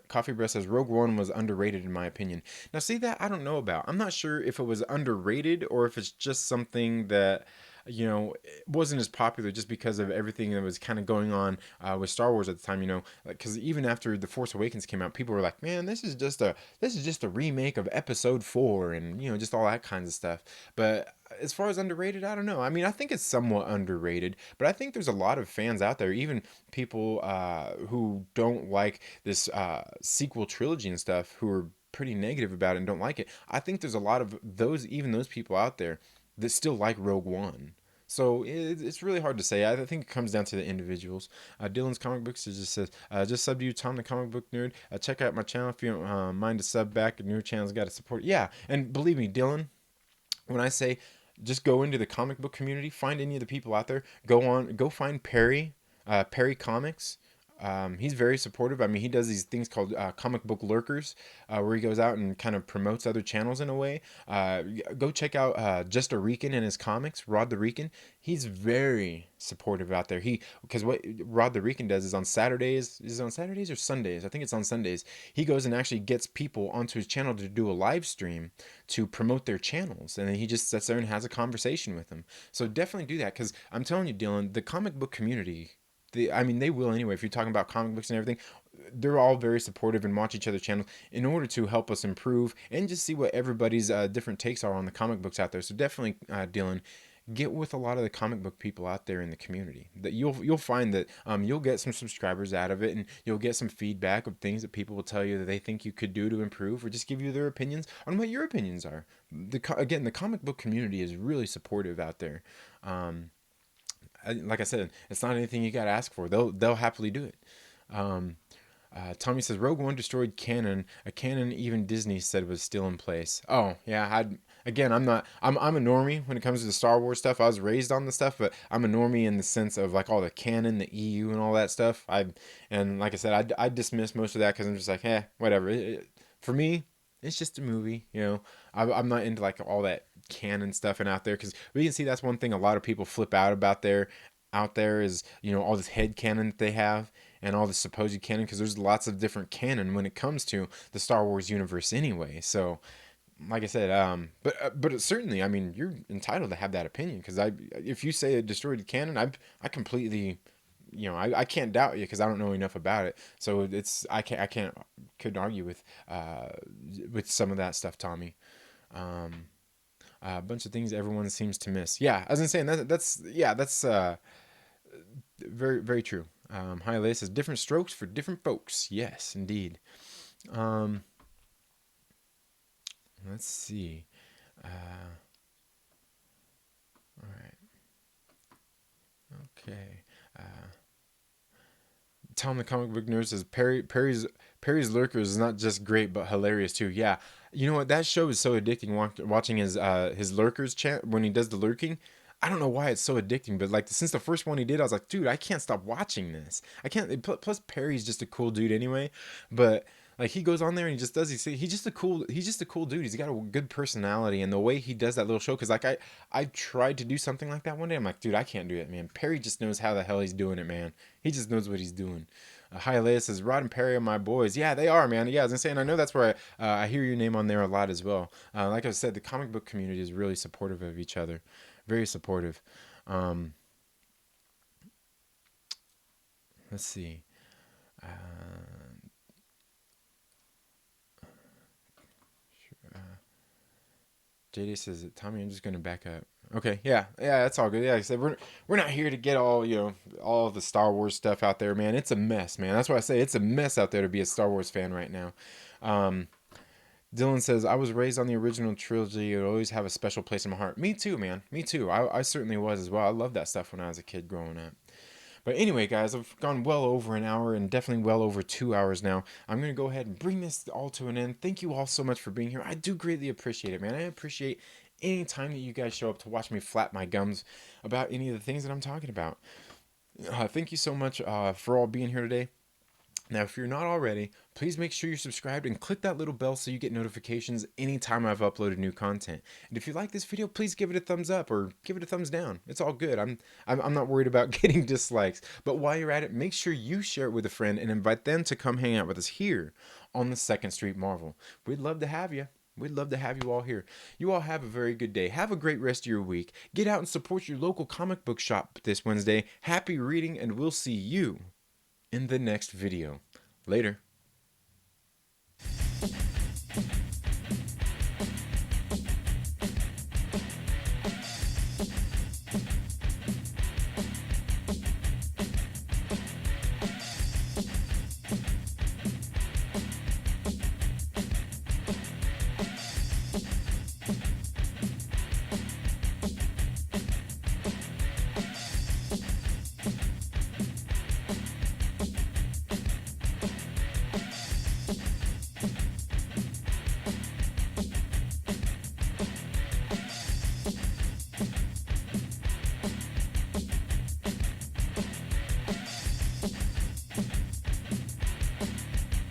Coffee Breath says Rogue One was underrated in my opinion. Now, see, that I don't know about. I'm not sure if it was underrated or if it's just something that it wasn't as popular just because of everything that was kind of going on with Star Wars at the time. Because even after The Force Awakens came out, people were like, "Man, this is just a remake of Episode 4," and just all that kinds of stuff. But as far as underrated, I don't know. I mean, I think it's somewhat underrated, but I think there's a lot of fans out there, even people who don't like this sequel trilogy and stuff, who are pretty negative about it and don't like it. I think there's a lot of those people out there that still like Rogue One. So it's really hard to say. I think it comes down to the individuals. Dylan's Comic Books just says, just sub to you, Tom the Comic Book Nerd. Check out my channel if you don't mind to sub back. A new channel's got to support. Yeah, and believe me, Dylan, when I say just go into the comic book community, find any of the people out there, go find Perry, Perry Comics. He's very supportive. I mean, he does these things called comic book lurkers, where he goes out and kind of promotes other channels in a way. Go check out Just a Rican and his comics, Rod the Rican. He's very supportive out there. Because what Rod the Rican does is on Saturdays. Is it on Saturdays or Sundays? I think it's on Sundays. He goes and actually gets people onto his channel to do a live stream to promote their channels, and then he just sits there and has a conversation with them. So definitely do that, because I'm telling you, Dylan, the comic book community, I mean, they will anyway. If you're talking about comic books and everything, they're all very supportive and watch each other's channels in order to help us improve and just see what everybody's different takes are on the comic books out there. So definitely, Dylan, get with a lot of the comic book people out there in the community. That you'll find that you'll get some subscribers out of it, and you'll get some feedback of things that people will tell you that they think you could do to improve, or just give you their opinions on what your opinions are. Again, the comic book community is really supportive out there. Like I said, it's not anything you got to ask for. They'll happily do it. Um, Tommy says Rogue One destroyed canon, a canon even Disney said was still in place. Oh yeah, again, I'm a normie when it comes to the Star Wars stuff. I was raised on the stuff, but I'm a normie in the sense of like all the canon, the EU, and all that stuff. And like I said, I dismiss most of that because I'm just like, whatever. For me, it's just a movie. I'm not into like all that canon stuff and out there, because we can see that's one thing a lot of people flip out about out there is all this head canon that they have and all the supposed canon, because there's lots of different canon when it comes to the Star Wars universe anyway. So like I said, but certainly, I mean, you're entitled to have that opinion, because if you say it destroyed the canon, I completely, I can't doubt you because I don't know enough about it. So couldn't argue with some of that stuff, Tommy. Um, a bunch of things everyone seems to miss. Yeah, as I'm saying, that's very very true. Hi, Leia says different strokes for different folks. Yes, indeed. Um, let's see. Uh, all right. Okay. Tom the Comic Book Nerd says Perry's Lurkers is not just great but hilarious too. Yeah, you know what? That show is so addicting. Watching his Lurkers chant when he does the lurking. I don't know why it's so addicting, but like since the first one he did, I was like, dude, I can't stop watching this. I can't. Plus, Perry's just a cool dude anyway. But like he goes on there and he just does. He's just a cool dude. He's got a good personality, and the way he does that little show. Because like I tried to do something like that one day. I'm like, dude, I can't do it, man. Perry just knows how the hell he's doing it, man. He just knows what he's doing. Hialeah says Rod and Perry are my boys. Yeah, they are, man. Yeah, as I'm saying, I know that's where I hear your name on there a lot as well. Like I said, the comic book community is really supportive of each other, very supportive. Um, let's see. Uh, JD says, Tommy, I'm just gonna back up. Okay, yeah, that's all good. Yeah, like I said, we're not here to get all the Star Wars stuff out there, man. It's a mess, man. That's why I say it's a mess out there to be a Star Wars fan right now. Um, Dylan says, I was raised on the original trilogy. It would always have a special place in my heart. Me too, man. Me too. I certainly was as well. I loved that stuff when I was a kid growing up. But anyway, guys, I've gone well over an hour and definitely well over 2 hours now. I'm going to go ahead and bring this all to an end. Thank you all so much for being here. I do greatly appreciate it, man. I appreciate any time that you guys show up to watch me flap my gums about any of the things that I'm talking about. Thank you so much for all being here today. Now, if you're not already, please make sure you're subscribed and click that little bell so you get notifications anytime I've uploaded new content. And if you like this video, please give it a thumbs up or give it a thumbs down. It's all good. I'm not worried about getting dislikes. But while you're at it, make sure you share it with a friend and invite them to come hang out with us here on the 2nd Street Marvel. We'd love to have you. We'd love to have you all here. You all have a very good day. Have a great rest of your week. Get out and support your local comic book shop this Wednesday. Happy reading, and we'll see you in the next video. Later.